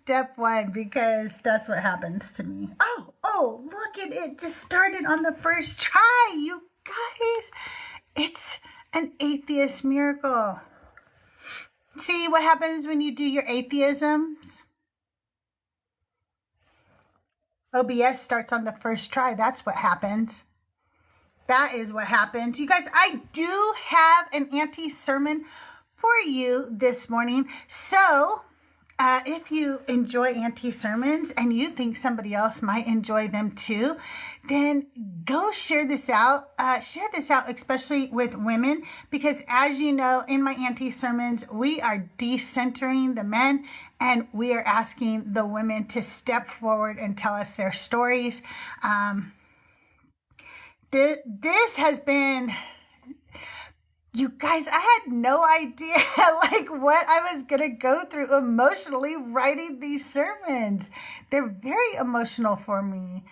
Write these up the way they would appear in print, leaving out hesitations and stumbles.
step one because that's what happens to me. Oh, look at it. Just started on the first try, you guys. It's an atheist miracle. See what happens when you do your atheisms? OBS starts on the first try. That's what happens. That is what happens. You guys, I do have an Auntie sermon for you this morning. So if you enjoy Auntie sermons and you think somebody else might enjoy them too, then go share this out. Share this out, especially with women, because as you know, in my Auntie sermons, we are decentering the men and we are asking the women to step forward and tell us their stories. This has been, you guys, I had no idea like what I was going to go through emotionally writing these sermons. They're very emotional for me.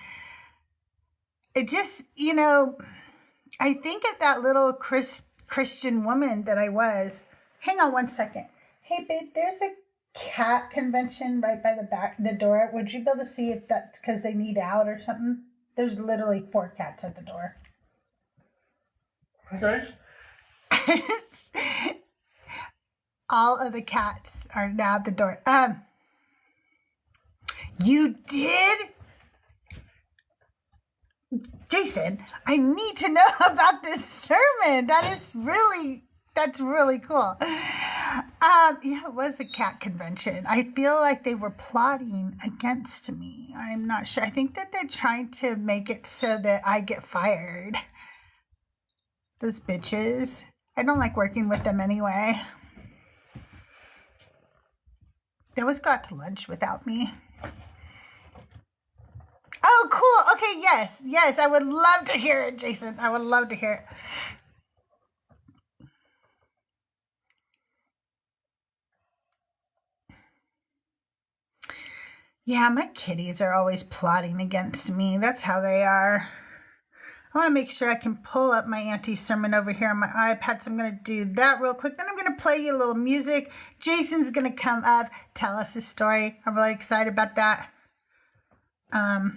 It just, I think of that little Christian woman that I was. Hang on one second. Hey, babe, there's a cat convention right by the door. Would you be able to see if that's because they need out or something? There's literally 4 cats at the door. Okay. All of the cats are now at the door. You did? Jason, I need to know about this sermon. That's really cool. Yeah, it was a cat convention. I feel like they were plotting against me. I'm not sure. I think that they're trying to make it so that I get fired. Those bitches. I don't like working with them anyway. They always go out to lunch without me. Oh, cool. Okay, yes. I would love to hear it, Jason. I would love to hear it. Yeah, my kitties are always plotting against me. That's how they are. I want to make sure I can pull up my Auntie sermon over here on my iPad, so I'm going to do that real quick. Then I'm going to play you a little music. Jason's going to come up, tell us a story. I'm really excited about that. I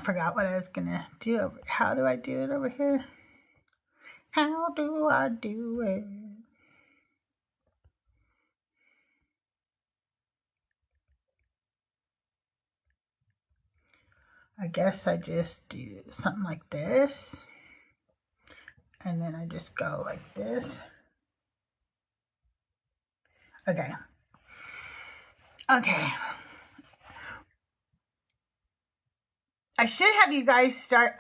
forgot what I was going to do. How do I do it over here? How do I do it? I guess I just do something like this. And then I just go like this. Okay. I should have you guys start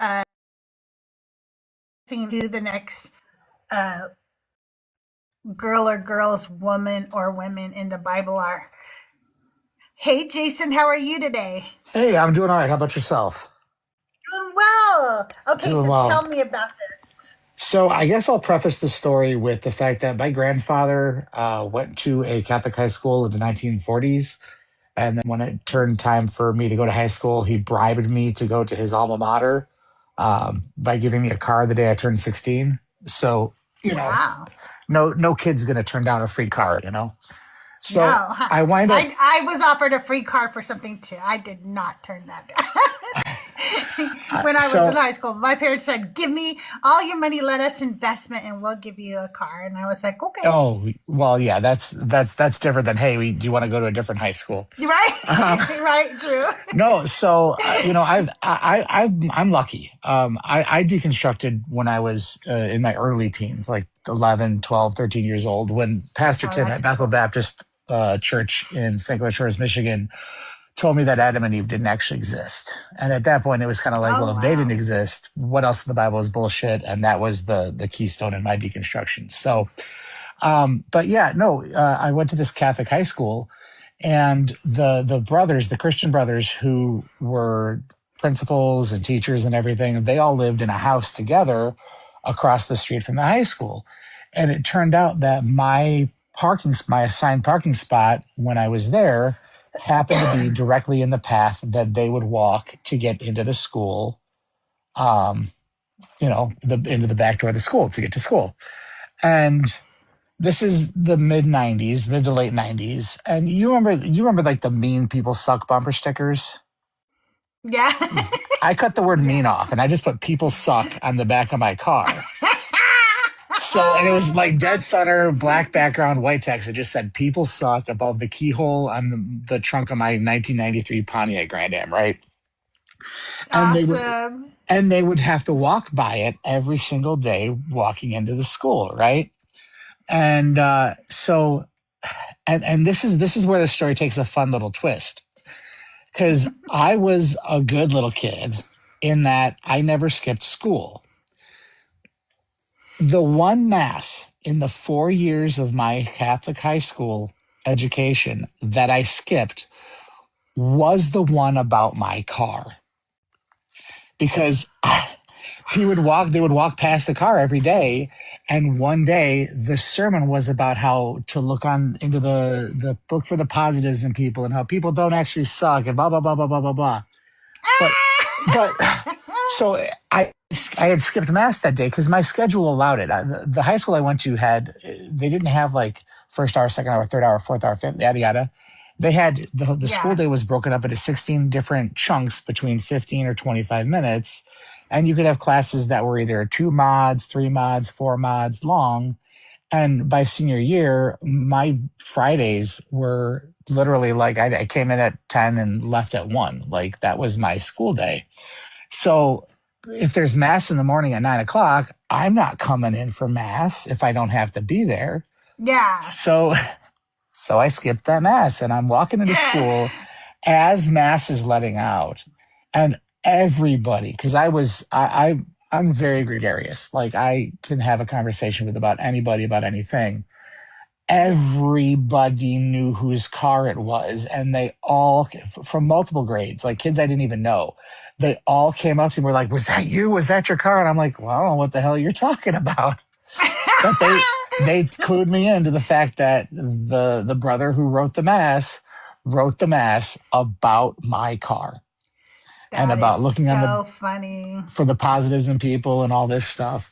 seeing who the next girl or girls, woman or women in the Bible are. Hey, Jason, how are you today? Hey, I'm doing all right. How about yourself? Doing well. Okay, Doing so well. tell me about this. So I guess I'll preface the story with the fact that my grandfather went to a Catholic high school in the 1940s. And then when it turned time for me to go to high school, he bribed me to go to his alma mater by giving me a car the day I turned 16. So, Wow. no kid's going to turn down a free car, So No, I wind up. I was offered a free car for something too. I did not turn that down. When I was in high school, my parents said, "Give me all your money, let us investment, and we'll give you a car." And I was like, "Okay." Oh, well, yeah, that's different than, hey, do you want to go to a different high school? Right, right, true. No, so I'm lucky. I deconstructed when I was in my early teens, like 11, 12, 13 years old, when Pastor Tim at Bethel Baptist Church in St. Louis Shores, Michigan, told me that Adam and Eve didn't actually exist. And at that point, it was kind of like, if they didn't exist, what else in the Bible is bullshit? And that was the keystone in my deconstruction. So, but yeah, no, I went to this Catholic high school, and the brothers, the Christian brothers who were principals and teachers and everything, they all lived in a house together across the street from the high school. And it turned out that my assigned parking spot when I was there happened to be directly in the path that they would walk to get into the school, into the back door of the school to get to school. And this is the mid to late 90s. And you remember like the mean people suck bumper stickers? Yeah. I cut the word Yeah. mean off and I just put people suck on the back of my car. So, and it was like dead center, black background, white text. It just said people suck above the keyhole on the trunk of my 1993 Pontiac Grand Am, right? And Awesome. they would have to walk by it every single day walking into the school, right? And and this is where the story takes a fun little twist, because I was a good little kid in that I never skipped school. The one mass in the 4 years of my Catholic high school education that I skipped was the one about my car, because they would walk past the car every day. And one day the sermon was about how to look on into the book for the positives in people and how people don't actually suck and blah, blah, blah, blah, blah, blah, blah. But so I had skipped mass that day because my schedule allowed it. The high school I went to they didn't have like first hour, second hour, third hour, fourth hour, fifth, yada, yada. They had the school day was broken up into 16 different chunks between 15 or 25 minutes. And you could have classes that were either 2 mods, 3 mods, 4 mods long. And by senior year, my Fridays were literally like I came in at 10 and left at 1. Like that was my school day. So if there's mass in the morning at 9 o'clock, I'm not coming in for mass if I don't have to be there. Yeah. So I skipped that mass and I'm walking into school as mass is letting out, and everybody, because I'm very gregarious. Like I can have a conversation with about anybody about anything. Everybody knew whose car it was, and they all from multiple grades, like kids I didn't even know. They all came up to me and were like, "Was that you? Was that your car?" And I'm like, "Well, I don't know what the hell you're talking about." But they clued me into the fact that the brother who wrote the mass about my car. That and about is looking on so funny. for the positives in people and all this stuff.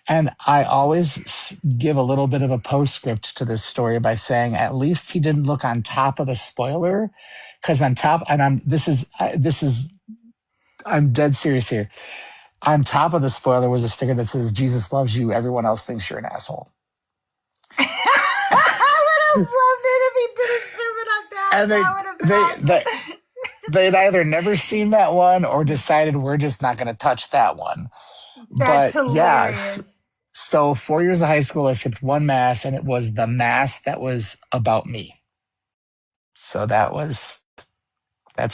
And I always give a little bit of a postscript to this story by saying at least he didn't look on top of the spoiler, because on top, and I'm dead serious here. On top of the spoiler was a sticker that says Jesus loves you. Everyone else thinks you're an asshole. I would have loved it if he did a sermon on that. And That would have been awesome. they'd either never seen that one or decided we're just not going to touch that one. That's But hilarious. yes, so 4 years of high school, I skipped one mass, and it was the mass that was about me. So that's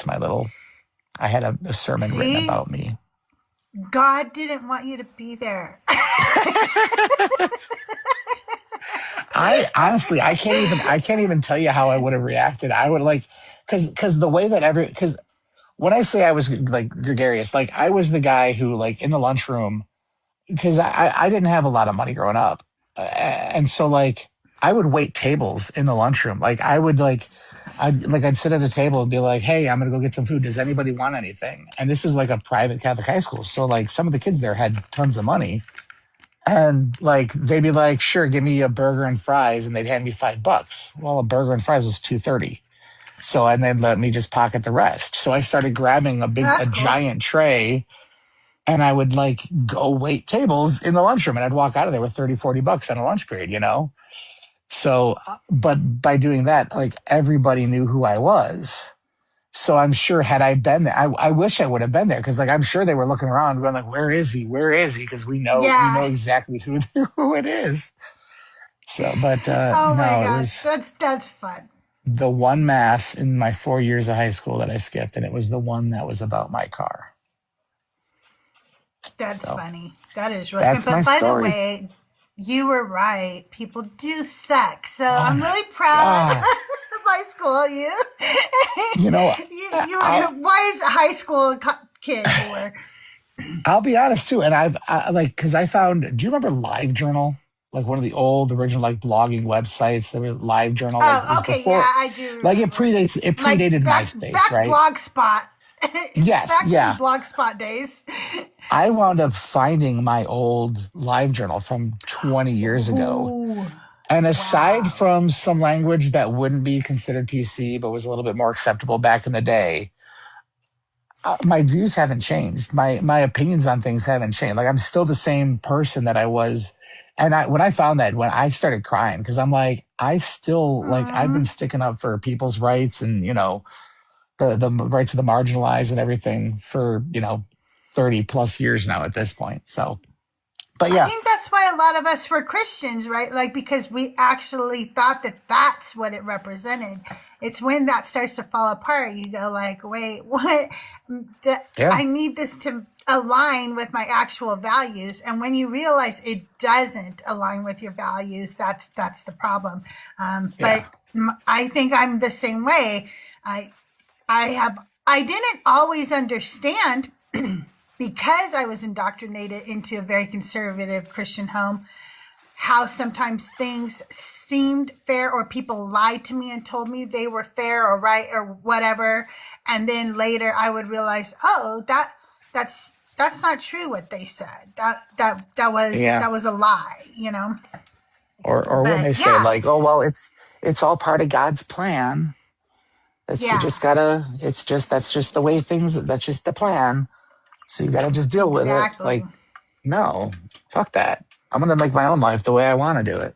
my little. I had a sermon written about me. God didn't want you to be there. I honestly, I can't even tell you how I would have reacted. I would because the way that because when I say I was like gregarious, like I was the guy who like in the lunchroom, because I didn't have a lot of money growing up, and so like I would wait tables in the lunchroom. Like I would I'd sit at a table and be like, "Hey, I'm gonna go get some food. Does anybody want anything?" And this was like a private Catholic high school, so like some of the kids there had tons of money. And like they'd be like, "Sure, give me a burger and fries," and they'd hand me $5. Well, a burger and fries was $2.30. So and they'd let me just pocket the rest. So I started grabbing a giant tray, and I would like go wait tables in the lunchroom, and I'd walk out of there with $30-40 on a lunch period, you know? So, but by doing that, like everybody knew who I was. So I'm sure had I been there, I wish I would have been there, because like I'm sure they were looking around going like, "Where is he? Where is he?" Because we know exactly who it is. So, but oh my no, gosh, that's fun. The one mass in my 4 years of high school that I skipped, and it was the one that was about my car. That's funny. That is really fun. But by the way, you were right. People do suck. So I'm really proud of high school. You know, you were a wise high school kid. You were. I'll be honest too, and because I found. Do you remember LiveJournal? Like one of the old original like blogging websites. There was LiveJournal. Like, oh, okay, before, yeah, I do. Like it predated MySpace, back right? Blogspot. Yes, back yeah. in Blogspot days. I wound up finding my old LiveJournal from 20 years ago. And aside Wow. from some language that wouldn't be considered PC, but was a little bit more acceptable back in the day, my views haven't changed. My opinions on things haven't changed. Like I'm still the same person that I was. And when I found that, when I started crying, because I'm like, I still like I've been sticking up for people's rights and the rights of the marginalized and everything for 30 plus years now at this point. So, but I yeah, think that's why a lot of us were Christians, right? Like, because we actually thought that that's what it represented. It's when that starts to fall apart, you go like, wait, what? yeah, I need this to align with my actual values. And when you realize it doesn't align with your values, that's the problem. yeah, But I think I'm the same way. I I didn't always understand because I was indoctrinated into a very conservative Christian home, how sometimes things seemed fair or people lied to me and told me they were fair or right or whatever. And then later I would realize, oh, that's not true what they said. yeah. That was a lie. Or when But they say yeah, like, oh well, it's all part of God's plan. It's you yeah, just gotta. It's just that's just the way things. That's just the plan. So you gotta just deal with it. exactly. Like no, fuck that. I'm gonna make my own life the way I want to do it.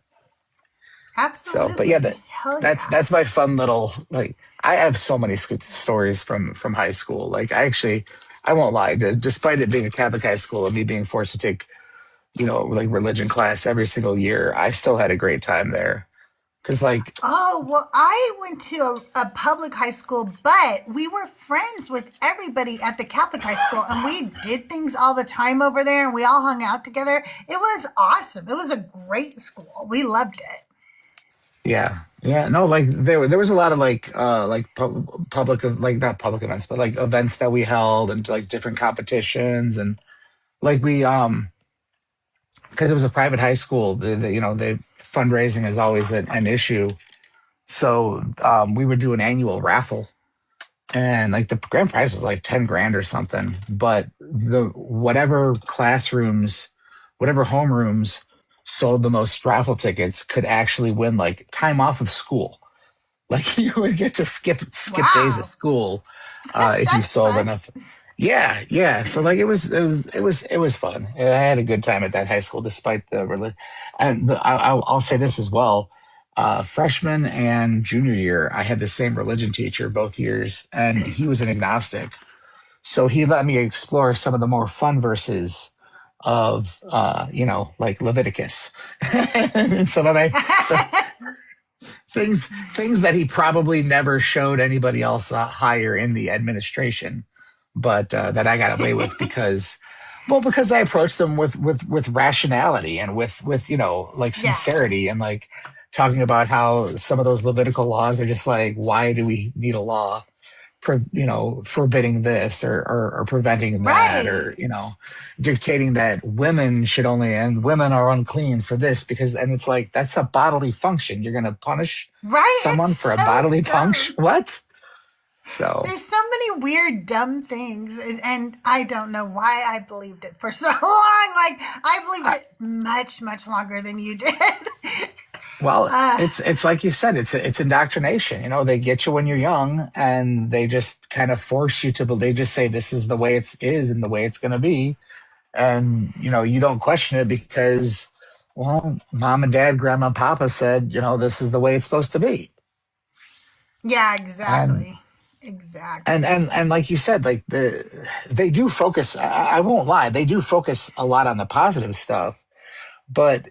So, but yeah, Absolutely. Hell yeah. that's my fun little like. I have so many stories from high school. Like I won't lie. Despite it being a Catholic high school and me being forced to take like religion class every single year, I still had a great time there. Cause like Oh, well, I went to a public high school, but we were friends with everybody at the Catholic high school, and we did things all the time over there, and we all hung out together. It was awesome. It was a great school. We loved it. yeah, yeah, no, like there was a lot of like public like not public events, but like events that we held and like different competitions and like we because it was a private high school, the fundraising is always an issue. So we would do an annual raffle and like the grand prize was like 10 grand or something. But the whatever classrooms, whatever homerooms sold the most raffle tickets could actually win like time off of school. Like you would get to skip days of Wow. school if you That's sold fun. enough. Yeah, yeah. So like it was fun. I had a good time at that high school despite the religion. And I'll say this as well. Freshman and junior year, I had the same religion teacher both years, and he was an agnostic. So he let me explore some of the more fun verses of like Leviticus and some of my so things that he probably never showed anybody else higher in the administration, but that I got away with because I approached them with rationality and with like Yeah. sincerity and like talking about how some of those Levitical laws are just like, why do we need a law forbidding this or preventing that Right. or dictating that women should only and women are unclean for this because and it's like that's a bodily function. You're going to punish Right. It's someone for a so bodily dumb. function? What? So There's so many weird, dumb things, and I don't know why I believed it for so long. Like, I believed I, it much, much longer than you did. well, uh, it's like you said, it's indoctrination. They get you when you're young, and they just kind of force you to believe. They just say this is the way it is and the way it's going to be, and you don't question it because well mom and dad grandma and papa said this is the way it's supposed to be. yeah, and exactly. and Exactly. and and like you said, like they do focus. I won't lie, they do focus a lot on the positive stuff, but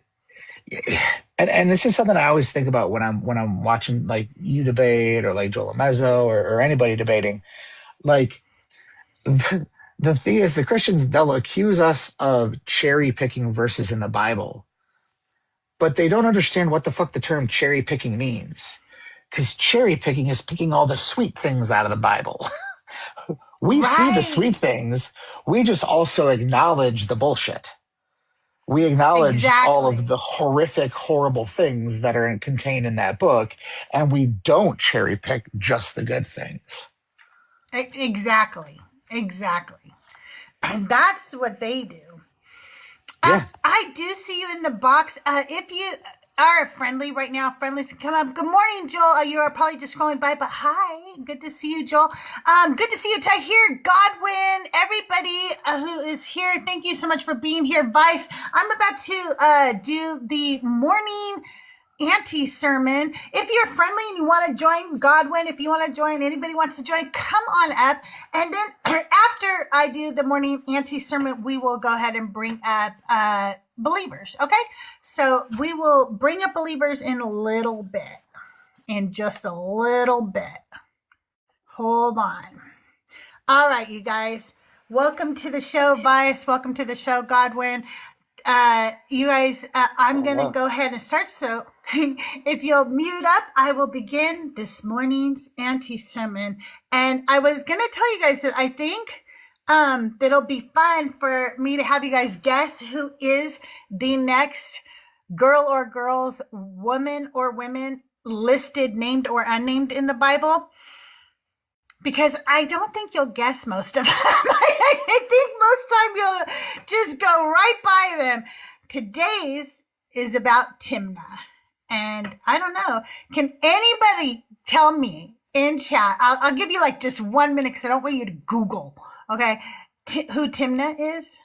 and this is something I always think about when I'm watching like you debate or like Joel Mezzo or anybody debating. Like the theists, the Christians, they'll accuse us of cherry picking verses in the Bible, but they don't understand what the fuck the term cherry picking means. Because cherry picking is picking all the sweet things out of the Bible. We see the Right. sweet things. We just also acknowledge the bullshit. We acknowledge all of Exactly. the horrific, horrible things that are contained in that book, and we don't cherry pick just the good things. Exactly. Exactly. And that's what they do. Yeah. I do see you in the box. If you, are friendly right now. Friendlies, come up. Good morning, Joel. You are probably just scrolling by, but hi. Good to see you, Joel. Good to see you, Tahir, Godwin, everybody who is here. Thank you so much for being here, Vice. I'm about to do the morning Auntie Sermon. If you're friendly and you want to join, Godwin, if you want to join, anybody wants to join, come on up. And then after I do the morning Auntie Sermon, we will go ahead and bring up believers, okay? So we will bring up believers in a little bit, in just a little bit. Hold on. All right, you guys. Welcome to the show, Vice. Welcome to the show, Godwin. You guys, I'm going to go ahead and start. So if you'll mute up, I will begin this morning's Auntie Sermon. And I was going to tell you guys that I think that'll be fun for me to have you guys guess who is the next girl or girls, woman or women listed, named or unnamed in the Bible. Because I don't think you'll guess most of them. I think most time you'll just go right by them. Today's is about Timnah. And I don't know. Can anybody tell me in chat? I'll give you like just 1 minute because I don't want you to Google. Okay. Who Timnah is?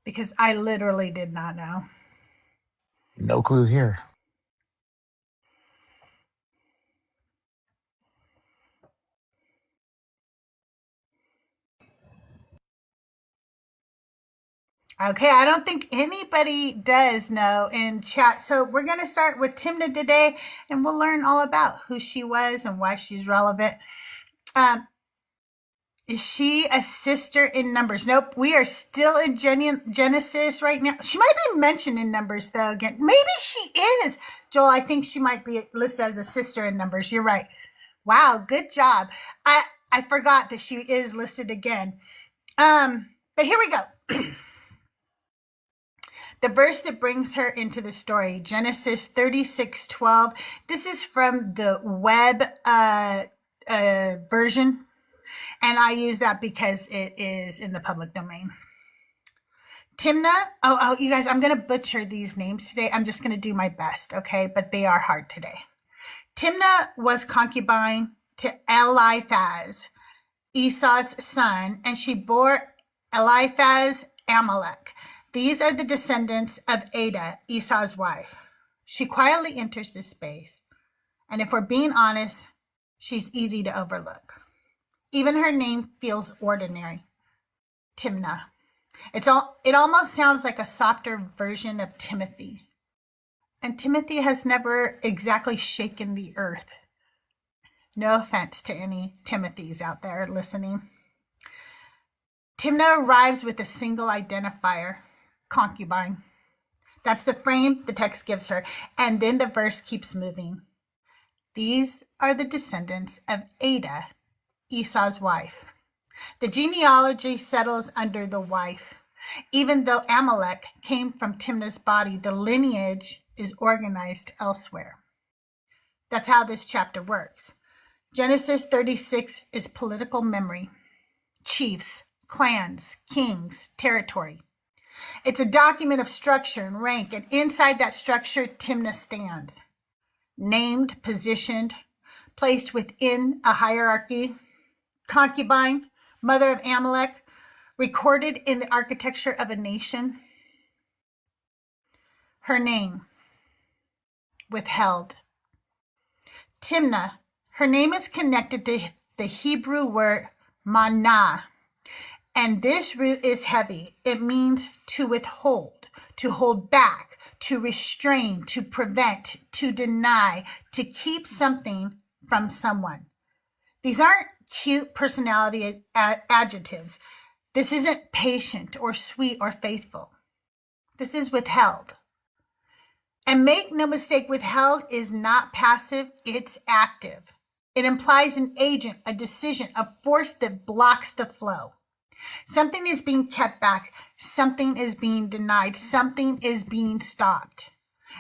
Because I literally did not know. No clue here. Okay, I don't think anybody does know in chat. So we're going to start with Timnah today, and we'll learn all about who she was and why she's relevant. Is she a sister in Numbers? Nope, we are still in Genesis right now. She might be mentioned in Numbers, though, again. Maybe she is. Joel, I think she might be listed as a sister in Numbers. You're right. Wow, good job. I forgot that she is listed again. But here we go. The verse that brings her into the story, Genesis 36:12. This is from the web version, and I use that because it is in the public domain. Timnah, oh, you guys, I'm going to butcher these names today. I'm just going to do my best, okay? But they are hard today. Timnah was concubine to Eliphaz, Esau's son, and she bore Eliphaz Amalek. These are the descendants of Ada, Esau's wife. She quietly enters this space, and if we're being honest, she's easy to overlook. Even her name feels ordinary. Timnah. It almost sounds like a softer version of Timothy. And Timothy has never exactly shaken the earth. No offense to any Timothys out there listening. Timnah arrives with a single identifier. Concubine. That's the frame the text gives her. And then the verse keeps moving. These are the descendants of Ada, Esau's wife. The genealogy settles under the wife. Even though Amalek came from Timnah's body, the lineage is organized elsewhere. That's how this chapter works. Genesis 36 is political memory. Chiefs, clans, kings, territory. It's a document of structure and rank, and inside that structure, Timnah stands. Named, positioned, placed within a hierarchy. Concubine, mother of Amalek, recorded in the architecture of a nation. Her name, withheld. Timnah, her name is connected to the Hebrew word manah. And this root is heavy. It means to withhold, to hold back, to restrain, to prevent, to deny, to keep something from someone. These aren't cute personality adjectives. This isn't patient or sweet or faithful. This is withheld. And make no mistake, withheld is not passive, it's active. It implies an agent, a decision, a force that blocks the flow. Something is being kept back. Something is being denied. Something is being stopped.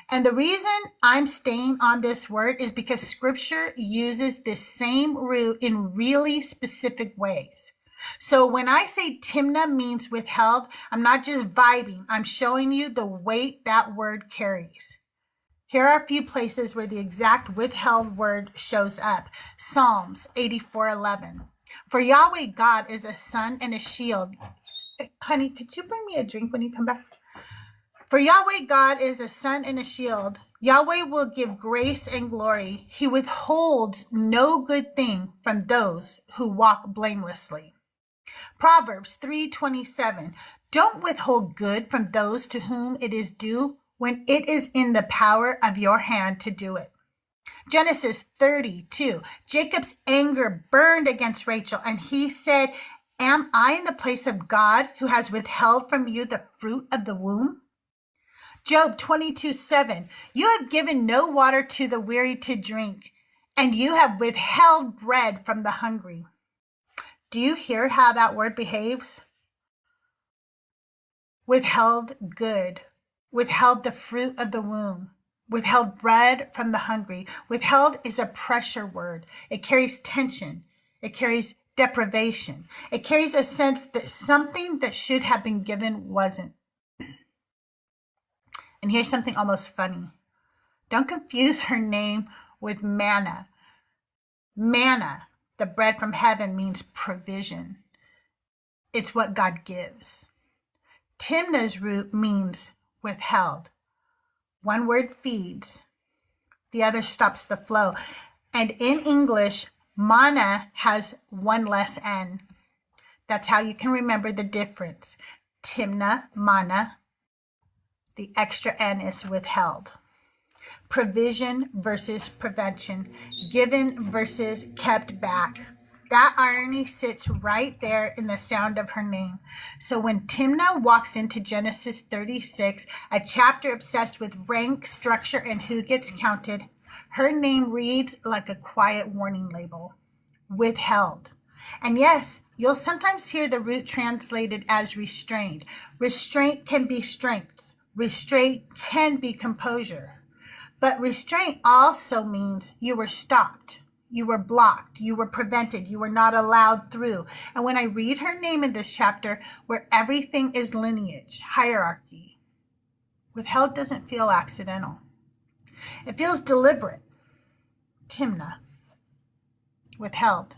And the reason I'm staying on this word is because scripture uses this same root in really specific ways. So when I say Timnah means withheld, I'm not just vibing. I'm showing you the weight that word carries. Here are a few places where the exact withheld word shows up. Psalms 84:11. For Yahweh God is a sun and a shield. Honey, could you bring me a drink when you come back? For Yahweh God is a sun and a shield. Yahweh will give grace and glory. He withholds no good thing from those who walk blamelessly. Proverbs 3:27. Don't withhold good from those to whom it is due when it is in the power of your hand to do it. Genesis 32. Jacob's anger burned against Rachel, and he said, am I in the place of God who has withheld from you the fruit of the womb? Job 22:7. You have given no water to the weary to drink, and you have withheld bread from the hungry. Do you hear how that word behaves? Withheld good, withheld the fruit of the womb, withheld bread from the hungry. Withheld is a pressure word. It carries tension. It carries deprivation. It carries a sense that something that should have been given wasn't. And here's something almost funny. Don't confuse her name with manna. Manna, the bread from heaven, means provision. It's what God gives. Timnah's root means withheld. One word feeds, the other stops the flow. And in English, manna has one less N. That's how you can remember the difference. Timnah, manna, the extra N is withheld. Provision versus prevention. Given versus kept back. That irony sits right there in the sound of her name. So when Timnah walks into Genesis 36, a chapter obsessed with rank, structure, and who gets counted, her name reads like a quiet warning label. Withheld. And yes, you'll sometimes hear the root translated as restrained. Restraint can be strength. Restraint can be composure. But restraint also means you were stopped. You were blocked, you were prevented, you were not allowed through. And when I read her name in this chapter, where everything is lineage, hierarchy, withheld doesn't feel accidental. It feels deliberate. Timnah, withheld.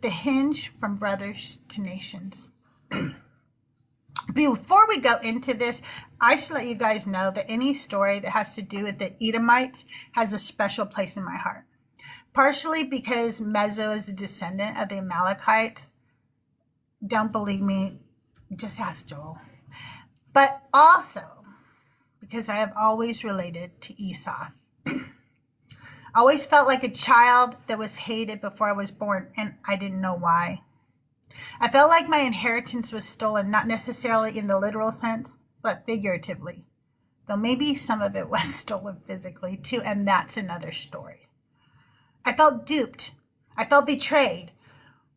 The hinge from brothers to nations. Before we go into this, I should let you guys know that any story that has to do with the Edomites has a special place in my heart. Partially because Mezzo is a descendant of the Amalekites. Don't believe me, just ask Joel. But also because I have always related to Esau. I always felt like a child that was hated before I was born, and I didn't know why. I felt like my inheritance was stolen, not necessarily in the literal sense, but figuratively. Though maybe some of it was stolen physically too, and that's another story. I felt duped. I felt betrayed.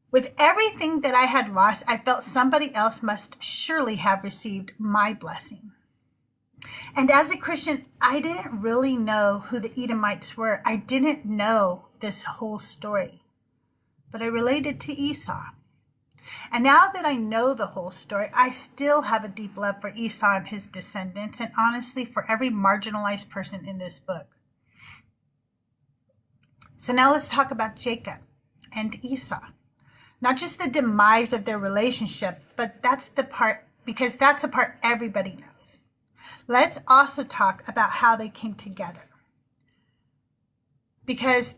With everything that I had lost, I felt somebody else must surely have received my blessing. And as a Christian, I didn't really know who the Edomites were. I didn't know this whole story. But I related to Esau. And now that I know the whole story, I still have a deep love for Esau and his descendants, and honestly for every marginalized person in this book. So now let's talk about Jacob and Esau. Not just the demise of their relationship, but that's the part everybody knows. Let's also talk about how they came together, because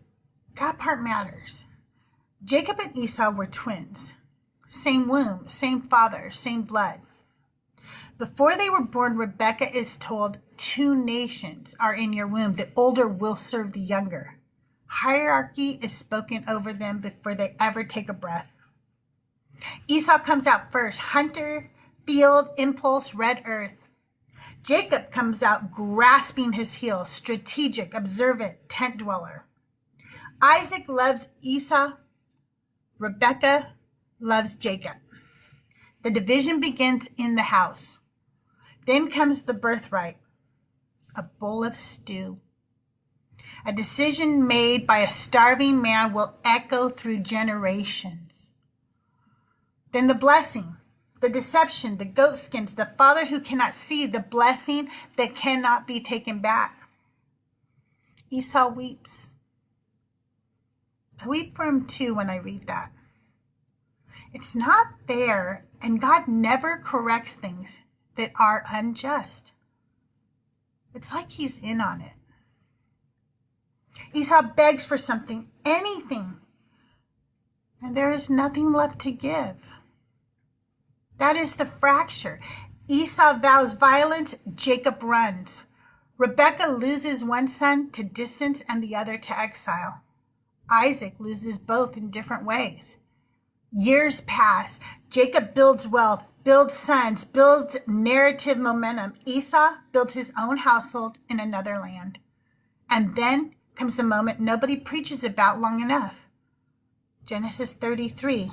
that part matters. Jacob and Esau were twins. Same womb, same father, same blood. Before they were born, Rebekah is told, 2 nations are in your womb. The older will serve the younger. Hierarchy is spoken over them before they ever take a breath. Esau comes out first. Hunter, field, impulse, red earth. Jacob comes out grasping his heels, strategic, observant, tent dweller. Isaac loves Esau. Rebekah loves Jacob. The division begins in the house. Then comes the birthright, a bowl of stew. A decision made by a starving man will echo through generations. Then the blessing, the deception, the goat skins, the father who cannot see, the blessing that cannot be taken back. Esau weeps. I weep for him too when I read that. It's not fair, and God never corrects things that are unjust. It's like he's in on it. Esau begs for something, anything, and there is nothing left to give. That is the fracture. Esau vows violence, Jacob runs. Rebekah loses one son to distance and the other to exile. Isaac loses both in different ways. Years pass. Jacob builds wealth, builds sons, builds narrative momentum. Esau builds his own household in another land. And then comes the moment nobody preaches about long enough. Genesis 33.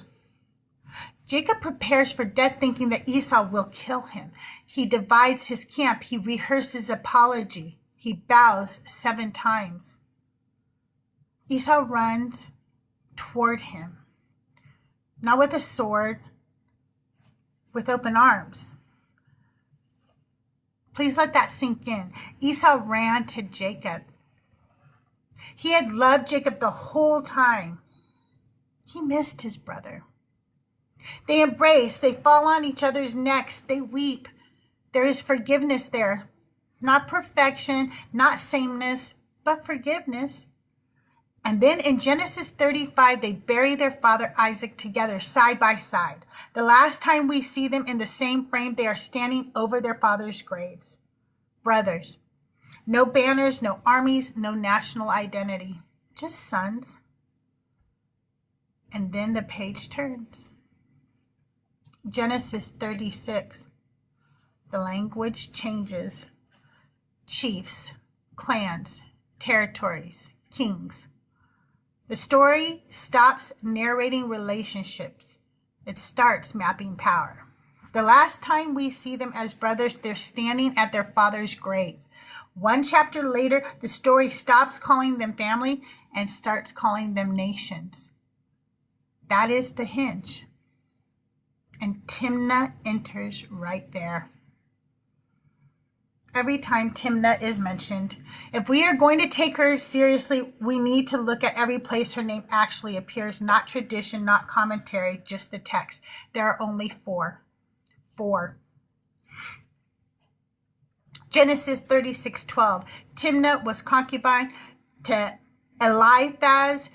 Jacob prepares for death thinking that Esau will kill him. He divides his camp. He rehearses apology. He bows 7 times. Esau runs toward him, not with a sword, with open arms. Please let that sink in. Esau ran to Jacob. He had loved Jacob the whole time. He missed his brother. They embrace, they fall on each other's necks, they weep. There is forgiveness there. Not perfection, not sameness, but forgiveness. And then in Genesis 35, they bury their father Isaac together, side by side. The last time we see them in the same frame, they are standing over their father's graves. Brothers. No banners, no armies, no national identity. Just sons. And then the page turns. Genesis 36. The language changes. Chiefs, clans, territories, kings. The story stops narrating relationships. It starts mapping power. The last time we see them as brothers, they're standing at their father's grave. One chapter later, the story stops calling them family and starts calling them nations. That is the hinge. And Timnah enters right there. Every time Timnah is mentioned, if we are going to take her seriously, we need to look at every place her name actually appears, not tradition, not commentary, just the text. There are only 4. 4. Genesis 36:12. Timnah was concubine to Eliphaz,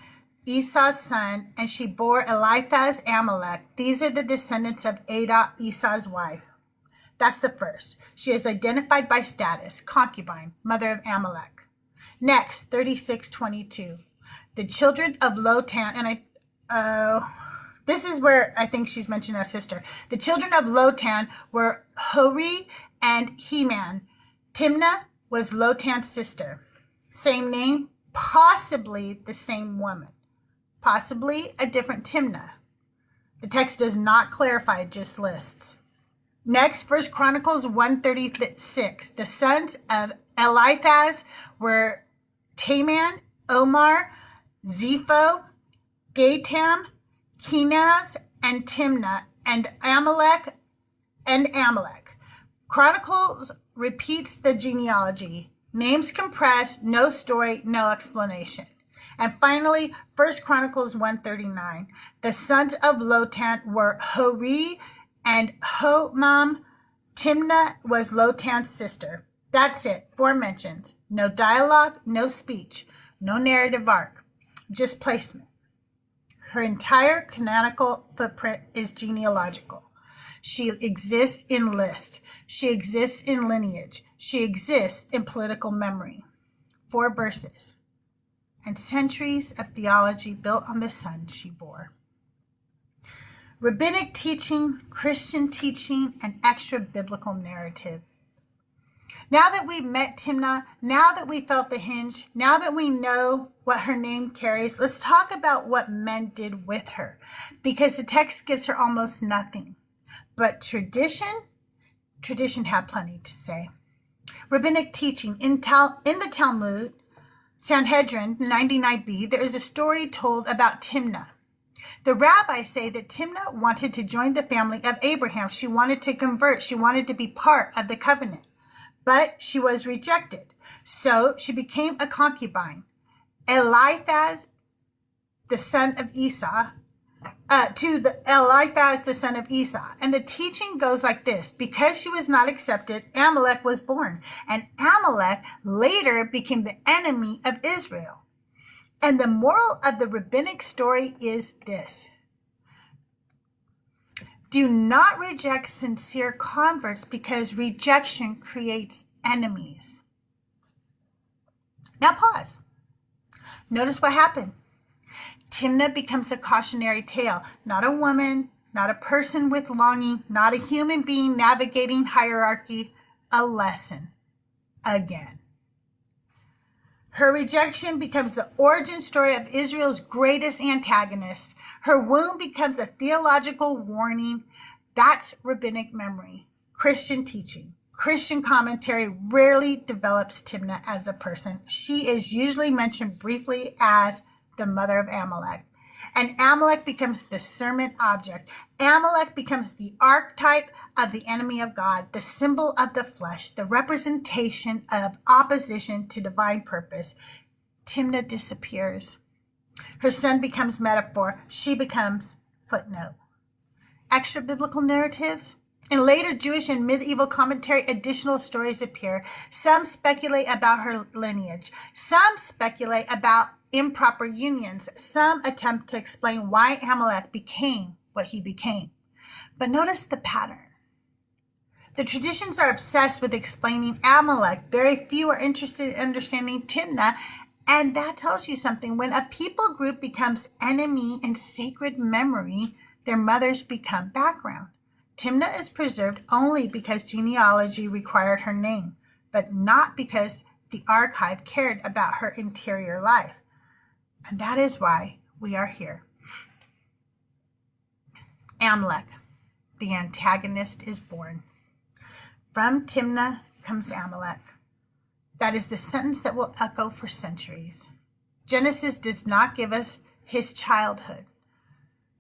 Esau's son, and she bore Eliphaz Amalek. These are the descendants of Adah, Esau's wife. That's the first. She is identified by status, concubine, mother of Amalek. Next, 36:22. The children of Lotan, and this is where I think she's mentioned as sister. The children of Lotan were Hori and Heman. Timnah was Lotan's sister. Same name, possibly the same woman. Possibly a different Timnah. The text does not clarify, it just lists. Next, 1 Chronicles 1:36. The sons of Eliphaz were Taman, Omar, Zepho, Gatam, Kenaz, and Timnah, and Amalek. Chronicles repeats the genealogy. Names compressed, no story, no explanation. And finally, 1 Chronicles 1:39. The sons of Lotan were Hori and Homam. Timnah was Lotan's sister. That's it. 4 mentions. No dialogue, no speech, no narrative arc, just placement. Her entire canonical footprint is genealogical. She exists in list. She exists in lineage. She exists in political memory. 4 verses. And centuries of theology built on the son she bore. Rabbinic teaching, Christian teaching, and extra biblical narrative. Now that we've met Timnah, now that we felt the hinge, now that we know what her name carries, let's talk about what men did with her, because the text gives her almost nothing. But tradition had plenty to say. Rabbinic teaching. In the Talmud, Sanhedrin 99b, there is a story told about Timnah. The rabbis say that Timnah wanted to join the family of Abraham. She wanted to convert. She wanted to be part of the covenant, but she was rejected. So she became a concubine. Eliphaz, the son of Esau, Eliphaz, the son of Esau. And the teaching goes like this. Because she was not accepted, Amalek was born. And Amalek later became the enemy of Israel. And the moral of the rabbinic story is this. Do not reject sincere converts because rejection creates enemies. Now pause. Notice what happened. Timnah becomes a cautionary tale, not a woman, not a person with longing, not a human being navigating hierarchy, a lesson again. Her rejection becomes the origin story of Israel's greatest antagonist. Her wound becomes a theological warning. That's rabbinic memory, Christian teaching. Christian commentary rarely develops Timnah as a person. She is usually mentioned briefly as the mother of Amalek. And Amalek becomes the sermon object. Amalek becomes the archetype of the enemy of God, the symbol of the flesh, the representation of opposition to divine purpose. Timnah disappears. Her son becomes metaphor. She becomes footnote. Extra biblical narratives. In later Jewish and medieval commentary, additional stories appear. Some speculate about her lineage. Some speculate about improper unions. Some attempt to explain why Amalek became what he became. But notice the pattern. The traditions are obsessed with explaining Amalek. Very few are interested in understanding Timnah. And that tells you something. When a people group becomes enemy in sacred memory, their mothers become background. Timnah is preserved only because genealogy required her name, but not because the archive cared about her interior life. And that is why we are here. Amalek, the antagonist, is born. From Timnah comes Amalek. That is the sentence that will echo for centuries. Genesis does not give us his childhood.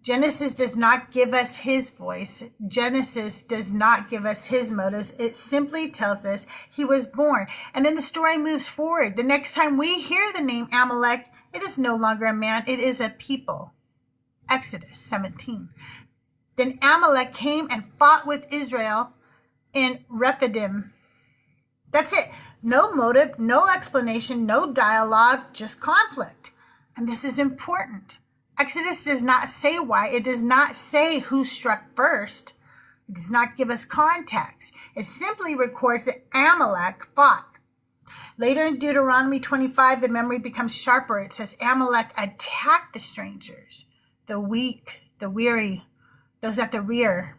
Genesis does not give us his voice. Genesis does not give us his motives. It simply tells us he was born. And then the story moves forward. The next time we hear the name Amalek, it is no longer a man, it is a people. Exodus 17. Then Amalek came and fought with Israel in Rephidim. That's it. No motive, no explanation, no dialogue, just conflict. And this is important. Exodus does not say why. It does not say who struck first. It does not give us context. It simply records that Amalek fought. Later in Deuteronomy 25, the memory becomes sharper. It says Amalek attacked the strangers, the weak, the weary, those at the rear.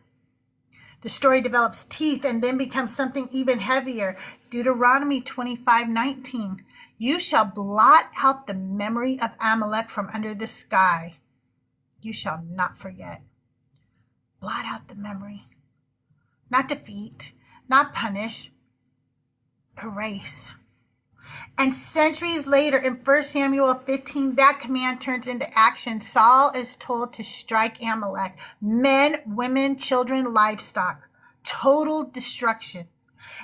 The story develops teeth and then becomes something even heavier. Deuteronomy 25:19. You shall blot out the memory of Amalek from under the sky. You shall not forget. Blot out the memory. Not defeat, not punish, erase. And centuries later, in 1 Samuel 15, that command turns into action. Saul is told to strike Amalek. Men, women, children, livestock. Total destruction.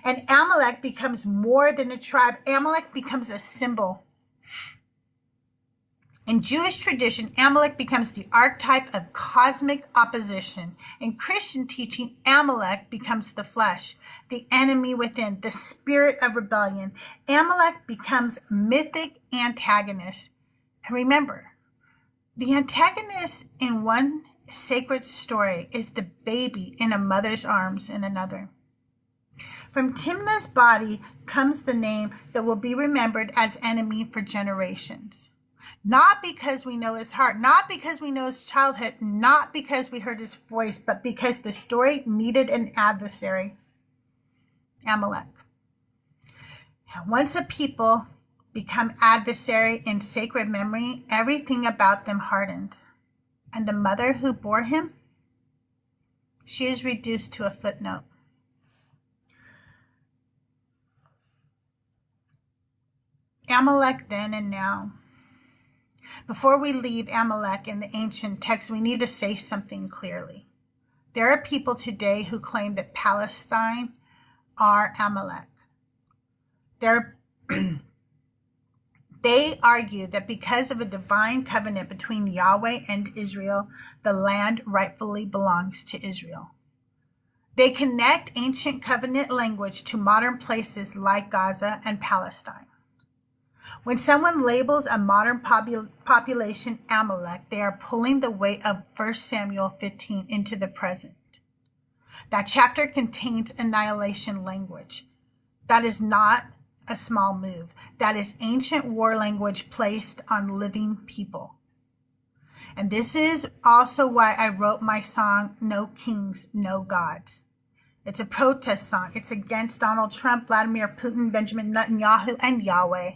And Amalek becomes more than a tribe. Amalek becomes a symbol. In Jewish tradition, Amalek becomes the archetype of cosmic opposition. In Christian teaching, Amalek becomes the flesh, the enemy within, the spirit of rebellion. Amalek becomes mythic antagonist. And remember, the antagonist in one sacred story is the baby in a mother's arms in another. From Timnah's body comes the name that will be remembered as enemy for generations. Not because we know his heart, not because we know his childhood, not because we heard his voice, but because the story needed an adversary. Amalek. And once a people become adversary in sacred memory, everything about them hardens. And the mother who bore him, she is reduced to a footnote. Amalek then and now. Before we leave Amalek in the ancient text, we need to say something clearly. There are people today who claim that Palestine are Amalek. They argue that because of a divine covenant between Yahweh and Israel, the land rightfully belongs to Israel. They connect ancient covenant language to modern places like Gaza and Palestine. When someone labels a modern population Amalek, they are pulling the weight of 1 Samuel 15 into the present. That chapter contains annihilation language. That is not a small move. That is ancient war language placed on living people. And this is also why I wrote my song, No Kings, No Gods. It's a protest song. It's against Donald Trump, Vladimir Putin, Benjamin Netanyahu, and Yahweh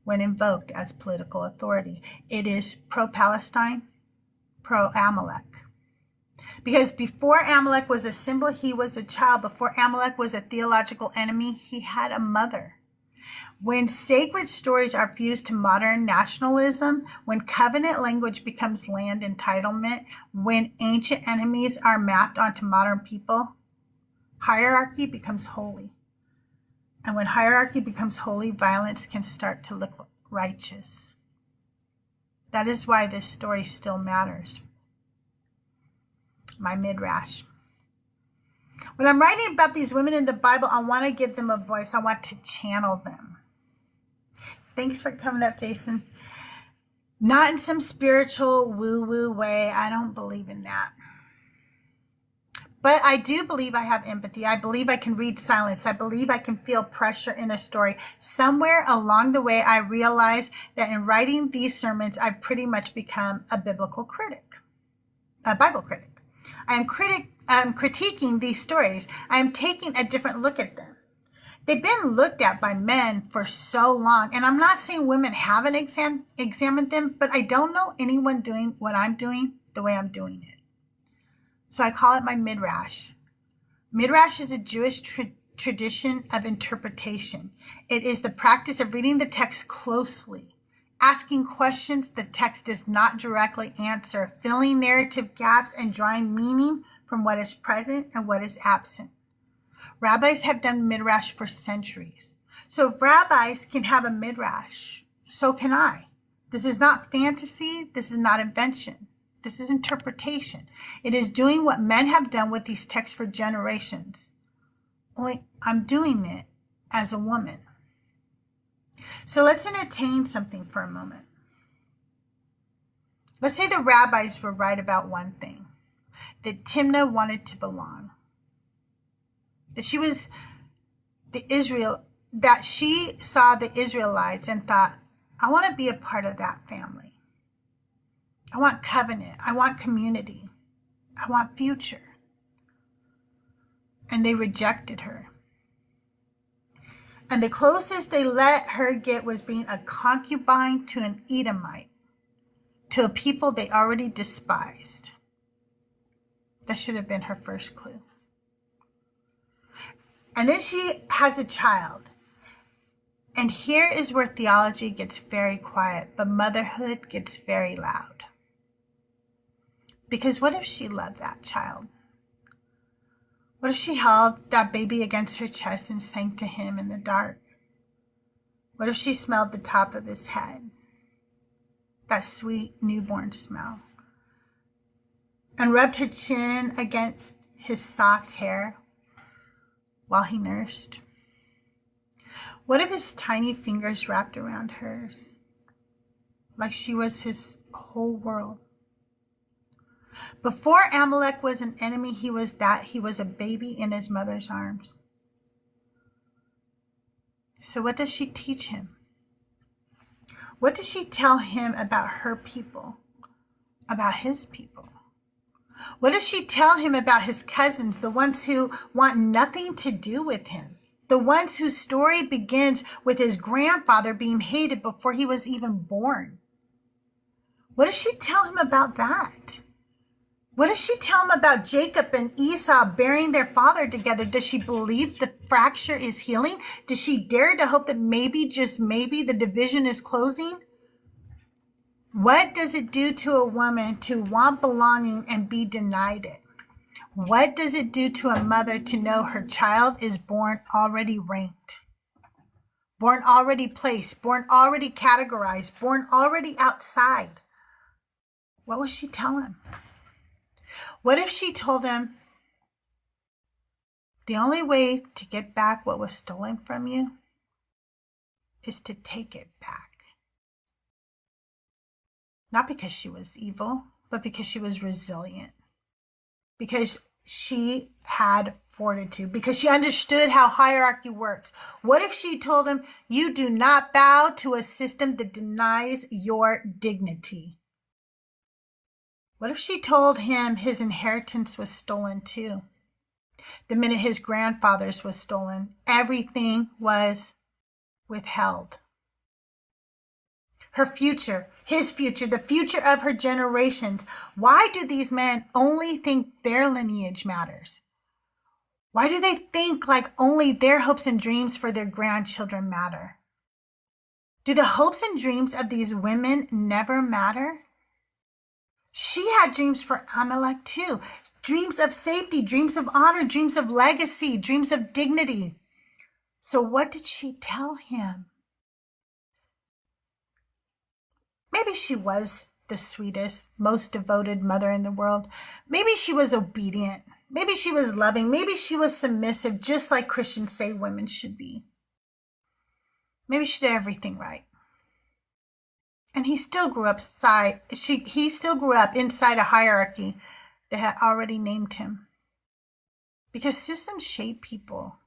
when invoked as political authority. It is pro-Palestine, pro-Amalek. Because before Amalek was a symbol, he was a child. Before Amalek was a theological enemy, he had a mother. When sacred stories are fused to modern nationalism, when covenant language becomes land entitlement, when ancient enemies are mapped onto modern people, hierarchy becomes holy. And when hierarchy becomes holy, violence can start to look righteous. That is why this story still matters. My midrash. When I'm writing about these women in the Bible, I want to give them a voice. I want to channel them. Thanks for coming up, Jason. Not in some spiritual woo-woo way. I don't believe in that. But I do believe I have empathy. I believe I can read silence. I believe I can feel pressure in a story. Somewhere along the way, I realized that in writing these sermons, I've pretty much become a biblical critic, a Bible critic. I am critiquing these stories. I am taking a different look at them. They've been looked at by men for so long, and I'm not saying women haven't examined them, but I don't know anyone doing what I'm doing the way I'm doing it. So I call it my midrash. Midrash is a Jewish tradition of interpretation. It is the practice of reading the text closely, asking questions the text does not directly answer, filling narrative gaps, and drawing meaning from what is present and what is absent. Rabbis have done midrash for centuries. So if rabbis can have a midrash, so can I. This is not fantasy. This is not invention. This is interpretation. It is doing what men have done with these texts for generations. Only I'm doing it as a woman. So let's entertain something for a moment. Let's say the rabbis were right about one thing, that Timnah wanted to belong, that she saw the Israelites and thought, I want to be a part of that family. I want covenant. I want community. I want future. And they rejected her. And the closest they let her get was being a concubine to an Edomite, to a people they already despised. That should have been her first clue. And then she has a child. And here is where theology gets very quiet, but motherhood gets very loud. Because what if she loved that child? What if she held that baby against her chest and sang to him in the dark? What if she smelled the top of his head? That sweet newborn smell. And rubbed her chin against his soft hair while he nursed? What if his tiny fingers wrapped around hers, like she was his whole world? Before Amalek was an enemy, he was a baby in his mother's arms. So what does she teach him? What does she tell him about her people, about his people? What does she tell him about his cousins, the ones who want nothing to do with him? The ones whose story begins with his grandfather being hated before he was even born? What does she tell him about that? What does she tell him about Jacob and Esau burying their father together? Does she believe the fracture is healing? Does she dare to hope that maybe, just maybe, the division is closing? What does it do to a woman to want belonging and be denied it? What does it do to a mother to know her child is born already ranked, born already placed, born already categorized, born already outside? What would she tell him? What if she told him, the only way to get back what was stolen from you is to take it back? Not because she was evil, but because she was resilient. Because she had fortitude. Because she understood how hierarchy works. What if she told him, you do not bow to a system that denies your dignity? What if she told him his inheritance was stolen too? The minute his grandfather's was stolen, everything was withheld. Her future, his future, the future of her generations. Why do these men only think their lineage matters? Why do they think like only their hopes and dreams for their grandchildren matter? Do the hopes and dreams of these women never matter? She had dreams for Amalek too. Dreams of safety, dreams of honor, dreams of legacy, dreams of dignity. So what did she tell him? Maybe she was the sweetest, most devoted mother in the world. Maybe she was obedient. Maybe she was loving. Maybe she was submissive, just like Christians say women should be. Maybe she did everything right. And he still grew up inside a hierarchy that had already named him. Because systems shape people.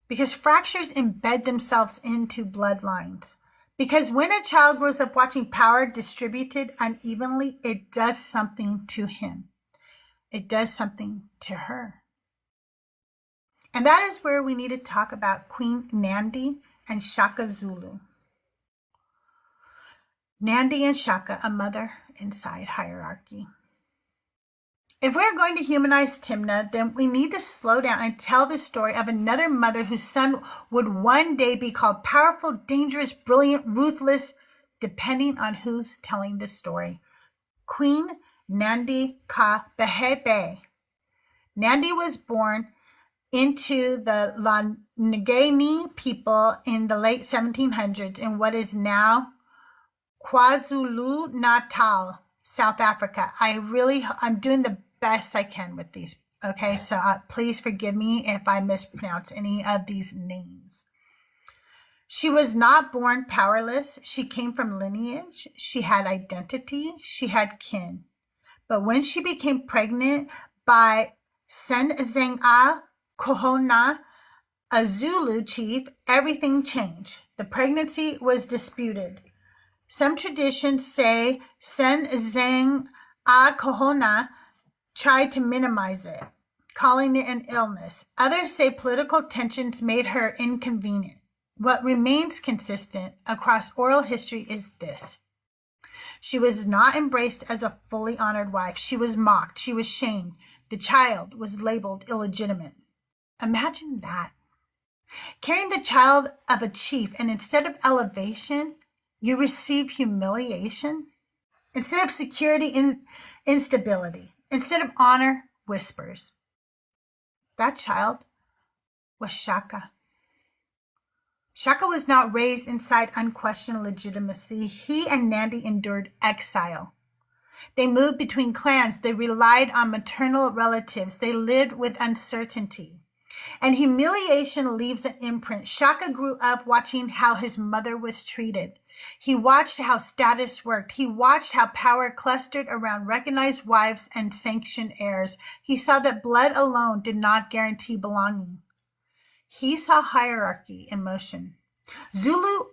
Because fractures embed themselves into bloodlines. Because when a child grows up watching power distributed unevenly, it does something to him. It does something to her. And that is where we need to talk about Queen Nandi and Shaka Zulu. Nandi and Shaka, a mother inside hierarchy. If we're going to humanize Timna, then we need to slow down and tell the story of another mother whose son would one day be called powerful, dangerous, brilliant, ruthless, depending on who's telling the story. Queen Nandi Ka Behebe. Nandi was born into the Langeni people in the late 1700s in what is now KwaZulu-Natal, South Africa. I'm doing the best I can with these. Okay, so please forgive me if I mispronounce any of these names. She was not born powerless. She came from lineage. She had identity. She had kin. But when she became pregnant by Senzanga Kohona, a Zulu chief, everything changed. The pregnancy was disputed. Some traditions say Senzanga Kohona tried to minimize it, calling it an illness. Others say political tensions made her inconvenient. What remains consistent across oral history is this. She was not embraced as a fully honored wife. She was mocked. She was shamed. The child was labeled illegitimate. Imagine that. Carrying the child of a chief, and instead of elevation, you receive humiliation. Instead of security, instability. Instead of honor, whispers. That child was Shaka. Shaka was not raised inside unquestioned legitimacy. He and Nandi endured exile. They moved between clans. They relied on maternal relatives. They lived with uncertainty. And humiliation leaves an imprint. Shaka grew up watching how his mother was treated. He watched how status worked. He watched how power clustered around recognized wives and sanctioned heirs. He saw that blood alone did not guarantee belonging. He saw hierarchy in motion. Zulu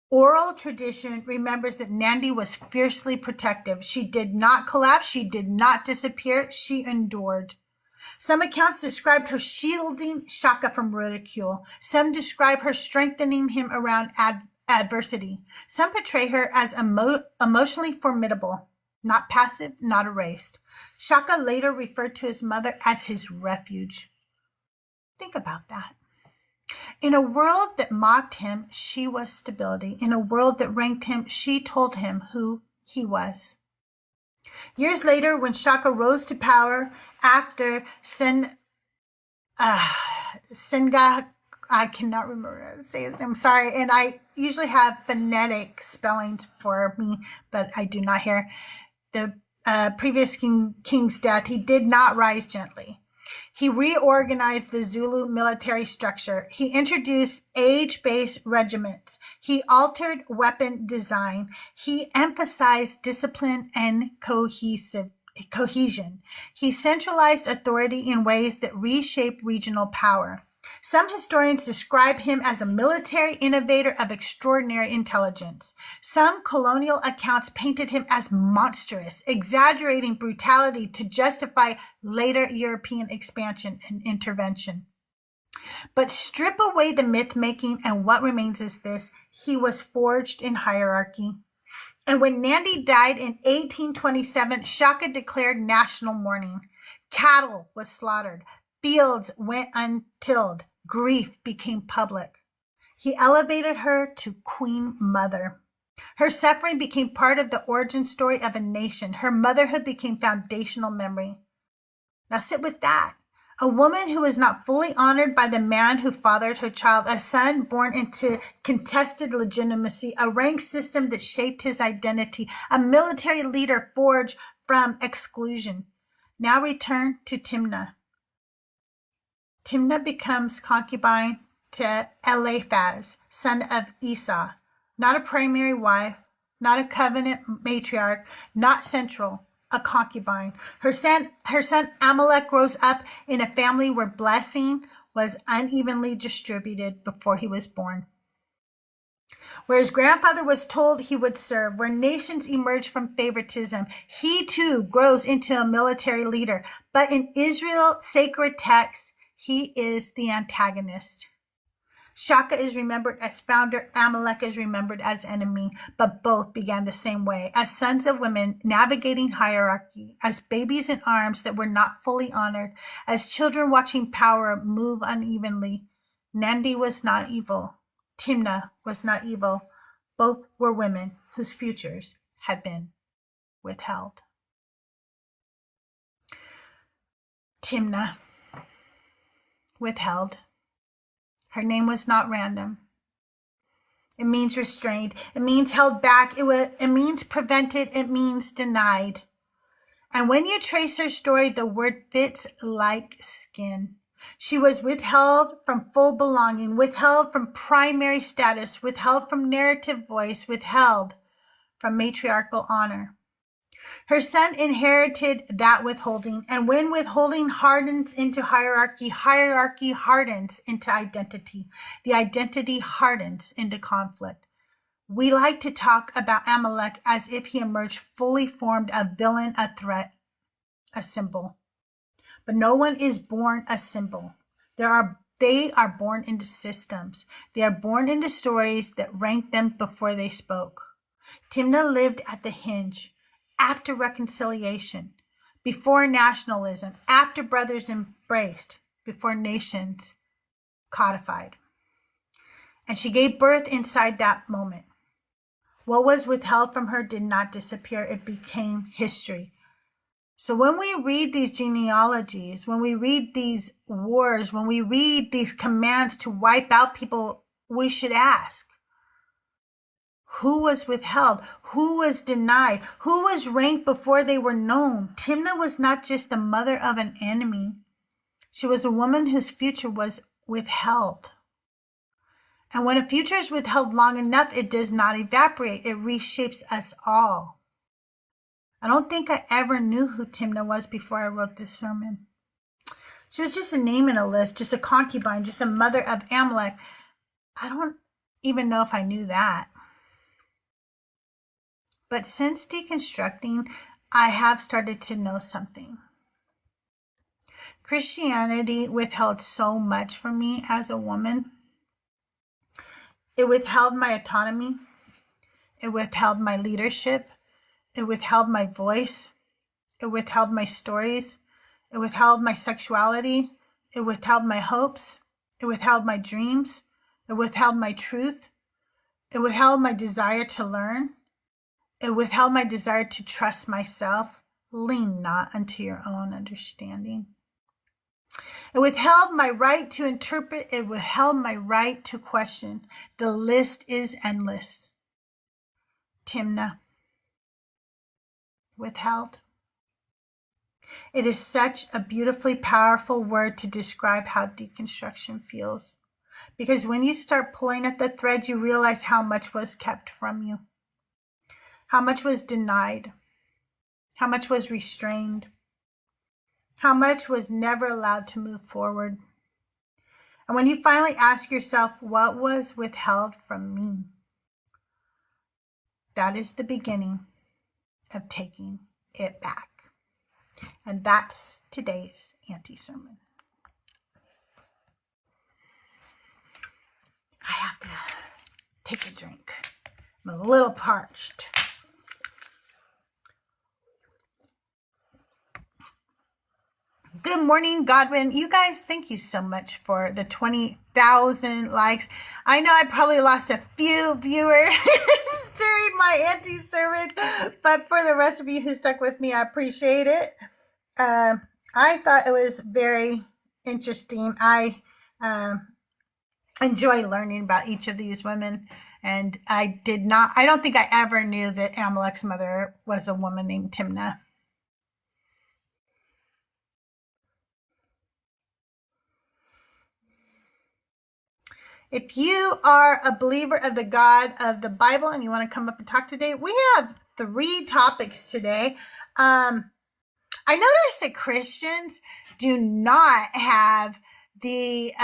oral tradition remembers that Nandi was fiercely protective. She did not collapse. She did not disappear. She endured. Some accounts described her shielding Shaka from ridicule. Some describe her strengthening him around adversity. Some portray her as emotionally formidable, not passive, not erased. Shaka later referred to his mother as his refuge. Think about that. In a world that mocked him, she was stability. In a world that ranked him, she told him who he was. Years later, when Shaka rose to power after Senga, I cannot remember how to say his name. I'm sorry. And I usually have phonetic spellings for me, but I do not here. The previous king's death, he did not rise gently. He reorganized the Zulu military structure. He introduced age-based regiments. He altered weapon design. He emphasized discipline and cohesion. He centralized authority in ways that reshaped regional power. Some historians describe him as a military innovator of extraordinary intelligence. Some colonial accounts painted him as monstrous, exaggerating brutality to justify later European expansion and intervention. But strip away the myth-making, and what remains is this: he was forged in hierarchy. And when Nandi died in 1827, Shaka declared national mourning. Cattle was slaughtered. Fields went untilled. Grief became public. He elevated her to Queen Mother. Her suffering became part of the origin story of a nation. Her motherhood became foundational memory. Now sit with that. A woman who is not fully honored by the man who fathered her child, a son born into contested legitimacy, a rank system that shaped his identity, a military leader forged from exclusion. Now return to Timnah. Timnah becomes concubine to Eliphaz, son of Esau, not a primary wife, not a covenant matriarch, not central, a concubine. Her son Amalek grows up in a family where blessing was unevenly distributed before he was born. Where his grandfather was told he would serve, where nations emerge from favoritism, he too grows into a military leader. But in Israel's sacred text, he is the antagonist. Shaka is remembered as founder, Amalek is remembered as enemy, but both began the same way, as sons of women navigating hierarchy, as babies in arms that were not fully honored, as children watching power move unevenly. Nandi was not evil. Timnah was not evil. Both were women whose futures had been withheld. Timnah. Withheld. Her name was not random. It means restrained. It means held back. It means prevented. It means denied. And when you trace her story, the word fits like skin. She was withheld from full belonging, withheld from primary status, withheld from narrative voice, withheld from matriarchal honor. Her son inherited that withholding, and when withholding hardens into hierarchy, hierarchy hardens into identity. The identity hardens into conflict. We like to talk about Amalek as if he emerged fully formed, a villain, a threat, a symbol. But no one is born a symbol. They are born into systems. They are born into stories that rank them before they spoke. Timnah lived at the hinge. After reconciliation, before nationalism, after brothers embraced, before nations codified. And she gave birth inside that moment. What was withheld from her did not disappear. It became history. So when we read these genealogies, when we read these wars, when we read these commands to wipe out people, we should ask, who was withheld? Who was denied? Who was ranked before they were known? Timnah was not just the mother of an enemy. She was a woman whose future was withheld. And when a future is withheld long enough, it does not evaporate. It reshapes us all. I don't think I ever knew who Timnah was before I wrote this sermon. She was just a name in a list, just a concubine, just a mother of Amalek. I don't even know if I knew that. But since deconstructing, I have started to know something. Christianity withheld so much from me as a woman. It withheld my autonomy. It withheld my leadership. It withheld my voice. It withheld my stories. It withheld my sexuality. It withheld my hopes. It withheld my dreams. It withheld my truth. It withheld my desire to learn. It withheld my desire to trust myself. Lean not unto your own understanding. It withheld my right to interpret. It withheld my right to question. The list is endless. Timna. Withheld. It is such a beautifully powerful word to describe how deconstruction feels. Because when you start pulling at the threads, you realize how much was kept from you. How much was denied. How much was restrained. How much was never allowed to move forward. And when you finally ask yourself, what was withheld from me? That is the beginning of taking it back. And that's today's Auntie Sermon. I have to take a drink. I'm a little parched. Good morning, Godwin. You guys, thank you so much for the 20,000 likes. I know I probably lost a few viewers during my Auntie Sermon, but for the rest of you who stuck with me, I appreciate it. I thought it was very interesting. I enjoy learning about each of these women, and I don't think I ever knew that Amalek's mother was a woman named Timnah. If you are a believer of the God of the Bible and you want to come up and talk today, we have 3 topics today. I noticed that Christians do not have the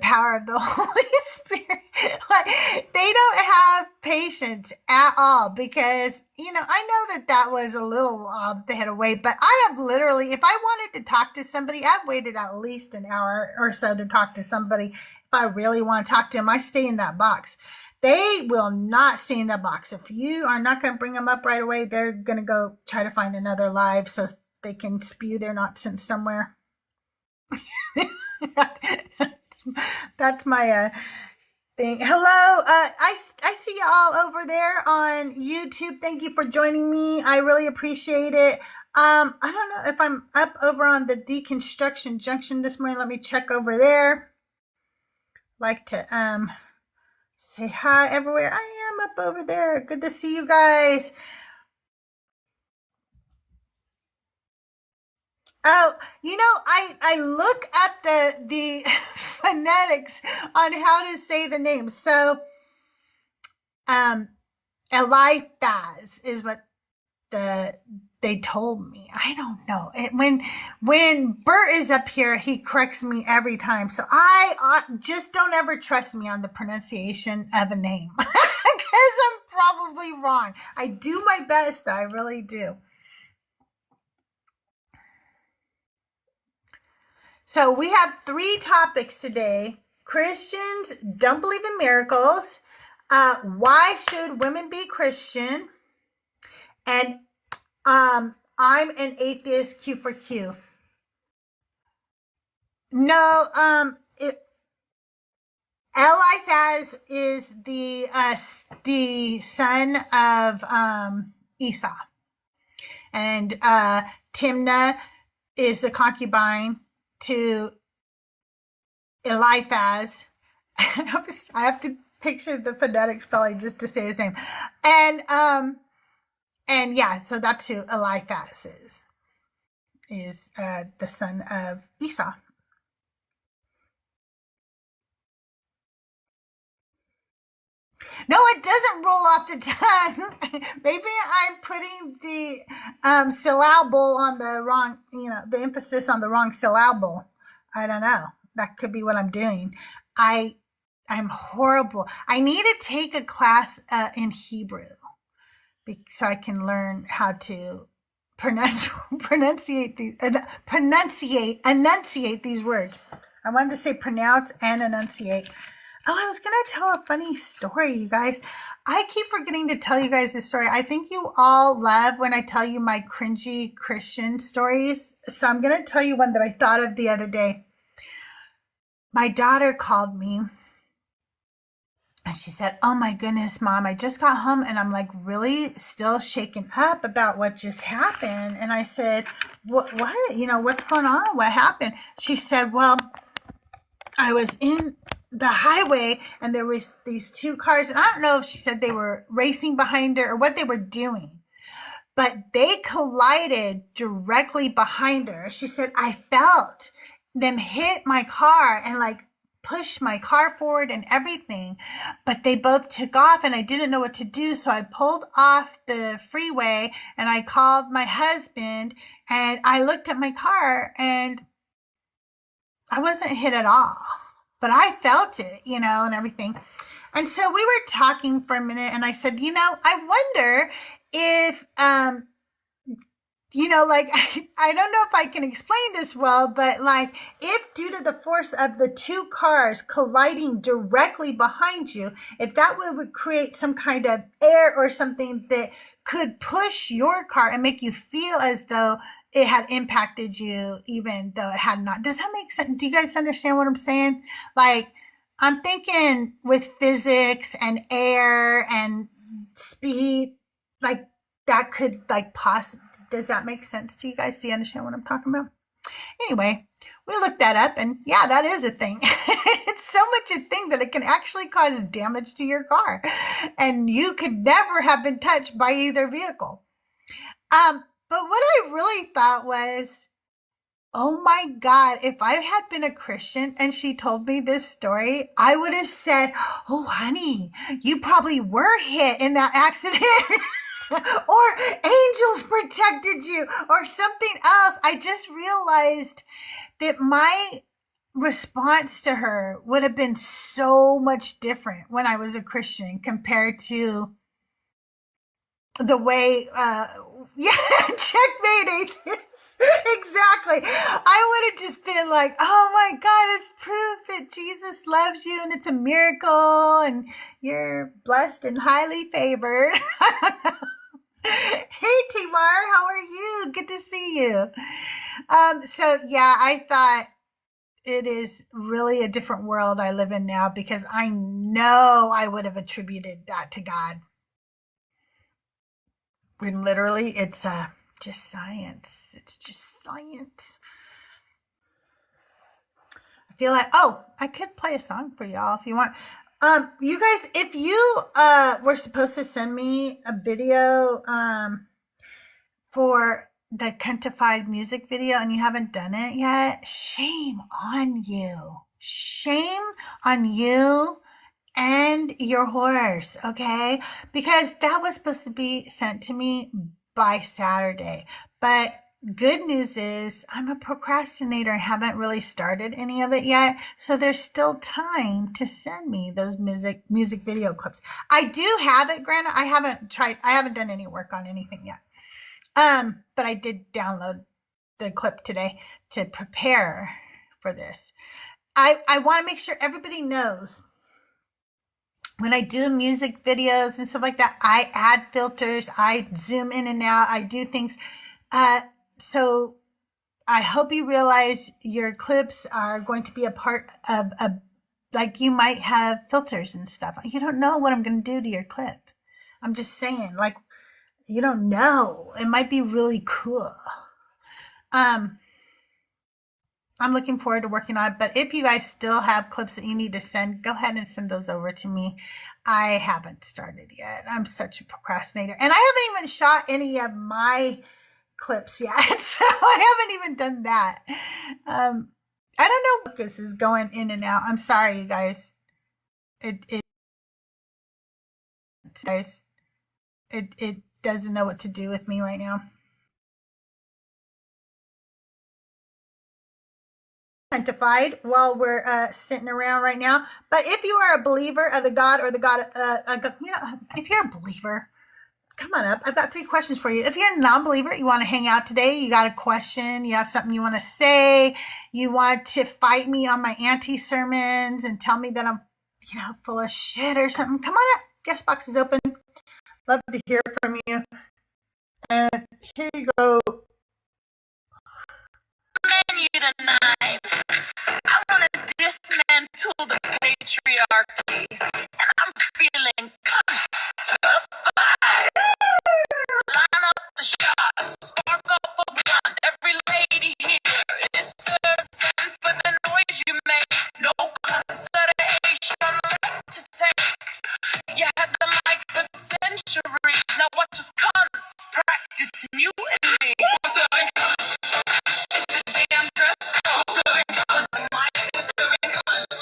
power of the Holy Spirit. Like, they don't have patience at all because, I know that was a little they had to wait, but I have literally, if I wanted to talk to somebody, I've waited at least an hour or so to talk to somebody. If I really want to talk to them, I stay in that box. They will not stay in that box. If you are not going to bring them up right away, they're going to go try to find another live so they can spew their nonsense somewhere. That's my thing. Hello, I see you all over there on YouTube. Thank you for joining me. I really appreciate it. I don't know if I'm up over on the Deconstruction Junction this morning. Let me check over there. Like to say hi everywhere. I am up over there. Good to see you guys. Oh, I look at the phonetics on how to say the name. So, Eliphaz is what they told me. I don't know. When Bert is up here, he corrects me every time. So I just don't ever trust me on the pronunciation of a name because I'm probably wrong. I do my best, though. I really do. So we have 3 topics today. Christians don't believe in miracles. Why should women be Christian? And I'm an atheist, Q for Q. No, Eliphaz is the son of Esau. And Timnah is the concubine to Eliphaz. I have to picture the phonetic spelling just to say his name. And yeah, so that's who Eliphaz is the son of Esau. No, it doesn't roll off the tongue. Maybe I'm putting the syllable on the wrong, the emphasis on the wrong syllable. I don't know. That could be what I'm doing. I'm horrible. I need to take a class in Hebrew so I can learn how to enunciate these words. I wanted to say pronounce and enunciate. Oh, I was going to tell a funny story, you guys. I keep forgetting to tell you guys this story. I think you all love when I tell you my cringy Christian stories. So I'm going to tell you one that I thought of the other day. My daughter called me And she said, oh my goodness, Mom, I just got home and I'm like really still shaken up about what just happened. And I said, what, what's going on? What happened? She said, well, I was in the highway and there was these two cars. And I don't know if she said they were racing behind her or what they were doing, but they collided directly behind her. She said, I felt them hit my car and like push my car forward and everything, but they both took off and I didn't know what to do. So I pulled off the freeway and I called my husband and I looked at my car and I wasn't hit at all, but I felt it, and everything. And so we were talking for a minute and I said, I wonder if, like, I don't know if I can explain this well, but like if due to the force of the two cars colliding directly behind you, if that would create some kind of air or something that could push your car and make you feel as though it had impacted you, even though it had not. Does that make sense? Do you guys understand what I'm saying? Like, I'm thinking with physics and air and speed, like that could like possibly. Does that make sense to you guys? Do you understand what I'm talking about? Anyway, we looked that up and yeah, that is a thing. It's so much a thing that it can actually cause damage to your car. And you could never have been touched by either vehicle. But what I really thought was, oh my God, if I had been a Christian and she told me this story, I would have said, oh honey, you probably were hit in that accident. Or angels protected you or something else. I just realized that my response to her would have been so much different when I was a Christian compared to the way, checkmate atheists. Exactly. I would have just been like, oh my God, it's proof that Jesus loves you and it's a miracle and you're blessed and highly favored. Hey Tamar, how are you? Good to see you. So yeah, I thought it is really a different world I live in now because I know I would have attributed that to God. When literally it's just science. It's just science. I feel like, I could play a song for y'all if you want. You guys, if you were supposed to send me a video for the Cuntified music video and you haven't done it yet, shame on you. Shame on you and your horse, okay? Because that was supposed to be sent to me by Saturday. But good news is I'm a procrastinator and haven't really started any of it yet. So there's still time to send me those music video clips. I do have it, granted. I haven't done any work on anything yet. But I did download the clip today to prepare for this. I want to make sure everybody knows when I do music videos and stuff like that, I add filters, I zoom in and out, I do things. So I hope you realize your clips are going to be a part of like you might have filters and stuff. You don't know what I'm going to do to your clip. I'm just saying, like, you don't know. It might be really cool. I'm looking forward to working on it. But if you guys still have clips that you need to send, go ahead and send those over to me. I haven't started yet. I'm such a procrastinator. And I haven't even shot any of my clips yet. So I haven't even done that. I don't know. This is going in and out. I'm sorry, you guys. It doesn't know what to do with me right now. Sanctified while we're sitting around right now. But if you are a believer of the God or the God, if you're a believer, come on up. I've got 3 questions for you. If you're a non-believer, you want to hang out today, you got a question, you have something you want to say, you want to fight me on my Auntie Sermons and tell me that I'm, full of shit or something, come on up. Guest box is open. Love to hear from you. And here you go. Menu tonight. I want to dismantle the patriarchy, and I'm cunts practice mutiny. Serving cunts. It's the damn dress code. Serving cunts. Serving cunts.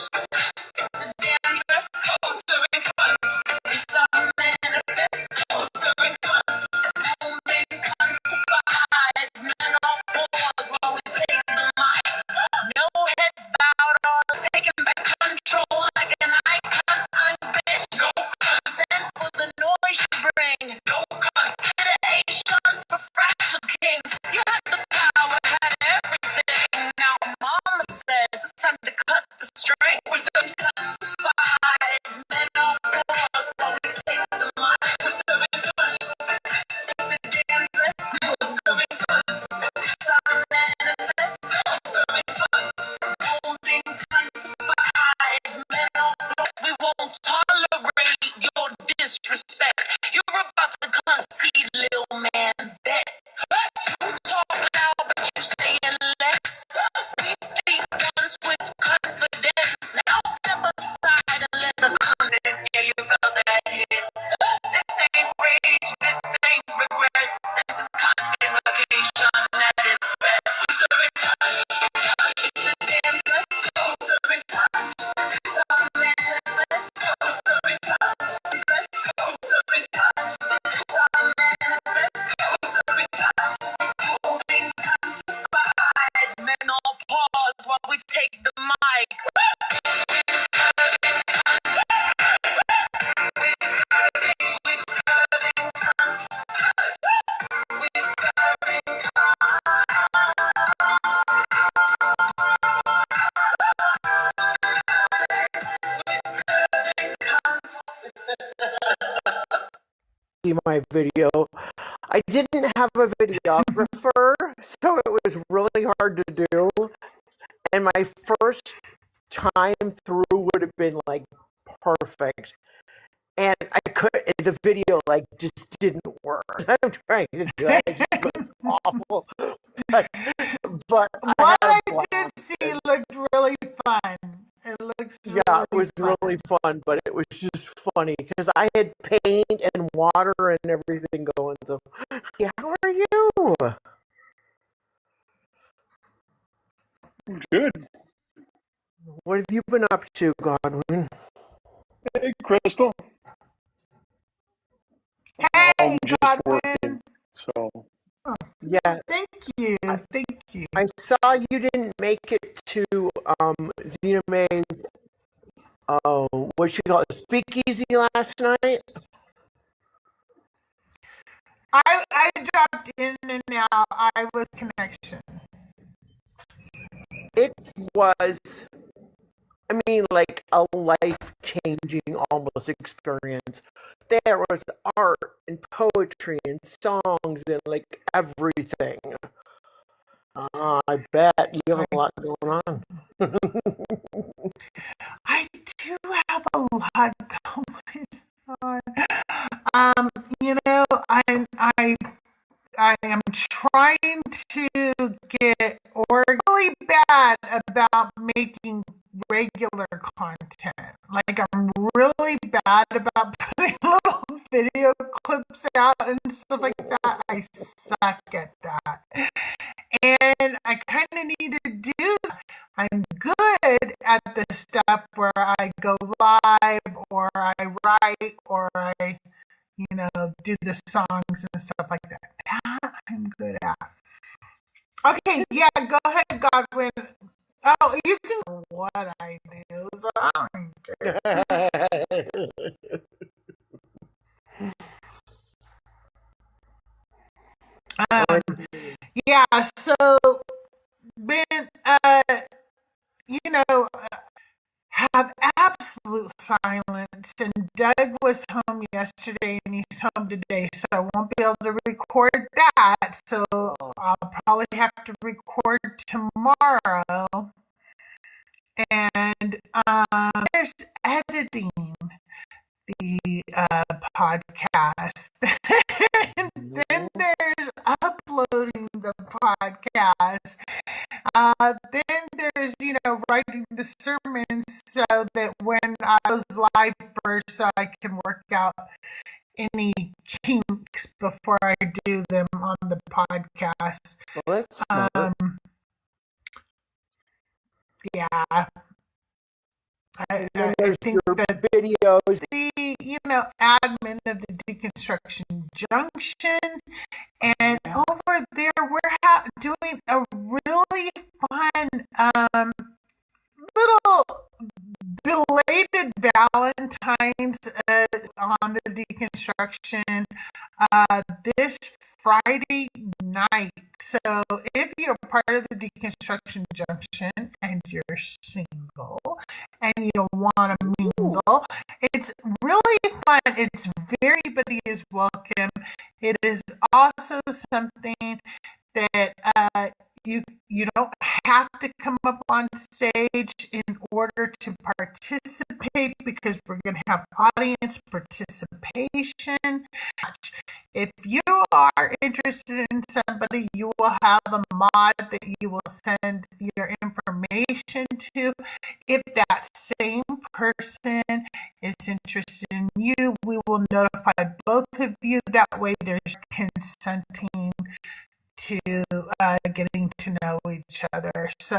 It's the damn dress code. Serving cunts. It's our manifesto. Serving cunts. Moving cuntified. Men on pause while we take the mic. No heads bowed, all taking back control like an icon. I'm bitch. No consent for the noise you bring. No consideration for fractured kings. You had the power, had everything. Now mama says it's time to cut the string. We're so confined. Men on pause while we take the mic. We're serving guns. It's the damn dress code. Serving guns. It's our manifesto. Serving guns. Holding confined. Men on pause. We won't tolerate your disrespect. You're about to concede, little man. Bet. You talk loud, but you stay in less. We speak guns with confidence. Now step aside and let the content. Yeah, you felt that hit. This ain't rage, this ain't regret. This is convocation at its best. Serving guns. It's the damn dress code. Serving guns. It's our manifesto. Serving guns. Dress code. Serving guns. It's our manifesto. Serving guns. Holding guns fight. Men all pause while we take the mic. See my video. I didn't have a videographer, so it was really hard to do. And my first time through would have been like perfect. And I could, the video like just didn't work. I'm trying to do it. It was awful. But What I I had a blast. did see looked really fun. It looks Yeah, it was really fun, but it was just funny because I had paint and water and everything going. So, yeah, how are you? Good. What have you been up to, Godwin? Hey, Crystal. Hey, I'm just Godwin. working. So, Yeah, Thank you. Thank you. I saw you didn't make it to Zena May's, what you call it, speakeasy last night. I dropped in and out. I was connection. It was, I mean, like a life-changing almost experience. There was art and poetry and songs and like everything. I bet you have a lot going on. I do have a lot going on. You know, I am trying to get really bad about making regular content. Like I'm really bad about putting little video clips out and stuff like that. I suck at that. And I kind of need to do that. I'm good at the stuff where I go live or I write or I, do the songs and stuff like that. That I'm good at. Okay, yeah, go ahead, Godwin. Oh, you can know what I do, so I don't care. Yeah, so been have absolute silence, and Doug was home yesterday and he's home today, so I won't be able to record that, so I'll probably have to record tomorrow. And there's editing the podcast. And then there's uploading the podcast. Then there's, writing the sermons so that when I was live first, so I can work out any kinks before I do them on the podcast. Well, that's smart. Yeah. And then there's think your that videos. the admin of the Deconstruction Junction, and over there we're doing a really fun little belated Valentine's on the Deconstruction this Friday night. So if you're part of the Deconstruction Junction and you're single and you want to mingle, it's really fun. It's everybody is welcome. It is also something that you don't have to come up on stage in order to participate, because we're going to have audience participation. If you are interested in somebody, you will have a mod that you will send your information to. If that same person is interested in you, we will notify both of you. That way there's consenting to getting to know each other. So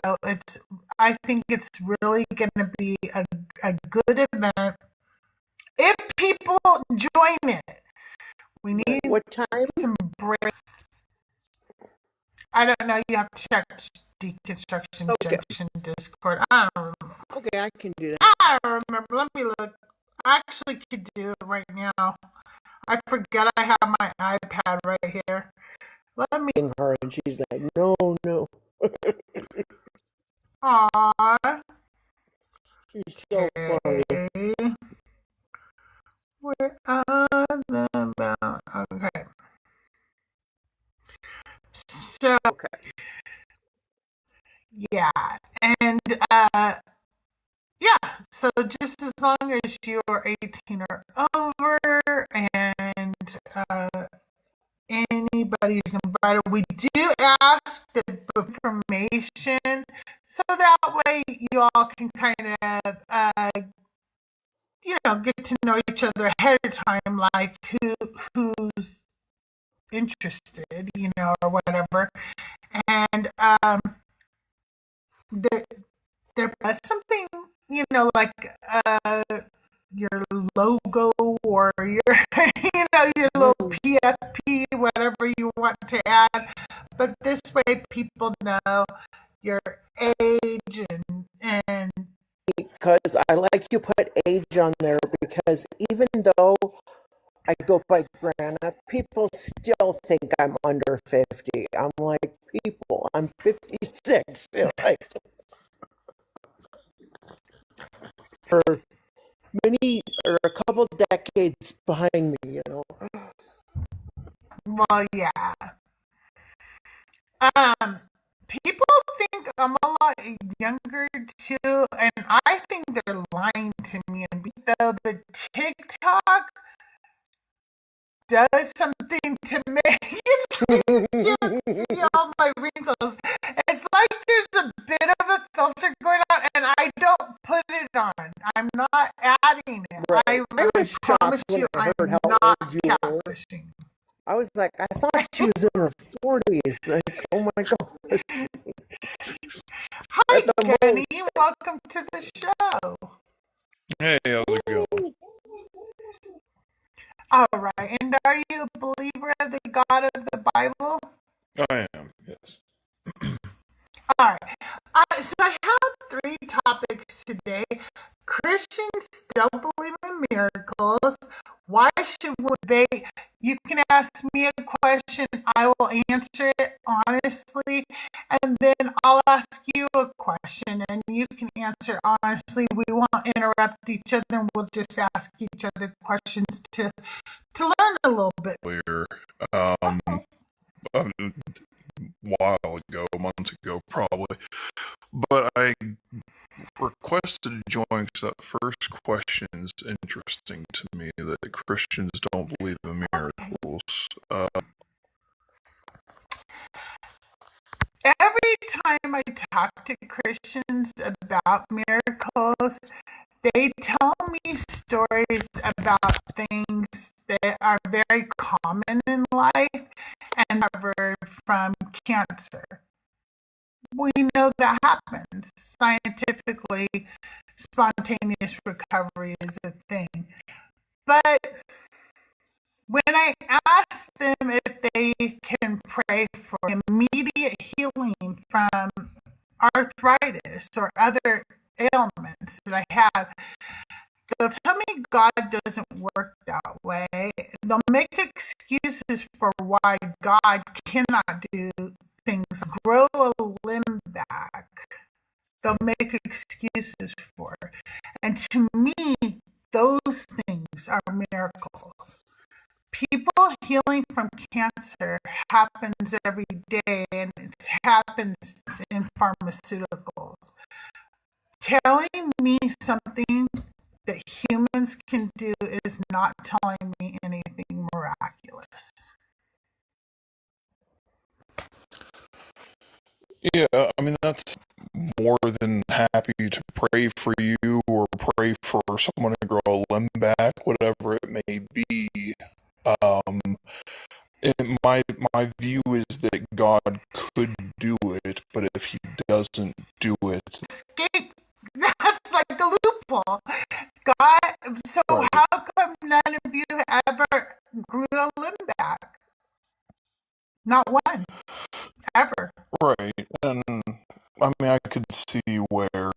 I think it's really going to be a good event if people join it. We need What time? some breaks. I don't know. You have to check Deconstruction Junction Discord. I don't remember. Okay, I can do that. I don't remember. Let me look. I actually could do it right now. I forget I have my iPad right here. Let me. Her, and she's like, no. Aww. She's so funny. Where are the bound? Okay. So, yeah, and yeah, so just as long as you're 18 or over and anybody's invited, we do ask the information so that way you all can kind of get to know each other ahead of time, like who's interested, or whatever. And there was something, like your logo or your your little PFP, whatever you want to add. But this way people know your age and because I like you put age on there, because even though I go by Grana, people still think I'm under 50. I'm like, people, I'm 56. Like, or a couple decades behind me, Well, yeah. People think I'm a lot younger too, and I think they're lying to me. And though the TikTok does something to make it so you can't see all my wrinkles, it's like there's a bit of a filter going on, and I don't put it on. I'm not adding it. Right. I promise you, I'm not catfishing. I was like, I thought she was in her 40s. Like, oh my gosh. Hi, Kenny. Welcome to the show. Hey, how's it going? All right. And are you a believer of the God of the Bible? I am, yes. All right. So I have 3 topics today. Christians don't believe in miracles. Why should we debate? You can ask me a question, I will answer it honestly, and then I'll ask you a question and you can answer honestly. We won't interrupt each other, and we'll just ask each other questions to learn a little bit. A while ago, months ago probably, but I requested to join because that first question is interesting to me, that Christians don't believe in miracles. Every time I talk to Christians about miracles, They tell me stories about things that are very common in life and recovered from cancer. We know that happens. Scientifically, spontaneous recovery is a thing. But when I ask them if they can pray for immediate healing from arthritis or other ailments that I have, they'll tell me God doesn't work that way. They'll make excuses for why God cannot do things, grow a limb back. They'll make excuses for. And to me, those things are miracles. People healing from cancer happens every day, and it happens in pharmaceuticals. Telling me something that humans can do is not telling me anything miraculous. Yeah, I mean, that's more than happy to pray for you or pray for someone to grow a limb back, whatever it may be. Um, my view is that God could do it, but if he doesn't do it, Escape. That's like the loophole. God, so right. how come none of you ever grew a limb back? Not one, ever. Right, and I mean, I could see where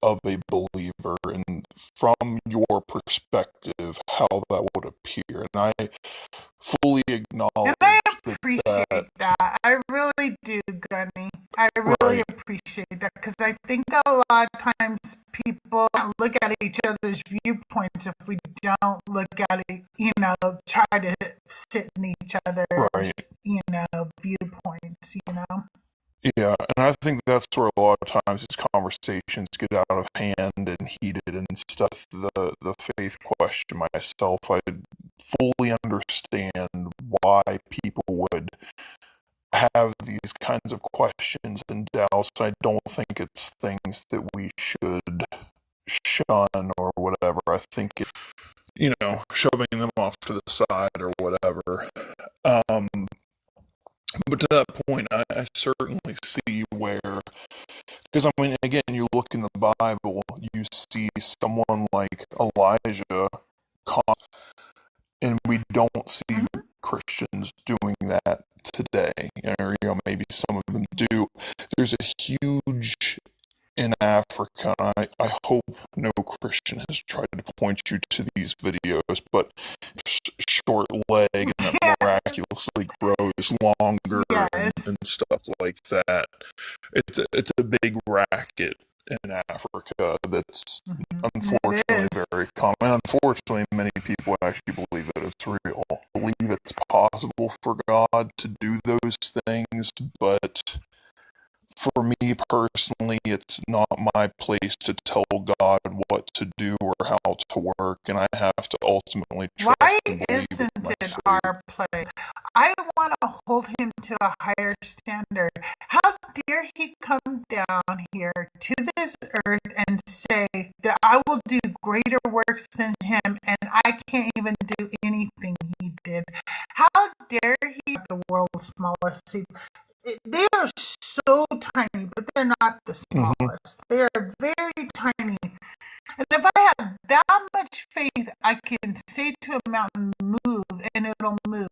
of a believer, and from your perspective, how that would appear, and I fully acknowledge And I that. appreciate that. I really do, Gunny. I really Right. appreciate that because I think a lot of times people look at each other's viewpoints if we don't look at it, try to sit in each other's, Right. viewpoints, Yeah, and I think that's where a lot of times these conversations get out of hand and heated and stuff. The faith question myself, I fully understand why people would have these kinds of questions and doubts. I don't think it's things that we should shun or whatever. I think it, shoving them off to the side or whatever. But to that point, I certainly see where, because I mean, again, you look in the Bible, you see someone like Elijah, and we don't see Christians doing that today. Or, maybe some of them do. There's a huge in Africa. I hope no Christian has tried to point you to these videos, but short leg and it miraculously grows longer and stuff like that. It's a big racket in Africa that's unfortunately very common. Unfortunately, many people actually believe that it's real. Believe it's possible for God to do those things, but for me personally, it's not my place to tell God what to do or how to work, and I have to ultimately trust and believe isn't with my it faith. our place? I want to hold him to a higher standard. How dare he come down here to this earth and say that I will do greater works than him and I can't even do anything he did? How dare he, the world's smallest sheep? They are so tiny, but they're not the smallest. They are very tiny. And if I have that much faith, I can say to a mountain, move, and it'll move.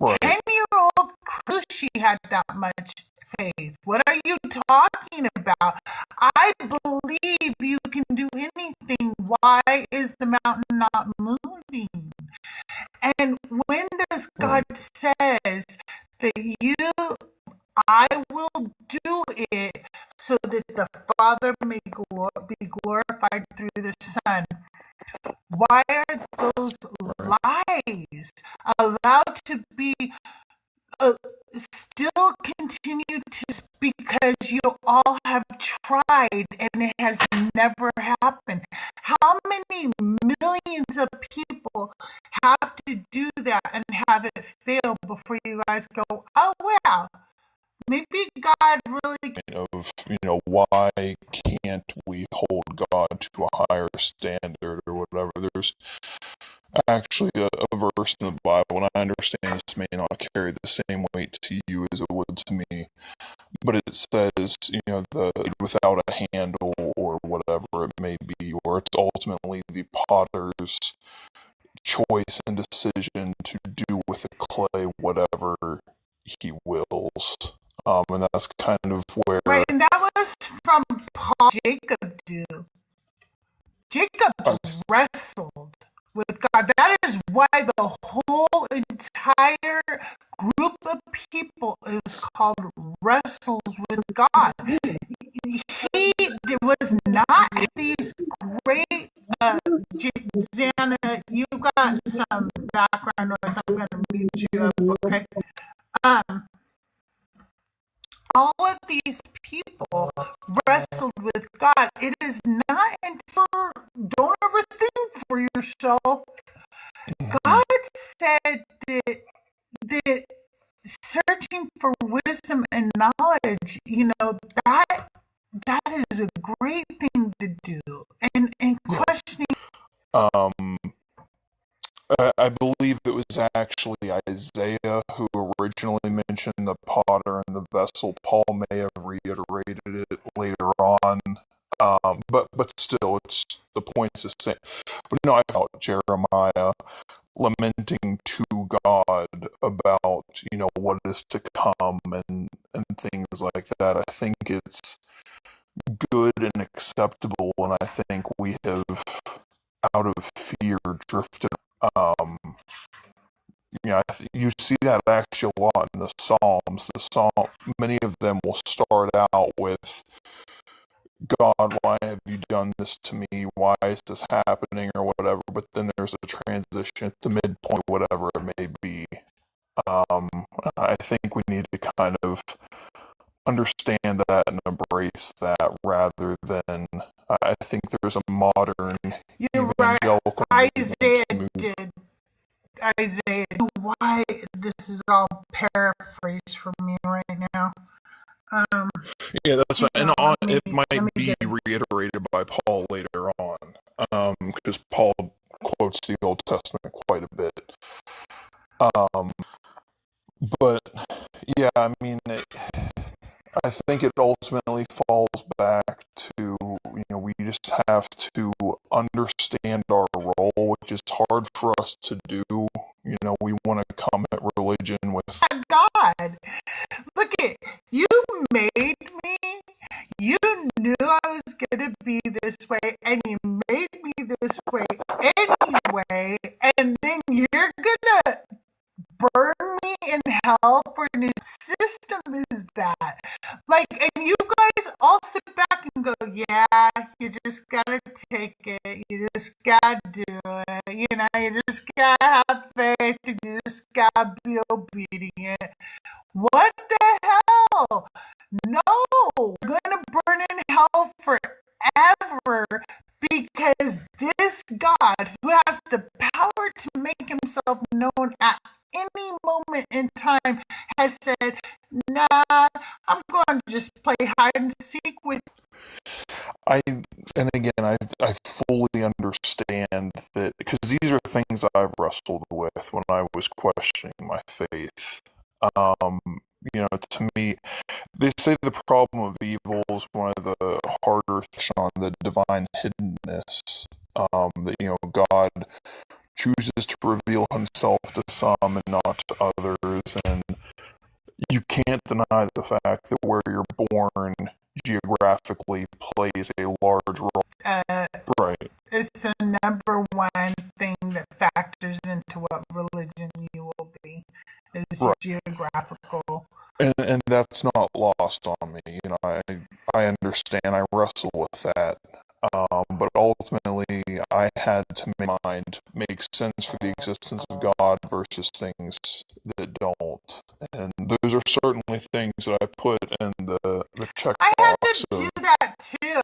Right. 10-year-old Crushi had that much faith. What are you talking about? I believe you can do anything. Why is the mountain not moving? And when does God says that I will do it so that the Father may be glorified through the Son. Why are those lies allowed to be still continue to because you all have tried and it has never happened? How many millions of people have to do that and have it fail before you guys go, oh wow, Maybe God really. Of, why can't we hold God to a higher standard or whatever? There's actually a verse in the Bible, and I understand this may not carry the same weight to you as it would to me, but it says, the without a handle or whatever it may be, or it's ultimately the potter's choice and decision to do with the clay whatever he wills. And that's kind of where... Right, and that was from Paul. Jacob do. Jacob wrestled with God. That is why the whole entire group of people is called wrestles with God. He was not these great... Xana, you got some background noise. I'm going to mute you up, okay? All of these people wrestled with God. It is not until... Don't overthink for yourself. God said that searching for wisdom and knowledge, that is a great thing to do. And questioning... I believe it was actually Isaiah who originally mentioned the potter and the vessel. Paul may have reiterated it later on, but still, it's the point's the same. But no, I felt Jeremiah lamenting to God about what is to come and things like that. I think it's good and acceptable, and I think we have, out of fear, drifted. You see that actually a lot in the Psalms. Many of them will start out with, God, why have you done this to me? Why is this happening or whatever? But then there's a transition at the midpoint, whatever it may be. I think we need to kind of understand that and embrace that rather than... I think there's a modern evangelical movement. Isaiah, why this is all paraphrased from me right now. Yeah, that's right. And it might be reiterated by Paul later on, because Paul quotes the Old Testament quite a bit. But yeah, I mean, I think it ultimately falls back to, we just have to understand our role, which is hard for us to do. We want to come at religion with... God, look it, you made me. You knew I was going to be this way, and you made me this way anyway, and then you're going to burn me in hell for a new system is that? And you guys all sit back and go, yeah, you just gotta take it. You just gotta do it. You just gotta have faith and you just gotta be obedient. What the hell? No, we're gonna burn in hell forever because this God, who has the power to make himself known at any moment in time, has said, nah, I'm going to just play hide and seek with... I fully understand that, because these are things I've wrestled with when I was questioning my faith. To me, they say the problem of evil is one of the harder things on the divine hiddenness. That, God chooses to reveal himself to some and not to others, and you can't deny the fact that where you're born geographically plays a large role. Right. It's the number one thing that factors into what religion you will be, is right. Geographical. And that's not lost on me. I understand. I wrestle with that. But ultimately, I had to make sense for the existence of God versus things that don't. And those are certainly things that I put in the checkbox. I had to do that too.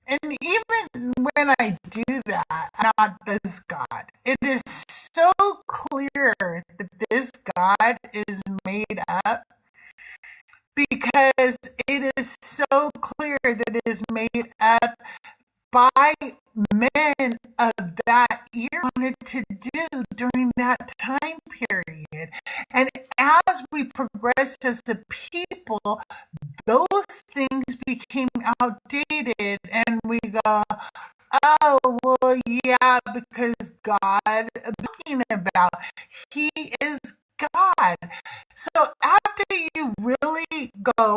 And even when I do that, not this God, it is so clear that this God is made up because it is so clear that it is made up by men of that era wanted to do during that time period. And as we progressed as a people, those things became outdated, and we go, oh, well, yeah, because God, talking about, He is God. So after you really go,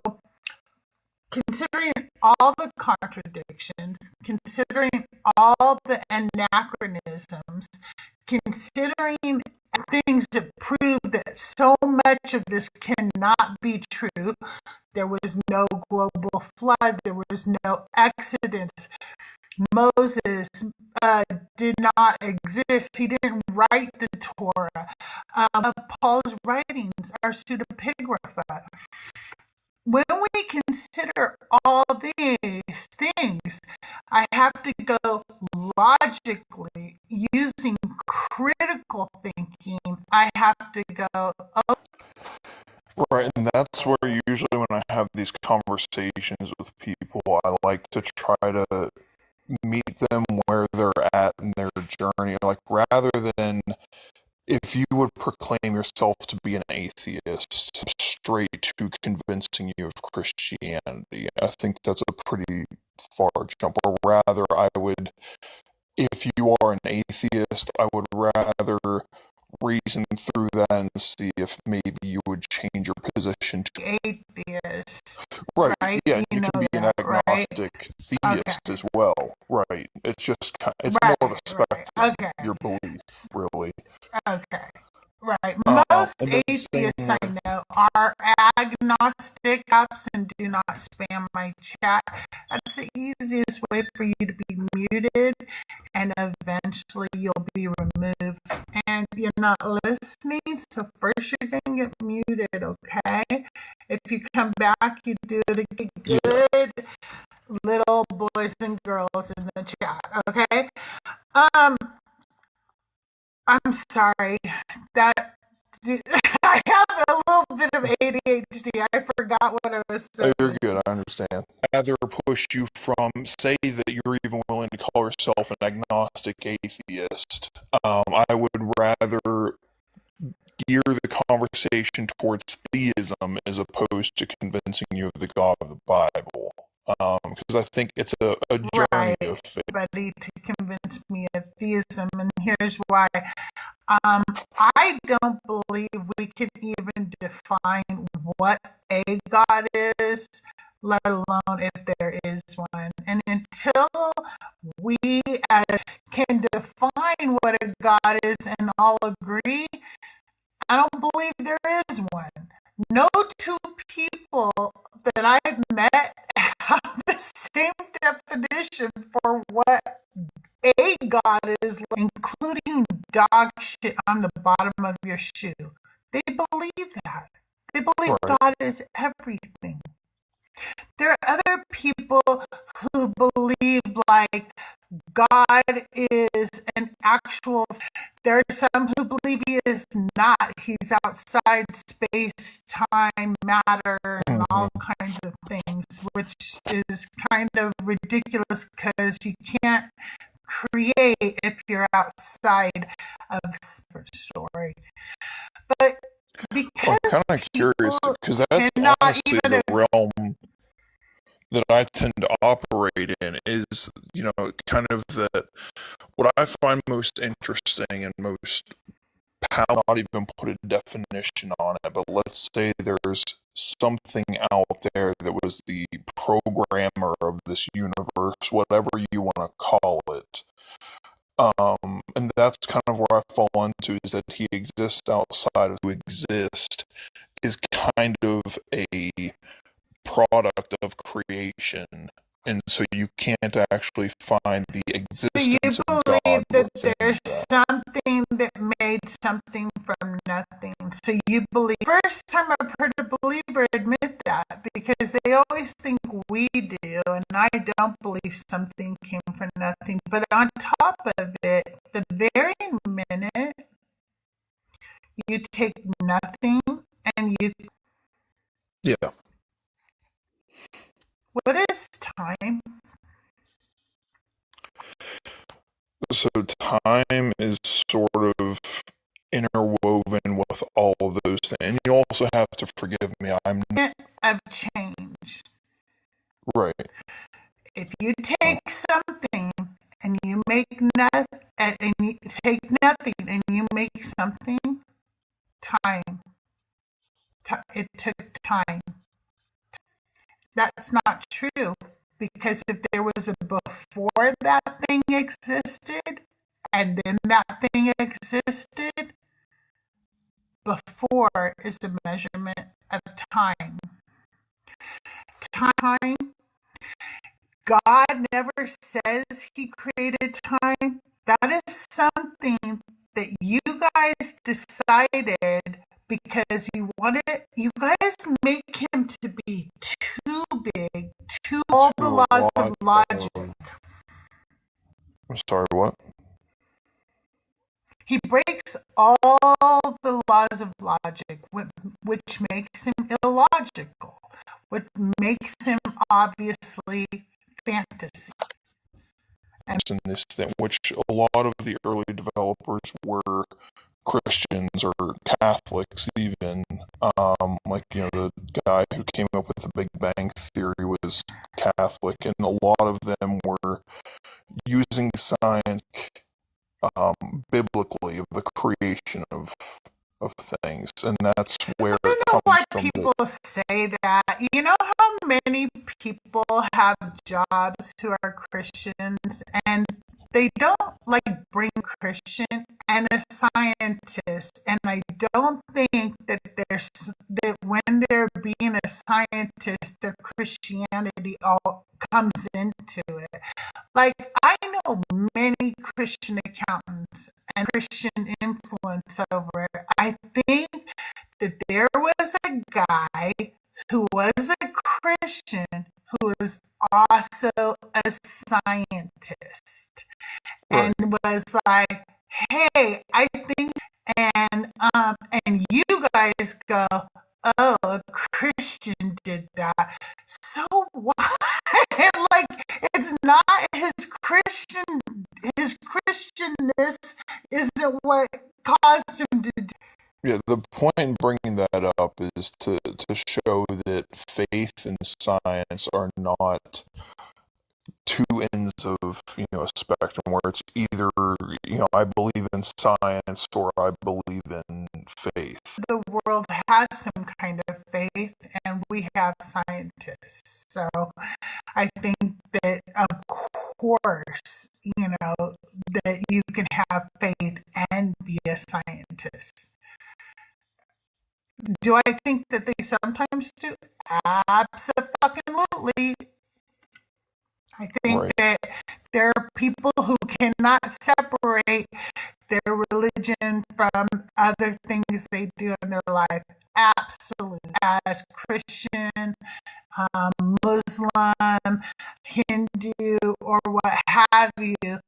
considering all the contradictions, considering all the anachronisms, considering things that prove that so much of this cannot be true, there was no global flood, there was no Exodus, Moses did not exist. He didn't write the Torah. Paul's writings are pseudepigrapha. When we consider all these things, I have to go logically using critical thinking. I have to go, oh, Right, and that's where usually when I have these conversations with people, I like to try to meet them where they're at in their journey. Like, rather than if you would proclaim yourself to be an atheist, straight to convincing you of Christianity, I think that's a pretty far jump. Or rather, if you are an atheist, I would rather reason through that and see if maybe you would change your position to atheist. right. Right? Yeah, you know can be an that, right? agnostic theist Okay. as well. Right. It's just it's Right, more of a spectrum, okay. your beliefs, really. Okay. Right. And Most then atheists I same know are agnostic apps and do not spam my chat. That's the easiest way for you to be muted, and eventually you'll be removed. And you're not listening, so first you're going to get muted, okay? If you come back, you do it again. Good little boys and girls in the chat, okay? I'm sorry that I have a little bit of ADHD. I forgot what I was saying. Oh, you're good, I understand. Rather push you from, say that you're even willing to call yourself an agnostic atheist. I would rather gear the conversation towards theism as opposed to convincing you of the God of the Bible. Because I think it's a journey Right, of faith. Buddy, to convince me of theism, and here's why. I don't believe we can even define what a God is, let alone if there is one. And until we can define what a God is and all agree, I don't believe there is one. No two people that I've met have the same definition for what a God is, including dog shit on the bottom of your shoe. They believe that. They believe Right. God is everything. There are other people who believe like God is an actual. There are some who believe he is not. He's outside space, time, matter, and all kinds of things, which is kind of ridiculous because you can't create if you're outside of the story. But because I'm kind of curious because that's honestly the realm that I tend to operate in is, kind of what I find most interesting and most powerful, not even put a definition on it, but let's say there's something out there that was the programmer of this universe, whatever you want to call it. And that's kind of where I fall into, is that he exists outside of who exist, is kind of a product of creation, and so you can't actually find the existence of God. So you believe that there's something that made something from nothing. So you believe. First time I've heard a believer admit that, because they always think we do, and I don't believe something came from nothing. But on top of it, the very minute you take nothing and you Yeah. What is time? So time is sort of interwoven with all of those things. And you also have to forgive me. I'm Of change. right. If you take something and you make nothing, and you take nothing and you make something, time. It took time. That's not true, because if there was a before that thing existed and then that thing existed, before is a measurement of time. Time, God never says he created time. That is something that you guys decided because you guys make him to be too big, all the laws of logic. I'm sorry, what? He breaks all the laws of logic, which makes him illogical, which makes him obviously fantasy. In this thing, which a lot of the early developers were Christians or Catholics, even. Like, the guy who came up with the Big Bang Theory was Catholic, and a lot of them were using science biblically of the creation of things, and that's where I it don't know why comes from. people say that. You know how many people have jobs who are Christians and they don't bring Christian and a scientist, and I don't think that that when they're being a scientist, their Christianity all comes into it. Like, I know many Christian accountants and Christian influence over it. I think that there was a guy who was a Christian who was also a scientist, Right. and was like, hey, I think, and you guys go, oh, a Christian did that. So what? Like, it's not his Christianness isn't what caused him to do. Yeah, the point in bringing that up is to show that faith and science are not two ends of a spectrum where it's either I believe in science or I believe in faith. The world has some kind of faith, and we have scientists. So I think that, of course, that you can have faith and be a scientist. Do I think that they sometimes do? Absolutely. I think Right. that there are people who cannot separate their religion from other things they do in their life. Absolutely. As Christian, Muslim, Hindu, or what have you.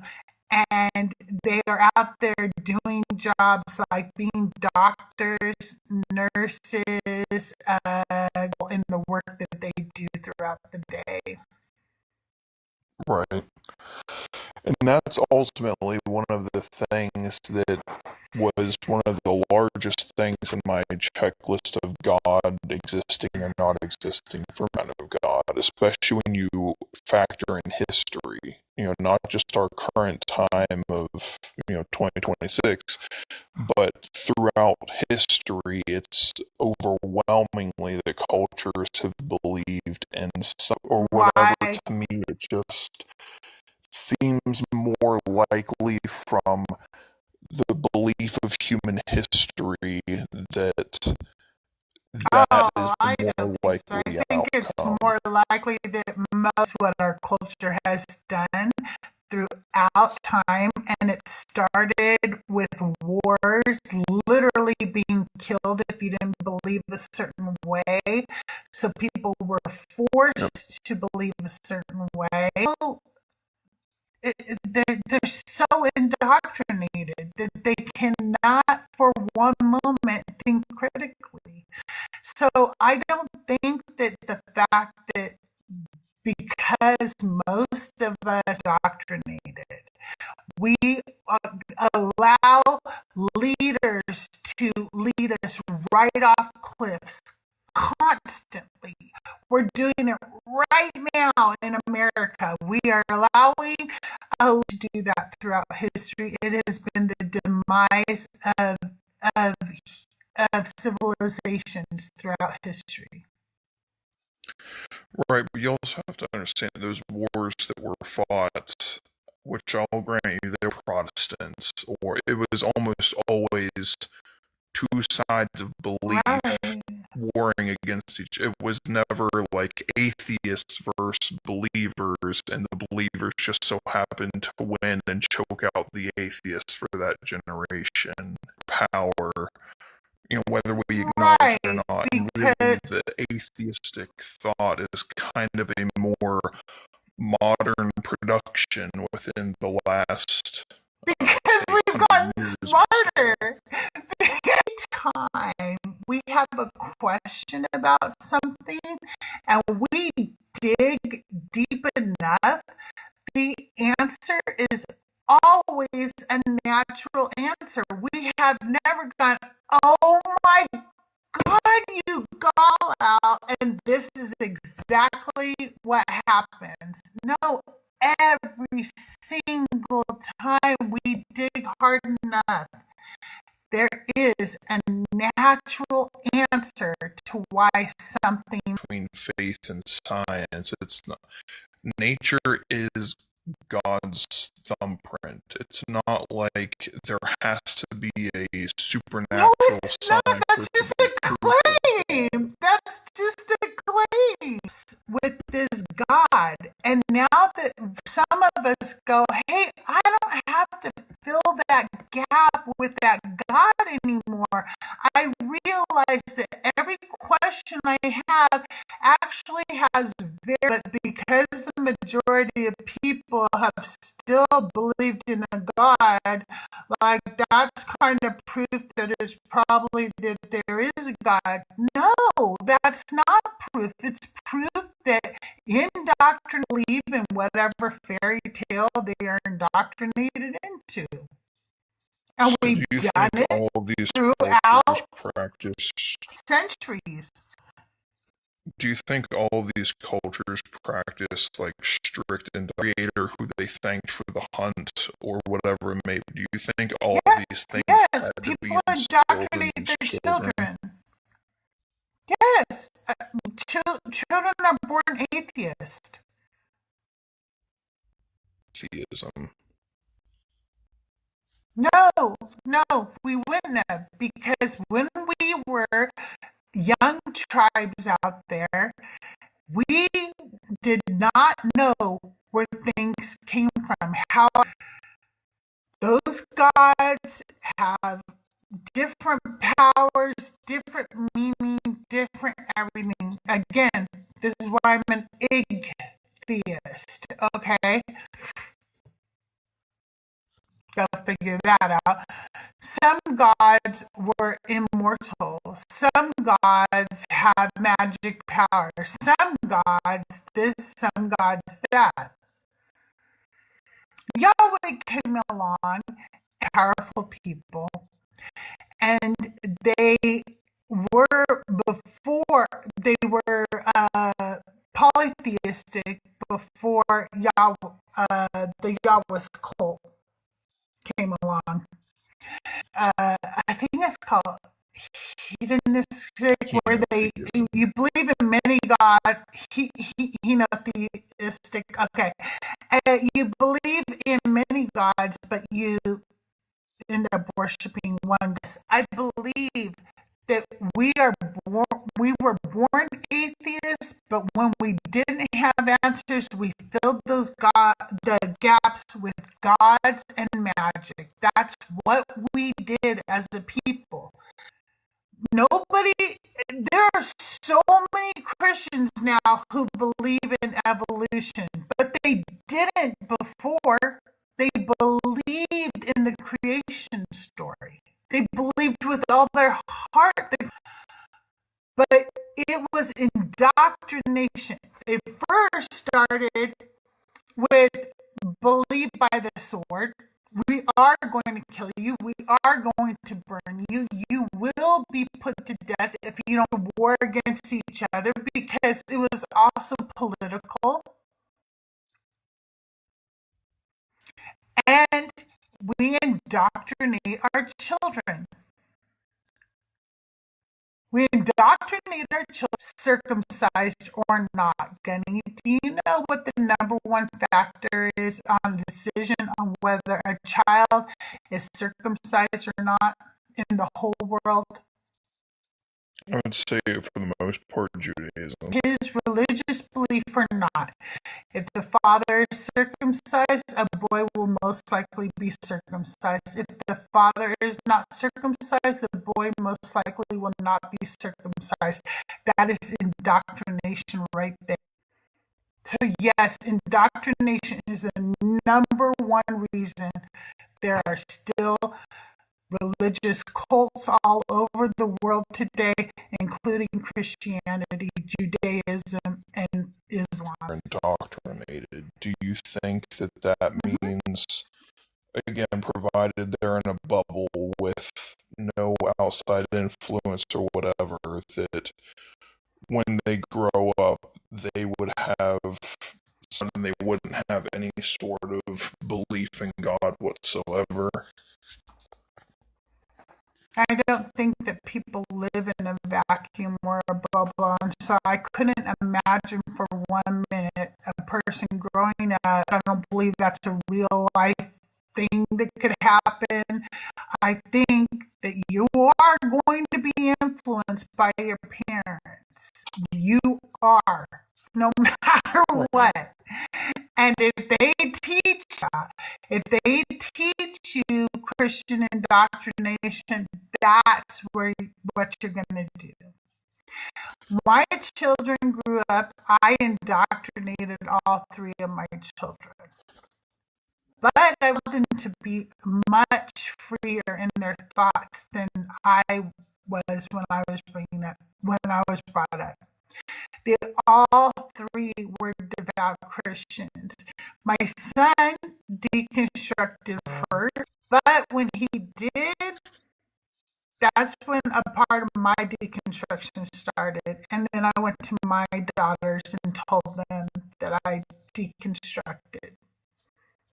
And they are out there doing jobs like being doctors, nurses, in the work that they do throughout the day. Right. And that's ultimately one of the things that was one of the largest things in my checklist of God existing or not existing for men of God, especially when you factor in history, not just our current time of, 2026, but throughout history, it's overwhelmingly that cultures have believed in some, or whatever. Why? To me, it just seems more likely from the belief of human history that is I the more don't think so. I likely think it's outcome. more likely that most what our culture has done throughout time, and it started with wars, literally being killed if you didn't believe a certain way. So people were forced to believe a certain way. They're so indoctrinated that they cannot for one moment think critically. So I don't think that the fact that because most of us indoctrinated, we allow leaders to lead us right off cliffs constantly. We're doing it right now in America. We are allowing to do that throughout history. It has been the demise of, of civilizations throughout history. Right, but you also have to understand those wars that were fought, which I'll grant you, they were Protestants, or it was almost always two sides of belief Right. warring against each. It was never like atheists versus believers, and the believers just so happened to win and choke out the atheists for that generation. Power, whether we acknowledge it or not. And really, the atheistic thought is kind of a more modern production within the last. Because we've gotten smarter. Time we have a question about something and we dig deep enough, the answer is always a natural answer. We have never gone, oh my God, you call out, and this is exactly what happens. No, every single time we dig hard enough, there is a natural answer to why something. Between faith and science, it's not. Nature is God's thumbprint. It's not like there has to be a supernatural sign. No, that's just a claim. That's just a claim with this God. And now that some of us go, hey, I don't have to fill that gap with that God anymore. I realize that every question I have actually has but because the majority of people have still believed in a God, like that's kind of proof that it's probably that there is a God. No, that's not proof. It's proof that indoctrinated believe in whatever fairy tale they are indoctrinated into. And so we've done it all of these throughout practice centuries. Do you think all these cultures practice like strict and creator who they thanked for the hunt or whatever it may be? Do you think all of these things had to be people instilled indoctrinate in their children. Yes, children are born atheist. Theism. No, we wouldn't have, because when we were young tribes out there, we did not know where things came from, how those gods have different powers, different meaning, different everything. Again, this is why I'm an atheist, okay? Go figure that out. Some gods were immortal. Some gods have magic power. Some gods this, some gods that. Yahweh came along, powerful people, and they were polytheistic before the Yahweh's cult came along. I think it's called hedonistic, where you believe in many gods, henotheistic. Okay, you believe in many gods, but you end up worshiping one. I believe that we were born atheists, but when we didn't have answers, we filled the gaps with gods and magic. That's what we did as a people. There are so many Christians now who believe in evolution, but they didn't before. They believed in the creation story. They believed with all their heart. But it was indoctrination. It first started with belief by the sword. We are going to kill you. We are going to burn you. You will be put to death if you don't war against each other, because it was also political. And we indoctrinate our children. We indoctrinate our children, circumcised or not. Gunny, do you know what the number one factor is on the decision on whether a child is circumcised or not in the whole world? I would say, for the most part, Judaism. His religious belief or not. If the father is circumcised, a boy will most likely be circumcised. If the father is not circumcised, the boy most likely will not be circumcised. That is indoctrination right there. So yes, indoctrination is the number one reason there are still religious cults all over the world today, including Christianity, Judaism, and Islam. Indoctrinated. Do you think that means, again, provided they're in a bubble with no outside influence or whatever, that when they grow up, they would have, they wouldn't have any sort of belief in God whatsoever? I don't think that people live in a vacuum or a bubble, and so I couldn't imagine for 1 minute a person growing up. I don't believe that's a real life thing that could happen. I think that you are going to be influenced by your parents. You are, no matter what. And if they teach you Christian indoctrination, that's what you're going to do. My children grew up, I indoctrinated all three of my children. But I want them to be much freer in their thoughts than I was when I was brought up. They all three were devout Christians. My son deconstructed first, but when he did, that's when a part of my deconstruction started. And then I went to my daughters and told them that I deconstructed.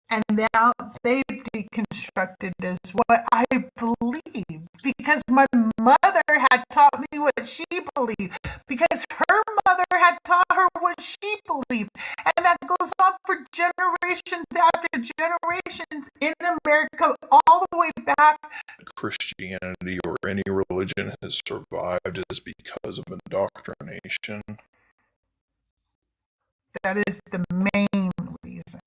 And now they've deconstructed as what I believe, because my mother had taught me what she believed, because her mother had taught her what she believed. And that goes on for generations after generations in America, all the way back. Christianity or any religion has survived is because of indoctrination. That is the main reason.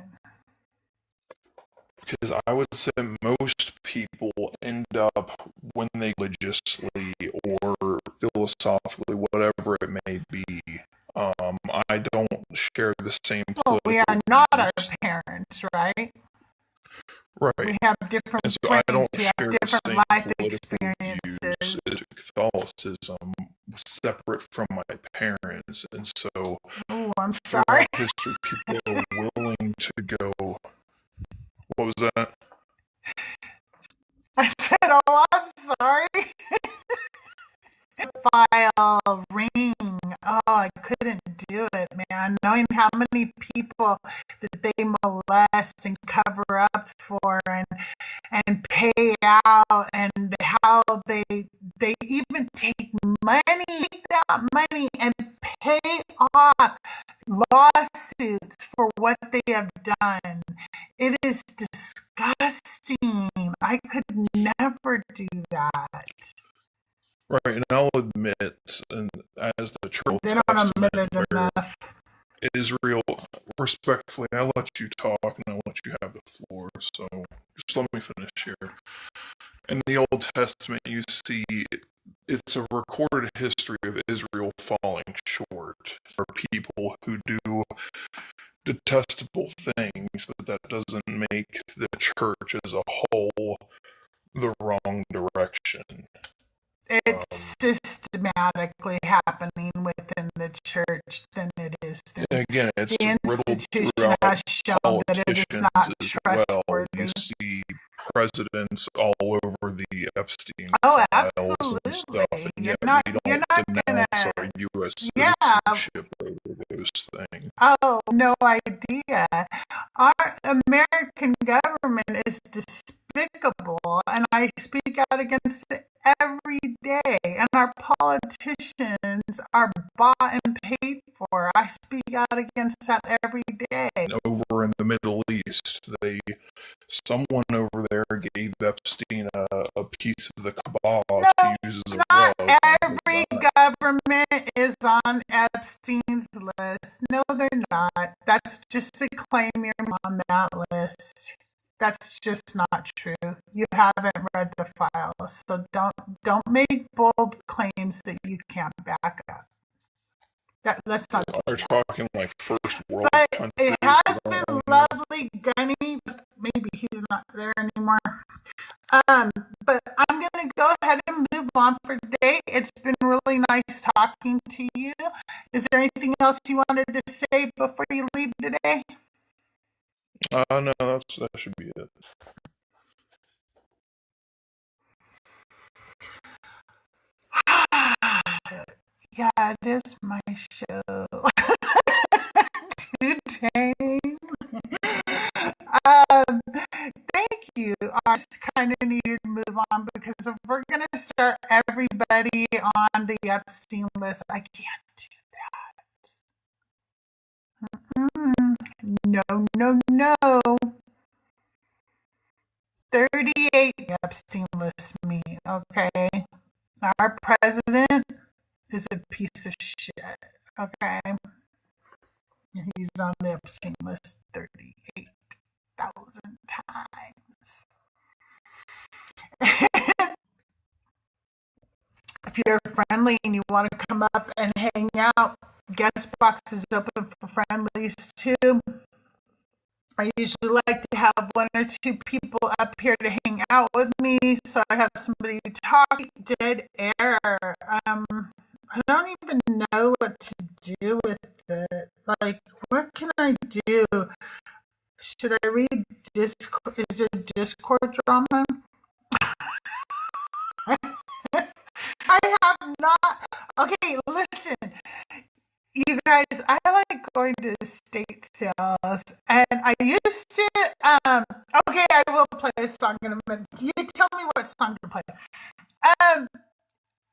Because I would say most people end up, when they religiously or philosophically, whatever it may be, I don't share the same political Well, we are not our parents, right? Right. We have different and so brains, I don't we share have the different same life political experiences. views as Catholicism, separate from my parents. And so Oh, I'm throughout sorry. history, people are willing to go. What was that? I said, oh, I'm sorry. File, ring. Oh, I couldn't do it, man. Knowing how many people that they molest and cover up for and pay out, and how they even take that money and pay off lawsuits for what they have done. It is disgusting. I could never do that. Right, and I'll admit, and as the church They don't admit it enough. Israel, respectfully, I let you talk and I let you have the floor, so just let me finish here. In the Old Testament, you see it's a recorded history of Israel falling short. There are people who do detestable things, but that doesn't make the church as a whole the wrong direction. It's systematically happening within the church than it is. Again, it's The riddled institution throughout has shown that it is politicians not as well. trustworthy. You see presidents all over the Epstein Oh, files and stuff, absolutely. and You're yet not. we You're don't not gonna. denounce our U.S. Yeah. citizenship over those things. Oh, no idea. Our American government is despicable, and I speak out against it every day. And our politicians are bought and paid for. I speak out against that every day. And over in the Middle East, someone over there gave Epstein a piece of the cabal to use as a Not rug. every government is on Epstein's list. No, they're not. That's just to claim you're on that list. That's just not true. You haven't read the files, so don't make bold claims that you can't back up. Let's not. They're talking like first world But countries. it has been lovely, Gunny. Maybe he's not there anymore. But I'm gonna go ahead and move on for today. It's been really nice talking to you. Is there anything else you wanted to say before you leave today? No, that should be it. Yeah, it is my show. Today. Thank you. I just kind of needed to move on because if we're going to start everybody on the Epstein list, I can't do that. No. 38 Epstein list me, okay? Our president is a piece of shit, okay? He's on the Epstein list 38,000 times. If you're friendly and you want to come up and hang out, guest box is open for friendlies too. I usually like to have one or two people up here to hang out with me, so I have somebody to talk. Dead air. I don't even know what to do with it. Like, what can I do? Should I read Discord? Is there Discord drama? I have not. Okay, listen. You guys, I like going to estate sales, and I used to, okay, I will play a song in a minute. You tell me what song to play.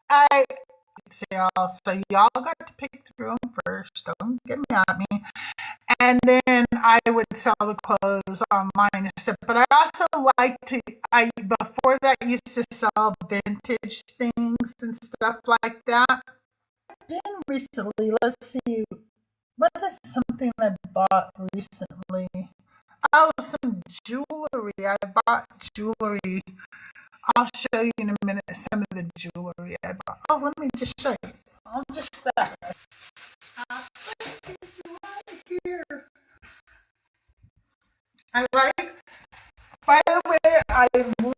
I sale, so y'all got to pick through them first. Don't get mad at me. And then I would sell the clothes online and stuff. But I also like to, before that, used to sell vintage things and stuff like that. Then recently, let's see, what is something I bought recently? Oh, some jewelry. I bought jewelry. I'll show you in a minute some of the jewelry I bought. Oh, let me just show you. I'll just back. Here. I like, by the way, I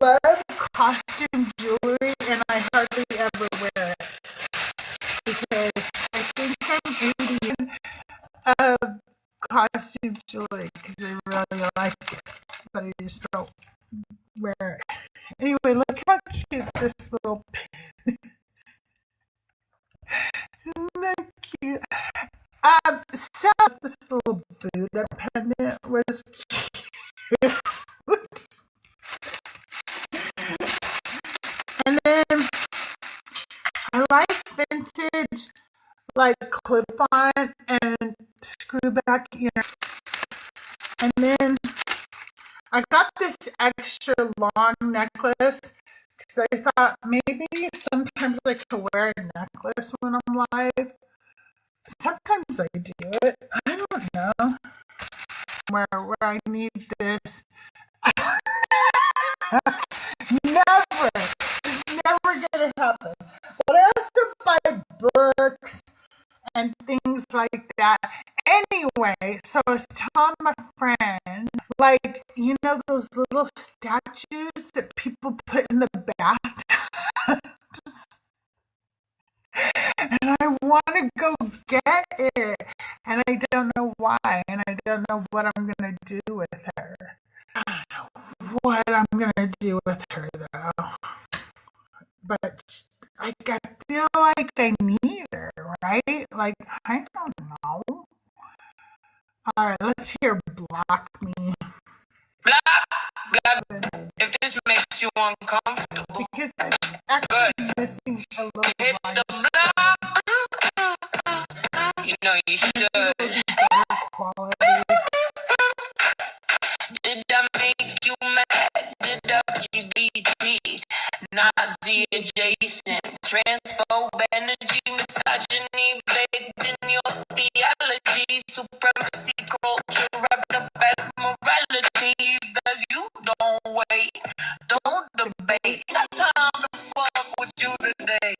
love costume jewelry and I hardly ever wear it because I think I'm 80 costume jewelry because I really like it, but I just don't wear it. Anyway, look how cute this little pin is. Isn't that cute? So this little Buddha pendant was cute. And then I like vintage, like clip-on and screw-back ear. And then I got this extra long necklace because I thought maybe sometimes I could wear a necklace when I'm live. Sometimes I do it. I don't know where I need this. Never. It's never gonna happen. But I also buy books and things like that. Anyway, so I was telling my friend, like, you know those little statues that people put in the bathtubs? want to go get it, and I don't know why, and I don't know what I'm going to do with her. I don't know what I'm going to do with her, though. But I feel like I need her, right? Like, I don't know. All right, let's hear Block Me. Block. If this makes you uncomfortable, Because it's actually missing a little hit line. the block. You know you should. Quality. Did I make you mad? Did LGBT, Nazi adjacent, transphobe energy, misogyny baked in your theology, supremacy culture wrapped up as morality? Cause you don't wait, don't debate. Got time to fuck with you today.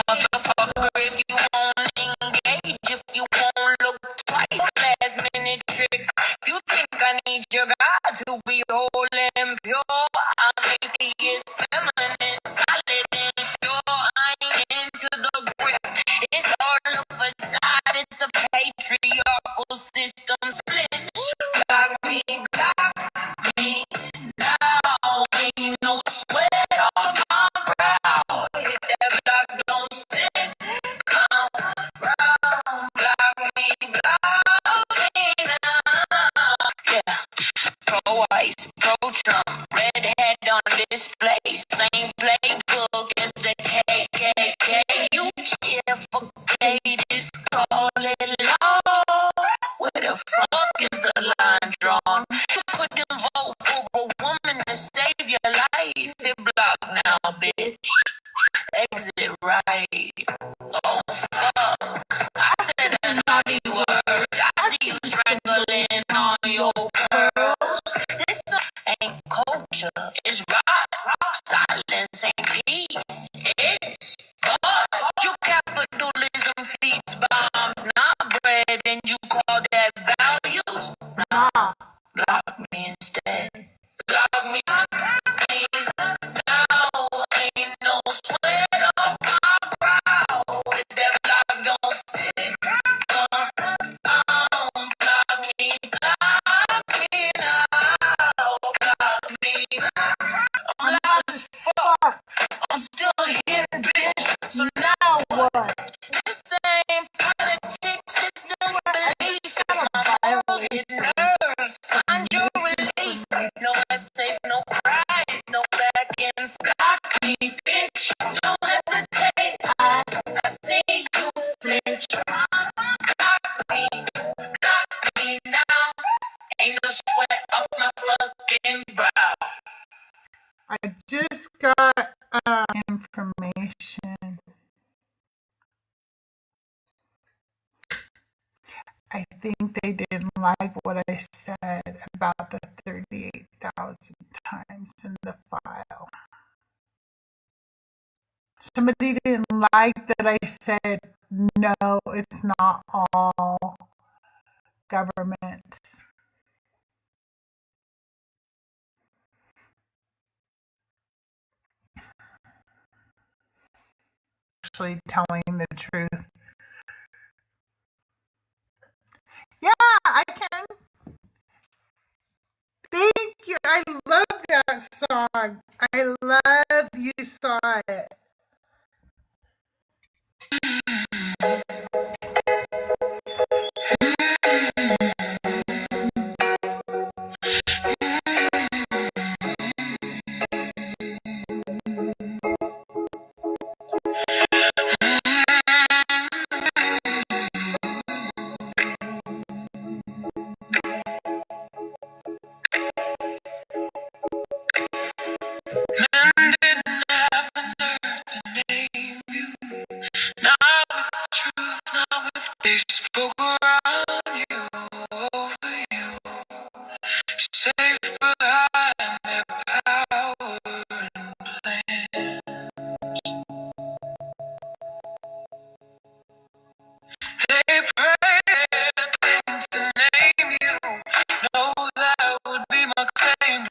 Motherfucker, if you won't engage, if you won't look twice, last minute tricks. You think I need your God to be whole and pure? I'm atheist, feminist, solid and sure. I ain't into the grift. It's all a facade, it's a patriarchal system split. Block me now. Ain't no sweat off my brow. Hit that block, don't stick. Block me now. Yeah. Pro-ice, pro-Trump, red hat on display. Same playbook as the KKK. You cheer for gay, this call it law. Where the fuck is the line drawn? You couldn't vote for a woman to save your life. Hit block now, bitch. Exit right. Oh fuck. I said a naughty word. I see you strangling on your pearls. This ain't culture, it's rock. Silence ain't peace. It's God. You capitalism feeds bombs, not bread, and you call that values? Nah, block me instead. Block me now. Ain't no sweat off my brow. If that block don't stick, block me now. Block me. I'm loud as fuck. I'm still here, bitch. So now what? This ain't politics, this is belief. If my morals hit nerves, find your relief. No essays, no prize, no back and block me, bitch. No hesitate. I see you flinch. Block me now. Ain't no sweat off my fucking brow. I just got information. I think they didn't like what I said about the 38,000 times in the file. Somebody didn't like that I said, no, it's not all governments. Actually telling the truth. Yeah, I can. Thank you. I love that song. I love you saw it. Men didn't have the nerve to name you. Not with truth, not with they spoke around you, over you. Safe behind their power and plan. They prayed things to name you. No, that would be my claim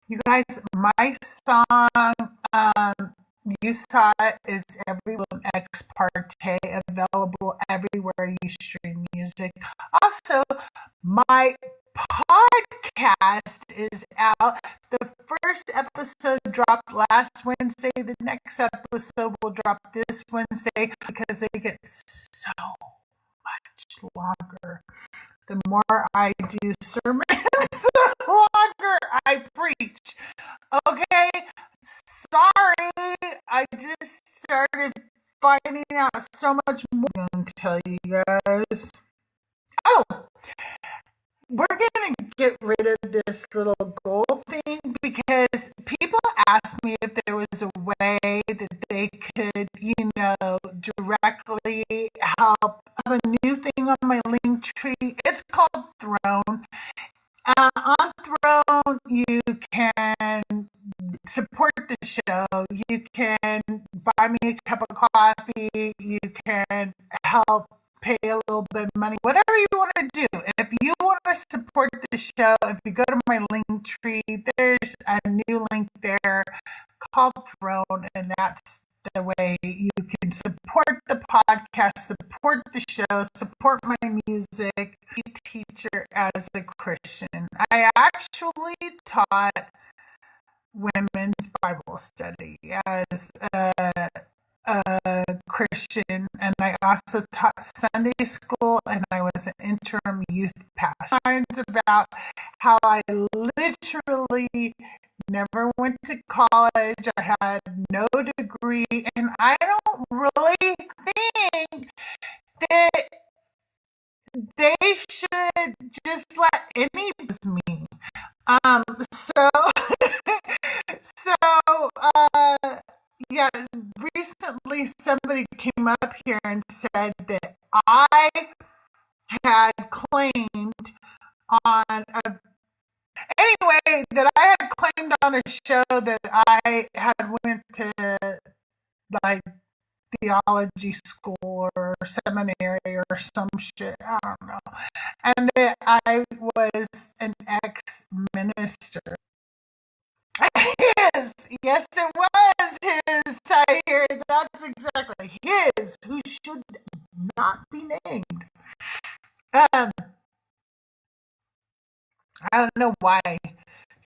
You guys, my song, you saw it, is everyone ex parte, available everywhere you stream music. Also, my podcast is out. The first episode dropped last Wednesday. The next episode will drop this Wednesday because they get so much longer. The more I do sermons, the longer I preach. Okay, sorry, I just started finding out so much more. I'm going to tell you guys. Oh, we're going to get rid of this little goal thing because people asked me if there was a way that they could, directly help. I have a new thing on my link tree. It's called Throne. On Throne, you can support the show. You can buy me a cup of coffee. You can help pay a little bit of money, whatever you want to do. If you want to support the show, if you go to my link tree, there's a new link there called Throne, and that's the way you can support the podcast, support the show, support my music. Be a teacher as a Christian. I actually taught women's Bible study as a Christian, and I also taught Sunday school, and I was an interim youth pastor. About how I literally never went to college. I had no degree, and I don't really think that they should just let any me. So, yeah, recently somebody came up here and said that I had claimed on a anyway, that I had claimed on a show that I had went to like theology school or seminary or some shit. I don't know. And that I was an ex-minister. Yes, it was his, Tyre. That's exactly his, who should not be named. I don't know why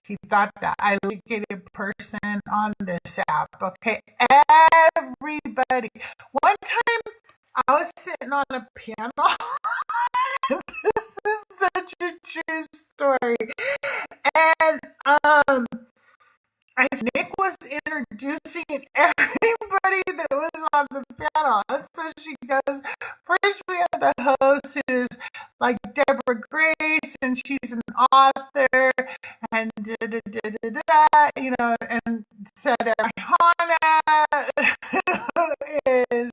he thought that. I educated person on this app. Okay, everybody. One time I was sitting on a panel. This is such a true story. And Nick was introducing everybody that was on the panel. And so she goes, first we have the host who's like Deborah Grace, and she's an author, and and said Hannah is,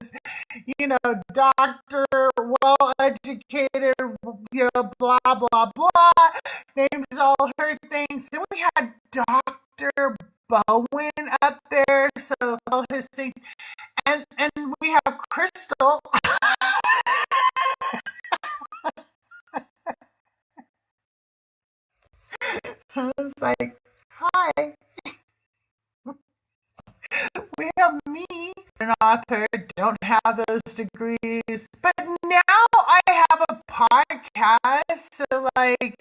doctor, well-educated, blah, blah, blah, names all her things. Then we had Dr. Bowen up there, so all his things, and we have Crystal. I was like, hi. We have me, an author, don't have those degrees, but now I have a podcast, so like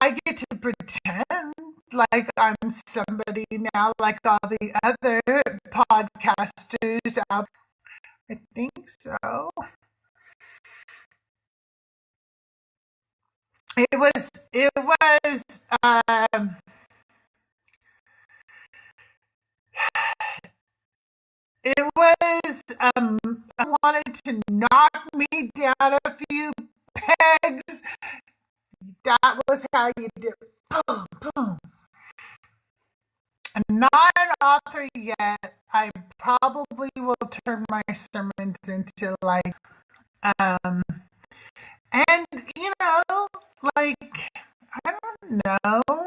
I get to pretend like I'm somebody now, like all the other podcasters out. I think so. It was I wanted to knock me down a few pegs. That was how you do it. Boom, boom. I'm not an author yet. I probably will turn my sermons into like, and like, I don't know.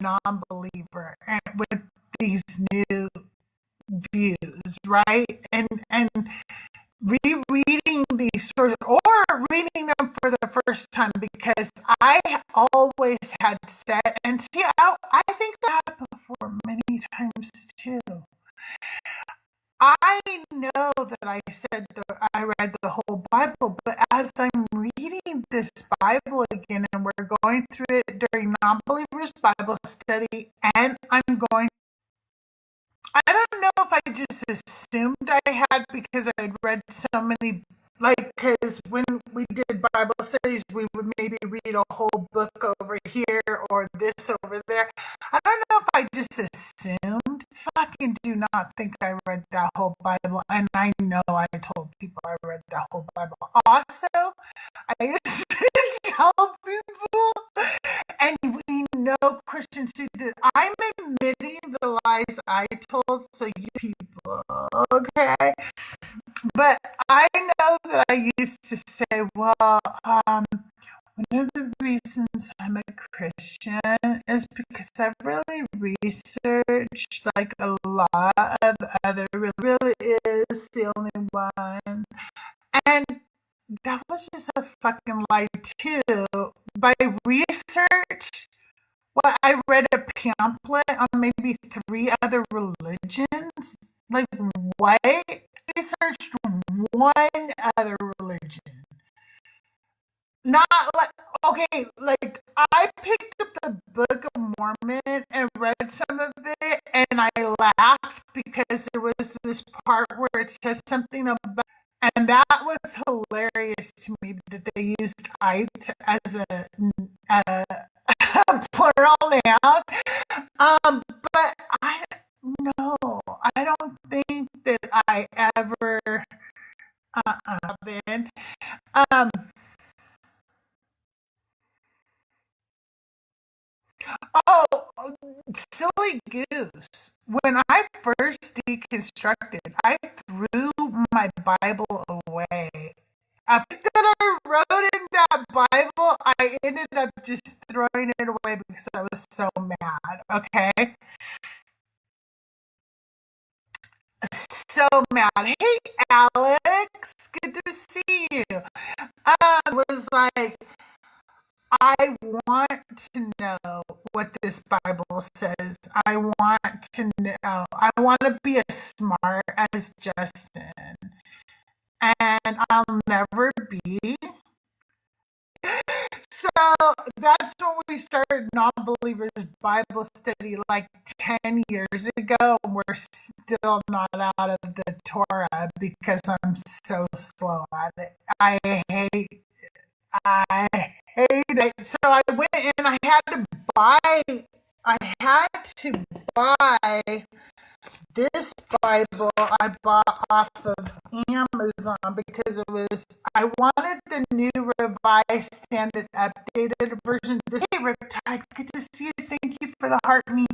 Non-believer and with these new views, right? And rereading these stories or reading them for the first time, because I always had said, and see, I think that before many times too. I know that I said I read the whole Bible, but as I'm reading this Bible again, and we're going through it during non-believers Bible study, and I don't know if I just assumed I had, because I'd read so many, like, because when we did Bible studies, we would maybe read a whole book over here or this over there. I don't know if I just assumed. I fucking do not think I read that whole Bible, and I know I told people I read that whole Bible. Also, I used to tell people, and we know Christians who did. I'm admitting the lies I told, so you people, okay? But I know that I used to say, well, one of the reasons I'm a Christian is because I've really researched like a lot of other, really is the only one. And that was just a fucking lie too. By research, well, I read a pamphlet on maybe 3 other religions. Like, what? I researched one other religion. Not like, okay, like, I picked up the Book of Mormon and read some of it, and I laughed because there was this part where it said something about, and that was hilarious to me, that they used "ite" as a plural noun. But no, I don't think that I ever been. Um, oh, silly goose. When I first deconstructed, I threw my Bible away. After that I wrote in that Bible, I ended up just throwing it away because I was so mad, okay? So mad. Hey, Alex, good to see you. Was like, I want to know what this Bible says. I want to know. I want to be as smart as Justin. And I'll never be. So that's when we started Non-Believers Bible Study like 10 years ago. And we're still not out of the Torah because I'm so slow at it. I hate it. So I went and I had to buy this Bible I bought off of Amazon because I wanted the new revised standard updated version. This hey Riptide, good to see you. Thank you for the heart me.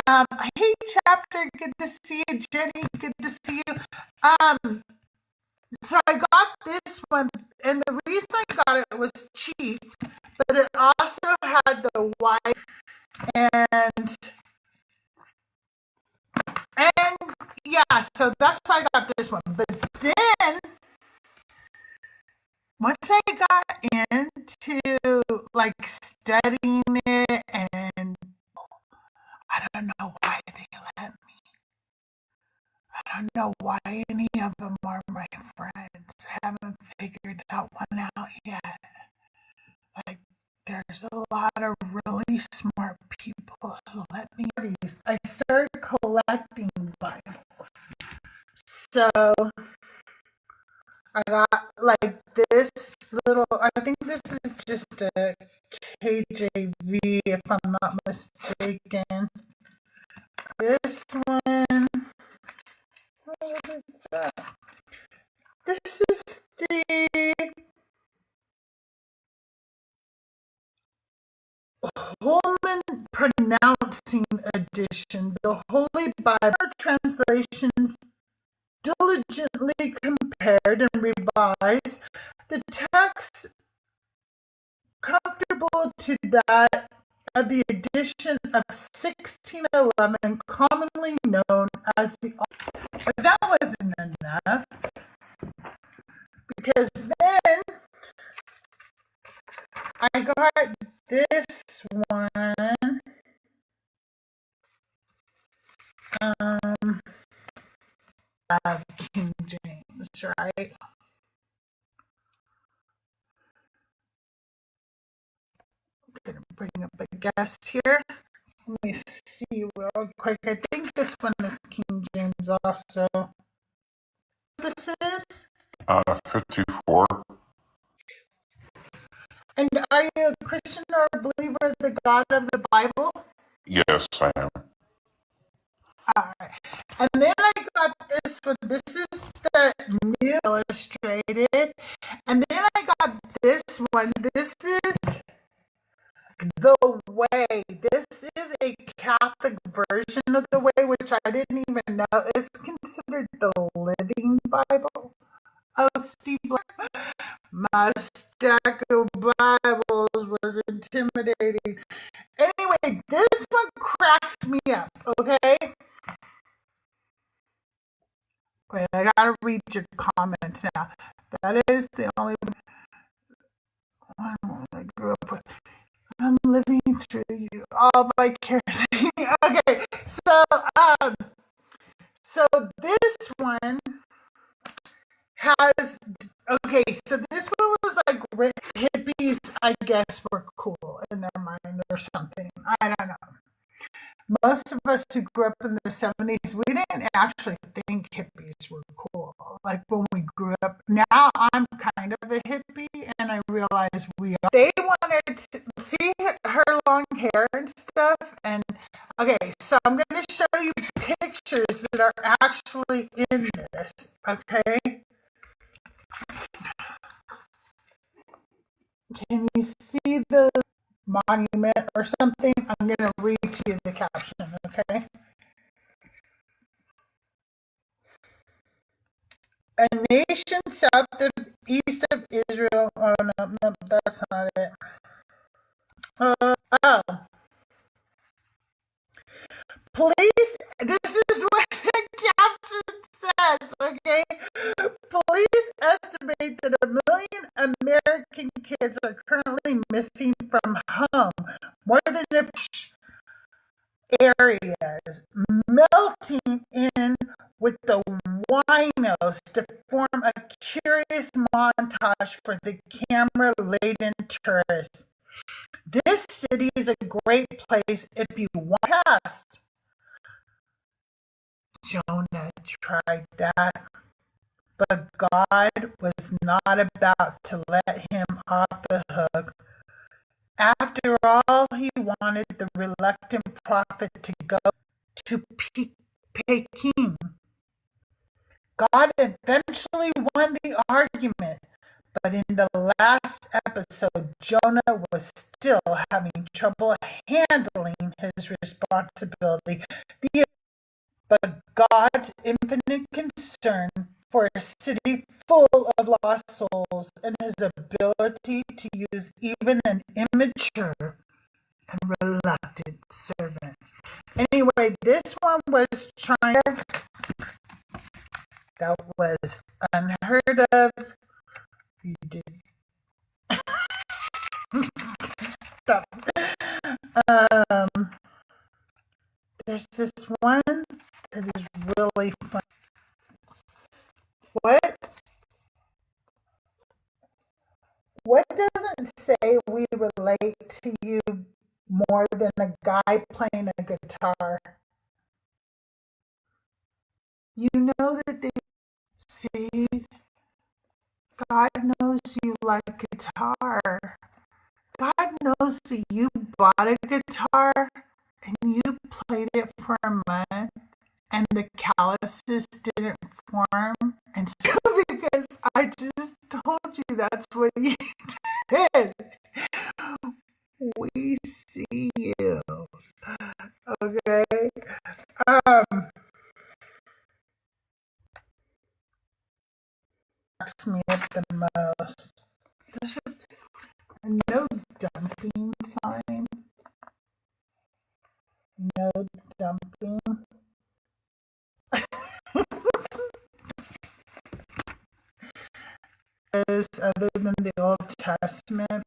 Hey Chapter, good to see you. Jenny, good to see you. So I got this one, and the reason I got it was cheap, but it also had the white and yeah, so that's why I got this one. But then once I got into like studying it, and I don't know why they let me. I don't know why any of them are my friends. I haven't figured that one out yet. Like, there's a lot of really smart people who let me. I started collecting Bibles. So I got like this little, I think this is just a KJV if I'm not mistaken. This one, what is that? This is the Holman Pronouncing Edition. The Holy Bible translations diligently compared and revised. The text comparable to that of the edition of 1611, commonly known as the. But that wasn't enough. because then I got this one. King James, right? I'm gonna bring up a guest here. Let me see real quick. I think this one is King James also. This is. 54. And are you a Christian or a believer of the God of the Bible? Yes, I am. All right. And then I got this one. This is the New Illustrated. And then I got this one. This is The Way. This is a Catholic version of The Way, which I didn't even know is considered the Living Bible. Oh, Steve Black. My stack of Bibles was intimidating. Anyway, this one cracks me up, okay? Wait, I gotta read your comments now. That is the only one I grew up with. I'm living through you, all vicariously. Okay, so this one has, okay, so this one was like hippies, I guess, were cool in their mind or something. I don't know. Most of us who grew up in the 70s, we didn't actually think hippies were cool. Like when we grew up, now I'm kind of a hippie and I realize we are. They wanted to see her long hair and stuff. And okay, so I'm going to show you pictures that are actually in this. Okay. Can you see the monument or something? I'm going to read to you the caption, okay? A nation south of east of Israel. Oh, no, that's not it. Oh. Police, this is what the caption says, okay? Police estimate that 1 million American kids are currently missing from home. More than areas melting in with the winos to form a curious montage for the camera-laden tourists. This city is a great place if you want past. Jonah tried that, but God was not about to let him off the hook. After all, he wanted the reluctant prophet to go to Peking. God eventually won the argument, but in the last episode, Jonah was still having trouble handling his responsibility. But God's infinite concern for a city full of lost souls and his ability to use even an immature and reluctant servant. Anyway, this one was China. That was unheard of. You did. Stop. There's this one that is really fun. What doesn't say we relate to you more than a guy playing a guitar? You know that they see, God knows you like guitar. God knows that you bought a guitar and you played it for a month and the calluses didn't form. And so because I just told you that's what you did, we see you. Okay? Cracks me up the most. There's a no dumping sign. No dumping. is other than the Old Testament?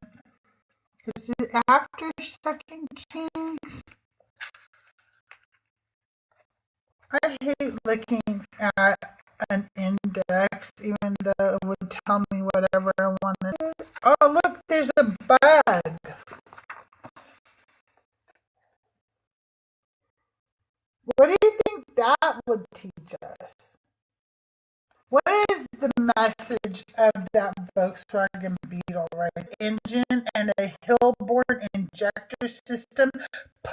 Is it after Second Kings? I hate looking at an index, even though it would tell me whatever I wanted. Oh, look, there's a bug. What do you think that would teach us? What is the message of that Volkswagen Beetle, right? Engine and a Hillborn injector system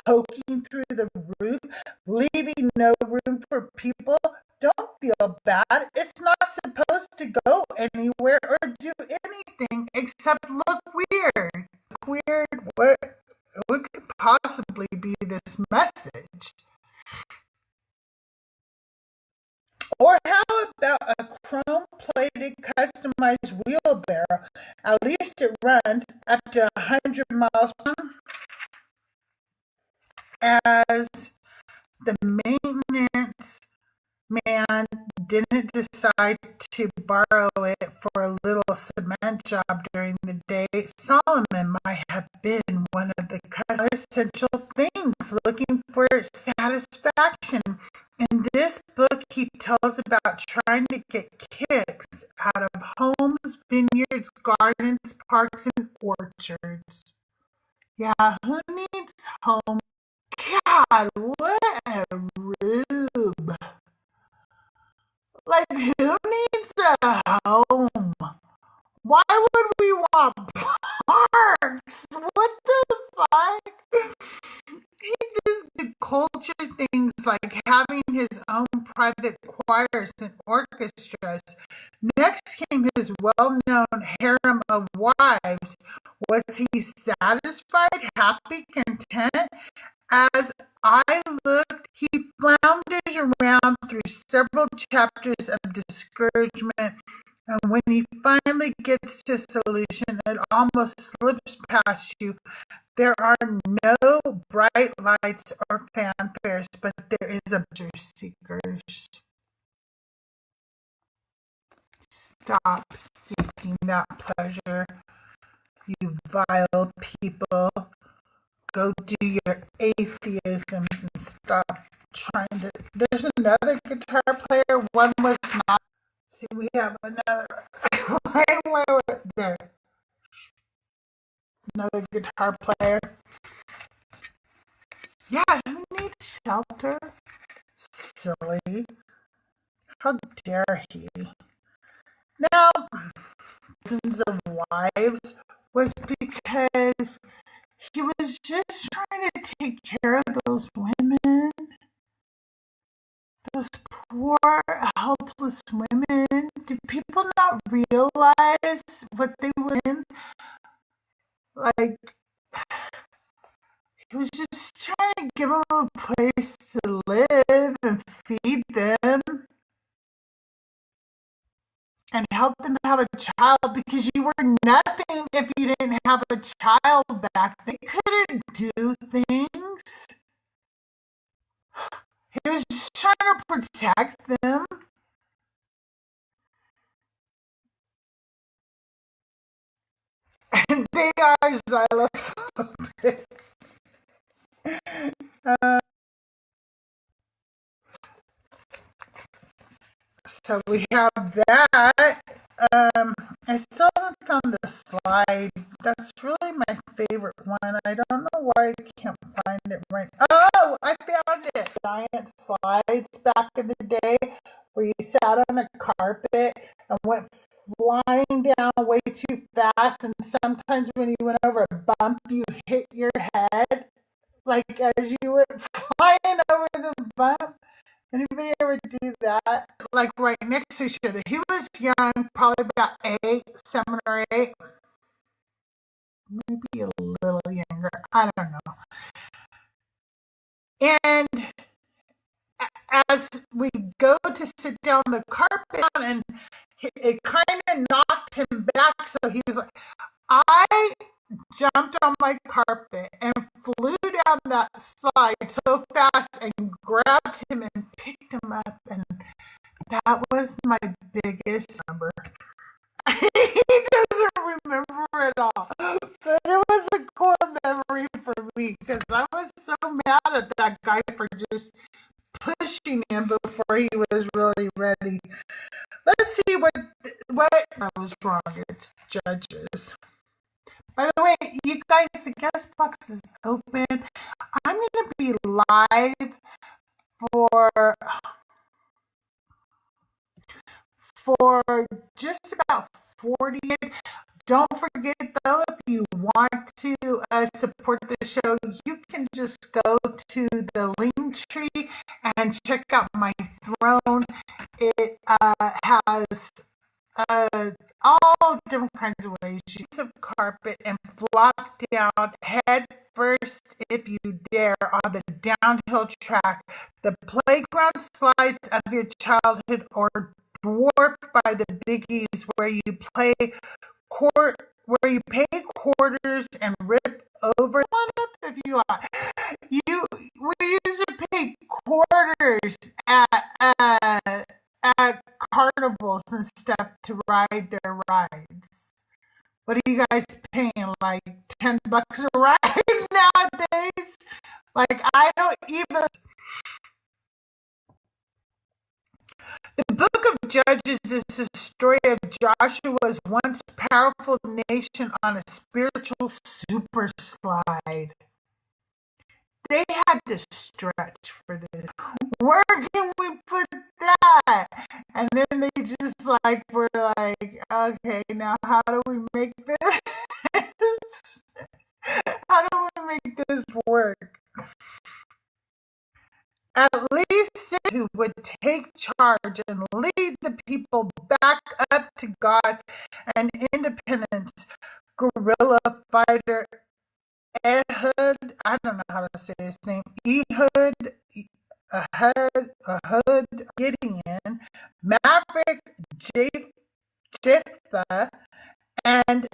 poking through the roof, leaving no room for people. Don't feel bad. It's not supposed to go anywhere or do anything except look weird. Weird. What could possibly be this message? Or how about a chrome-plated customized wheelbarrow? At least it runs up to 100 miles per hour. As the maintenance man didn't decide to borrow it for a little cement job during the day, Solomon might have been one of the essential things looking for satisfaction. In this book, he tells about trying to get kicks out of homes, vineyards, gardens, parks, and orchards. Yeah, who needs home? God, what a rube. Like, who needs a home? Why would we want parks? What the fuck? He does the culture things like having his own private choirs and orchestras. Next came his well-known harem of wives. Was he satisfied, happy, content? As I looked, he flounders around through several chapters of discouragement, and when he finally gets to a solution, it almost slips past you. There are no bright lights or fanfares, but there is a pleasure seekers. Stop seeking that pleasure, you vile people. Go do your atheisms and stop trying to. There's another guitar player. One was not. See, we have another. Wait, there. Another guitar player. Yeah, who needs shelter? Silly. How dare he? Now, dozens of wives was because he was just trying to take care of those women. Those poor, helpless women. Do people not realize what they were in? Like, he was just trying to give them a place to live and feed them and help them have a child, because you were nothing if you didn't have a child back then. You couldn't do things. He was just trying to protect them. And they are xylophobic. So we have that. I still haven't found the slide. That's really my favorite one. I don't know why I can't find it right. Oh, I found it. Giant slides back in the day where you sat on a carpet and went flying down way too fast, and sometimes when you went over a bump, you hit your head like as you went flying over the bump. Anybody ever do that? Like right next to each other. He was young, probably about 7 or 8. Maybe a little younger. I don't know. And as we go to sit down the carpet, and it kind of knocked him back, so he was like, I jumped on my carpet and flew down that slide so fast and grabbed him and picked him up, and that was my biggest number. He doesn't remember it all. But it was a core memory for me because I was so mad at that guy for just pushing him before he was really ready. Let's see what I was wrong. It's judges. By the way, you guys, the guest box is open. I'm going to be live for just about 40. Don't forget, though, if you want to support the show, you can just go to the link tree and check out my throne. It has all different kinds of ways. Use of carpet and flop down head first if you dare on the downhill track. The playground slides of your childhood or dwarfed by the biggies where you pay quarters and rip over. Come on up if you want. We used to pay quarters at carnivals and stuff to ride their rides. What are you guys paying? Like $10 a ride nowadays? Like I don't even. The book of Judges is the story of Joshua's once powerful nation on a spiritual super slide. They had to stretch for this. Where can we put that? And then they just were like, okay, now how do we make this? How do we make this work? At least who would take charge and lead the people back up to God and independence. Guerrilla fighter Ehud, I don't know how to say his name. Ehud, Gideon, Maverick, Jephthah, and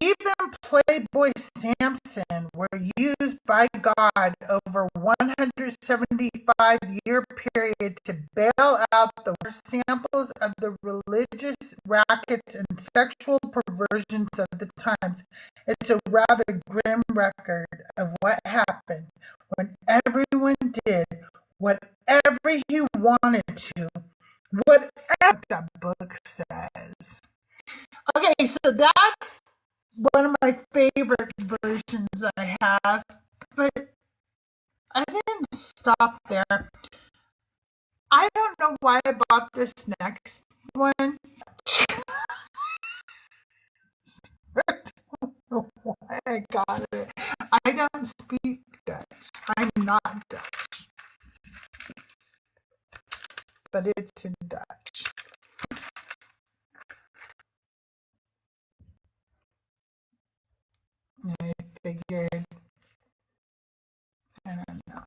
even Playboy Samson were used by God over 175-year period to bail out the worst samples of the religious rackets and sexual perversions of the times. It's a rather grim record of what happened when everyone did whatever he wanted to, whatever that book says. Okay, so that's one of my favorite versions I have, but I didn't stop there. I don't know why I bought this next one. Why I got it. I don't speak Dutch. I'm not Dutch. But it's in Dutch. I figured, I don't know.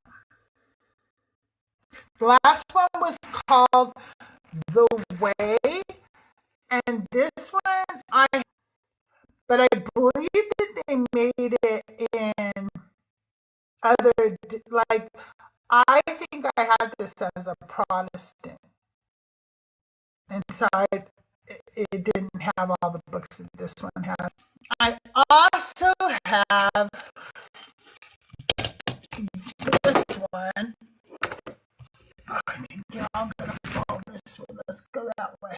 The last one was called The Way, and this one but I believe that they made it in other, I think I had this as a Protestant, and so it didn't have all the books that this one had. I also have this one. Oh, I think y'all gonna follow this one. Let's go that way.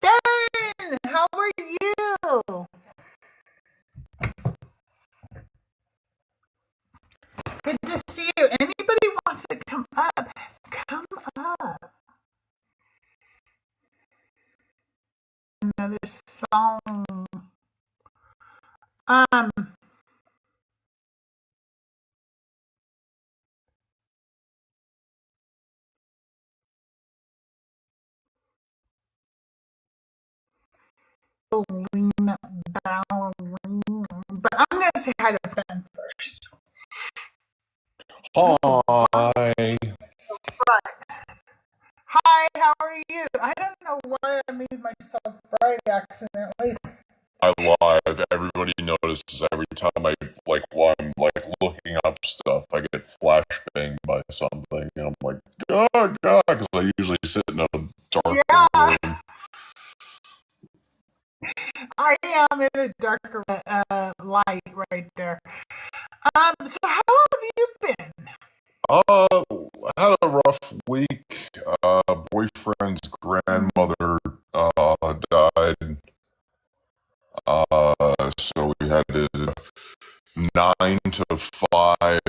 Dan, how are you? Good to see you. Anybody wants to come up? Come up. Another song. Ballerina. But I'm going to say hi to Ben first. Hi. Hi, how are you? I don't know why I made myself bright accidentally. I live. Everybody notices every time while I'm looking up stuff, I get flashbanged by by something, and I'm like, oh God, because I usually sit in a dark Yeah, room. I am in a darker light right there. So how have you been? Had a rough week. Boyfriend's grandmother died. So we had a 9 to 5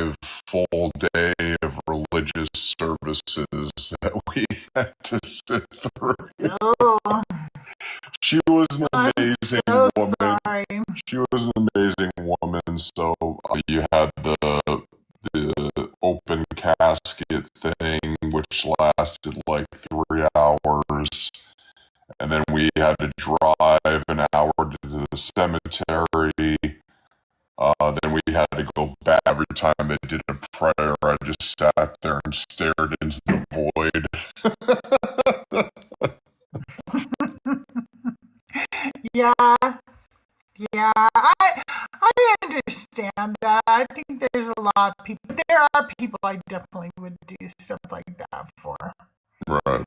full day of religious services that we had to sit through. Oh, She was an I'm amazing so woman. sorry. She was an amazing woman. So you had the open casket thing, which lasted like 3 hours. And then we had to drive an hour to the cemetery. Then we had to go back. Every time they did a prayer, I just sat there and stared into the void. Yeah, yeah, I understand that. I think there's a lot of people. There are people I definitely would do stuff like that for. Right.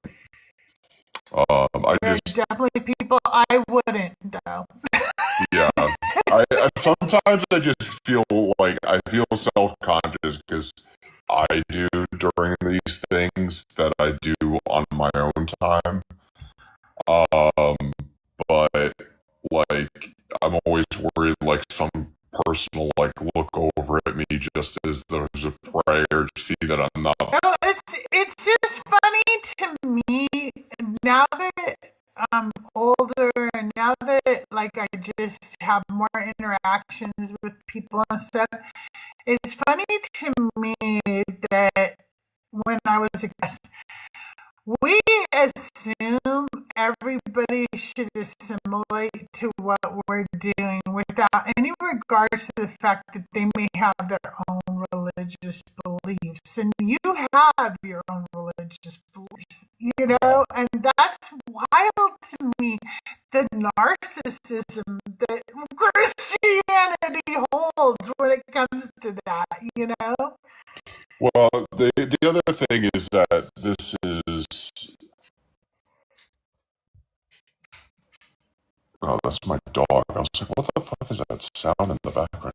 I There's just, definitely people I wouldn't though. yeah. I sometimes I just feel like I feel self-conscious because I do during these things that I do on my own time. But like I'm always worried like some person will like look over at me just as there's a prayer to see that I'm not. No, it's just funny to me now that I'm older and now that like I just have more interactions with people and stuff. It's funny to me that when I was a guest, we assume everybody should assimilate to what we're doing without any regards to the fact that they may have their own religious beliefs. And you have your own religious beliefs, and that's wild to me. The narcissism that Christianity holds when it comes to that. Well, the other thing is that this is. Oh, that's my dog. I was like, what the fuck is that sound in the background?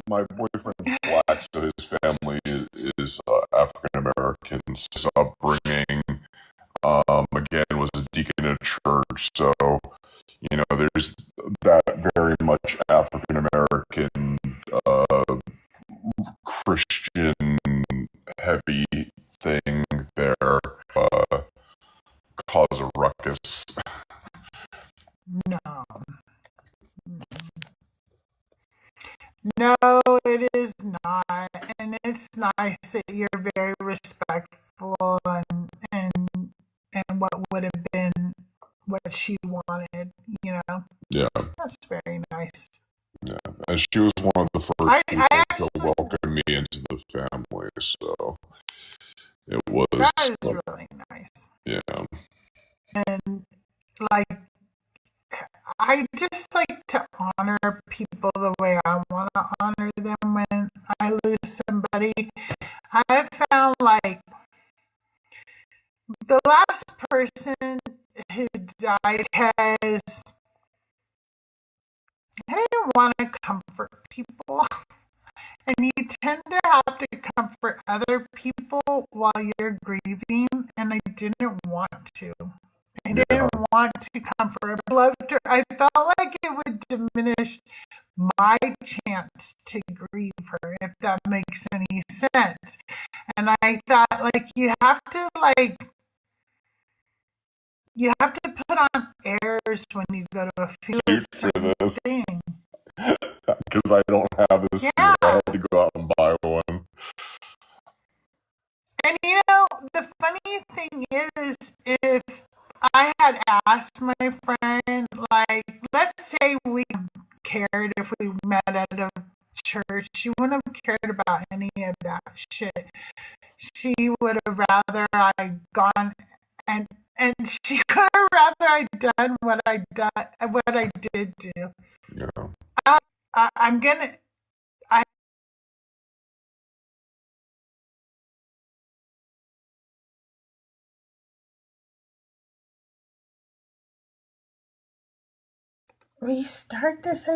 My boyfriend's black, so his family is African American. His upbringing, again, was a deacon in a church, so there's that very much African American, Christian heavy thing there. Cause a ruckus. No. No, it is not. And it's nice that you're very respectful and what would have been what she wanted. Yeah. That's very nice. Yeah. And she was one of the first people to welcome me into the family, so it was. That is really nice. Yeah. And like, I just like to honor people the way I want to honor them when I lose somebody. I found like the last person who died has. I didn't want to comfort people. And you tend to have to comfort other people while you're grieving, and I didn't want to. I didn't want to comfort. I loved her. I felt like it would diminish my chance to grieve her, if that makes any sense. And I thought, like, you have to put on airs when you go to a funeral For this. thing. Because I don't have a suit. I had to go out and buy one. And the funny thing is, if I had asked my friend, like, let's say we cared if we met at a church, she wouldn't have cared about any of that shit. She would have rather I gone and she would have rather I done what I did do. Yeah. I'm gonna. restart this?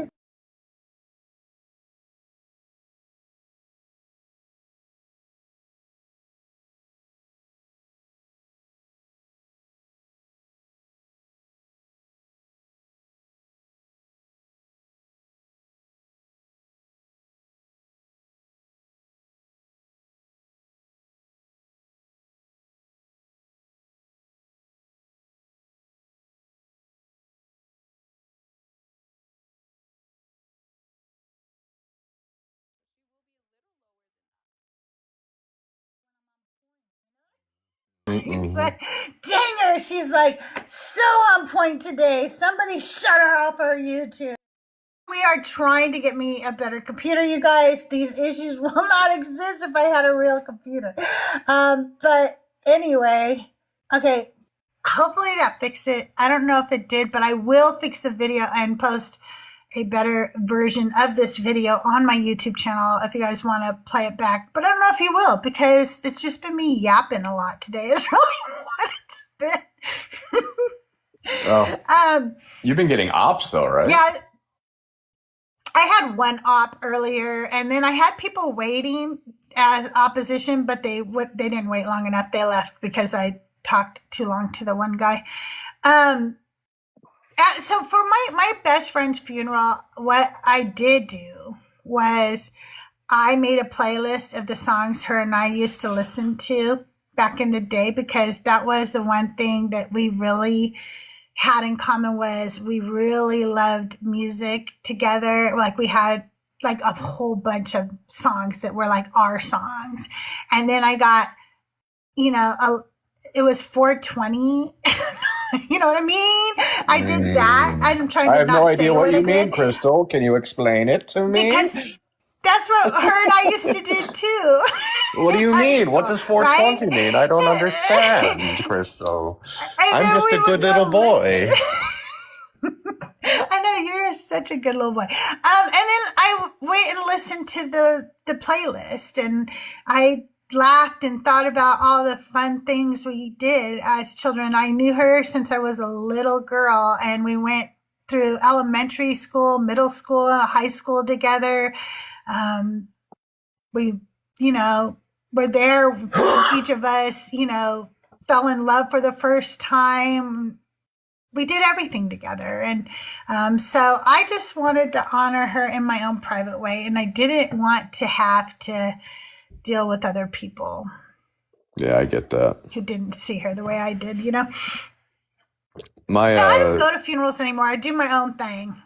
It's like, dang her, she's like so on point today. Somebody shut her off her YouTube. We are trying to get me a better computer, you guys. These issues will not exist if I had a real computer. But anyway, okay, hopefully that fixed it. I don't know if it did, but I will fix the video and post a better version of this video on my YouTube channel if you guys want to play it back. But I don't know if you will, because it's just been me yapping a lot today. It's really what it's been. Oh. You've been getting ops though, right? Yeah. I had one op earlier, and then I had people waiting as opposition, but they didn't wait long enough. They left because I talked too long to the one guy. So for my best friend's funeral, what I did do was I made a playlist of the songs her and I used to listen to back in the day, because that was the one thing that we really had in common, was we really loved music together. Like we had like a whole bunch of songs that were like our songs. And then I got, it was 420. You know what I mean? I did that. I'm trying to. I have not no say idea what you mean, did. Crystal. Can you explain it to me? Because that's what her and I used to do too. What do you mean? What does 420 mean? I don't understand, Crystal. I'm just a good little boy. I know, you're such a good little boy. And then I went and listened to the playlist, and I laughed and thought about all the fun things we did as children. I knew her since I was a little girl, and we went through elementary school, middle school, high school together. We, were there. Each of us, fell in love for the first time. We did everything together. And so I just wanted to honor her in my own private way. And I didn't want to have to deal with other people. Yeah, I get that. Who didn't see her the way I did, So I don't go to funerals anymore. I do my own thing.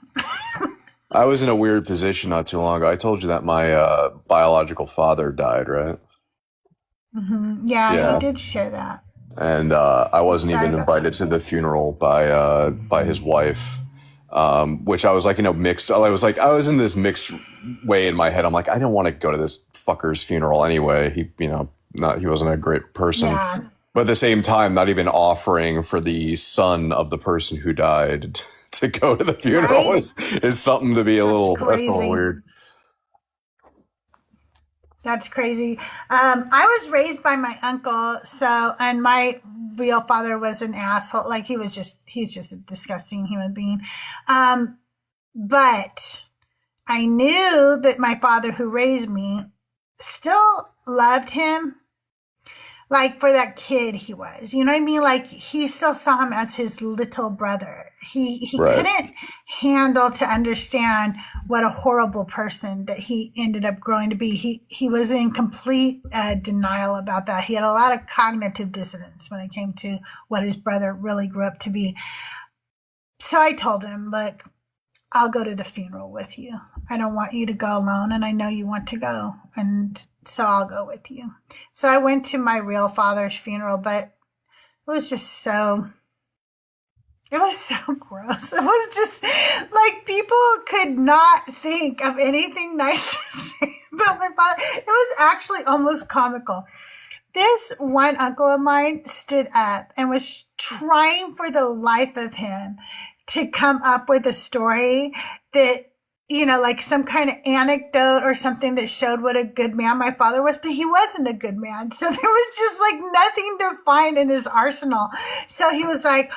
I was in a weird position not too long ago. I told you that my biological father died, right? Mm-hmm. Yeah, you did share that. And I wasn't even invited to the funeral by his wife, which I was like, mixed. I was in this mixed way in my head. I'm like, I didn't want to go to this fucker's funeral anyway. He wasn't a great person. Yeah. But at the same time, not even offering for the son of the person who died to go to the funeral is something to be that's a little weird. That's crazy. I was raised by my uncle, and my real father was an asshole. Like he's just a disgusting human being. But I knew that my father, who raised me, still loved him. Like for that kid he was, you know what I mean? Like he still saw him as his little brother. He couldn't handle to understand what a horrible person that he ended up growing to be. He was in complete denial about that. He had a lot of cognitive dissonance when it came to what his brother really grew up to be. So I told him, look, I'll go to the funeral with you. I don't want you to go alone, and I know you want to go, and so I'll go with you. So I went to my real father's funeral, but it was so gross. It was just like people could not think of anything nice to say about my father. It was actually almost comical. This one uncle of mine stood up and was trying for the life of him to come up with a story that, like some kind of anecdote or something that showed what a good man my father was, but he wasn't a good man. So there was just like nothing to find in his arsenal. So he was like,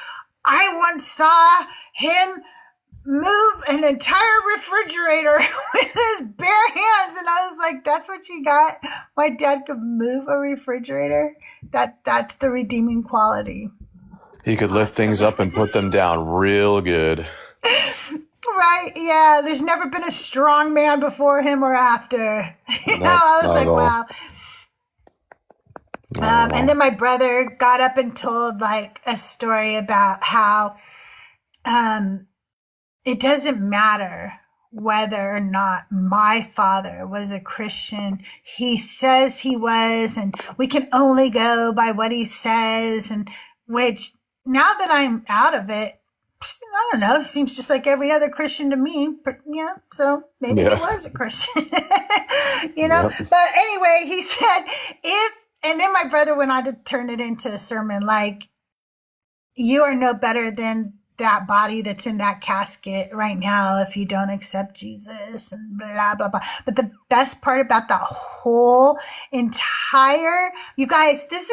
I once saw him move an entire refrigerator with his bare hands. And I was like, that's what you got? My dad could move a refrigerator? That's the redeeming quality. He could lift things up and put them down real good. Right, yeah. There's never been a strong man before him or after. I was like, wow. And then my brother got up and told like a story about how it doesn't matter whether or not my father was a Christian. He says he was, and we can only go by what he says. And which, now that I'm out of it, I don't know, seems just like every other Christian to me. But yeah, so maybe he was a Christian, But anyway, he said, and then my brother went on to turn it into a sermon like, you are no better than that body that's in that casket right now if you don't accept Jesus, and blah, blah, blah. But the best part about that whole entire, you guys, this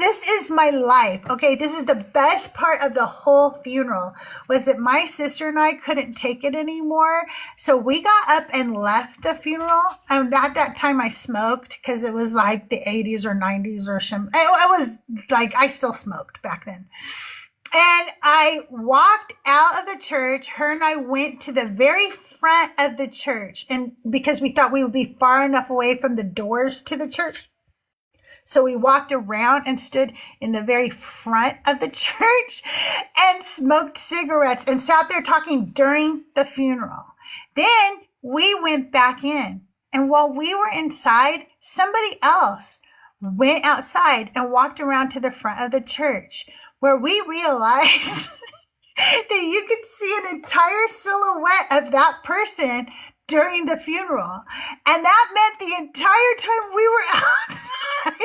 is my life, okay? This is the best part of the whole funeral, was that my sister and I couldn't take it anymore. So we got up and left the funeral. And at that time I smoked because it was like the 80s or 90s or something. I was like, I still smoked back then. And I walked out of the church. Her and I went to the very front of the church, and because we thought we would be far enough away from the doors to the church. So we walked around and stood in the very front of the church and smoked cigarettes and sat there talking during the funeral. Then we went back in. And while we were inside, somebody else went outside and walked around to the front of the church, where we realized that you could see an entire silhouette of that person during the funeral. And that meant the entire time we were outside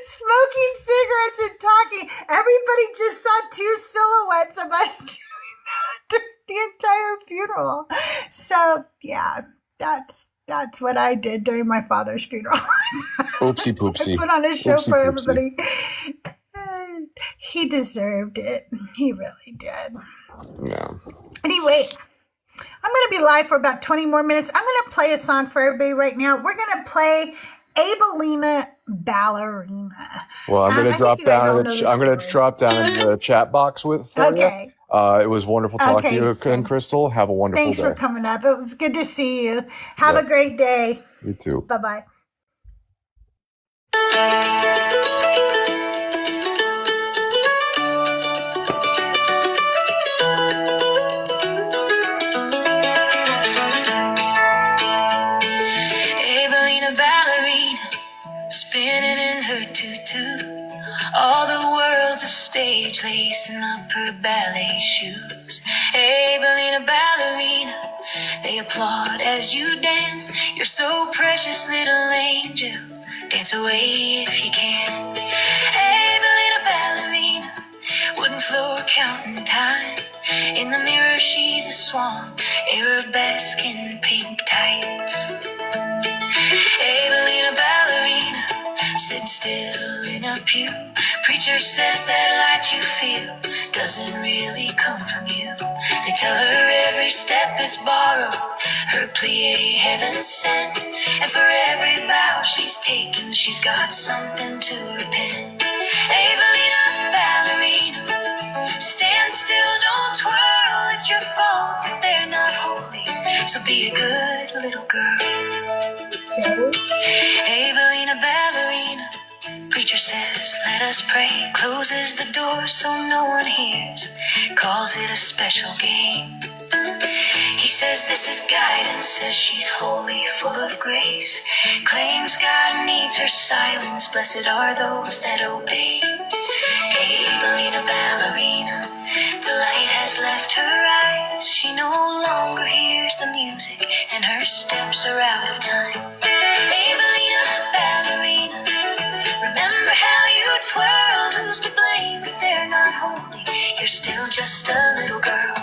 smoking cigarettes and talking, everybody just saw two silhouettes of us doing that during the entire funeral. So yeah, that's what I did during my father's funeral. Oopsie poopsie. I put on a show Oopsie for poopsie. everybody. He deserved it. He really did. Yeah. Anyway, I'm going to be live for about 20 more minutes. I'm going to play a song for everybody right now. We're going to play Abelina Ballerina. Well, I'm going to drop down. I'm going to drop down in the chat box for Okay. you. It was wonderful talking to you, Sid. Crystal. Have a wonderful Thanks day. for coming up. It was good to see you. Have a great day. You too. Bye-bye. Abelina ballerina, spinning in her tutu. All the world's a stage, lacing up her ballet shoes. Abelina ballerina, they applaud as you dance. You're so precious, little angel. Dance away if you can. Abelina ballerina, wooden floor counting time. In the mirror she's a swan, arabesque in pink tights. Abelina ballerina, sitting still in a pew. Preacher says that light you feel doesn't really come from you. They tell her every step is borrowed, her plie heaven sent. And for every bow she's taken, she's got something to repent. Abelina ballerina, stand still, don't twirl. It's your fault if they're not holy, so be a good little girl. Abelina ballerina, preacher says, let us pray. Closes the door so no one hears. Calls it a special game. He says this is guidance, says she's holy, full of grace. Claims God needs her silence. Blessed are those that obey. Abelina ballerina, the light has left her eyes. She no longer hears the music, and her steps are out of time. Abelina ballerina, remember how you twirled. Who's to blame if they're not holy? You're still just a little girl.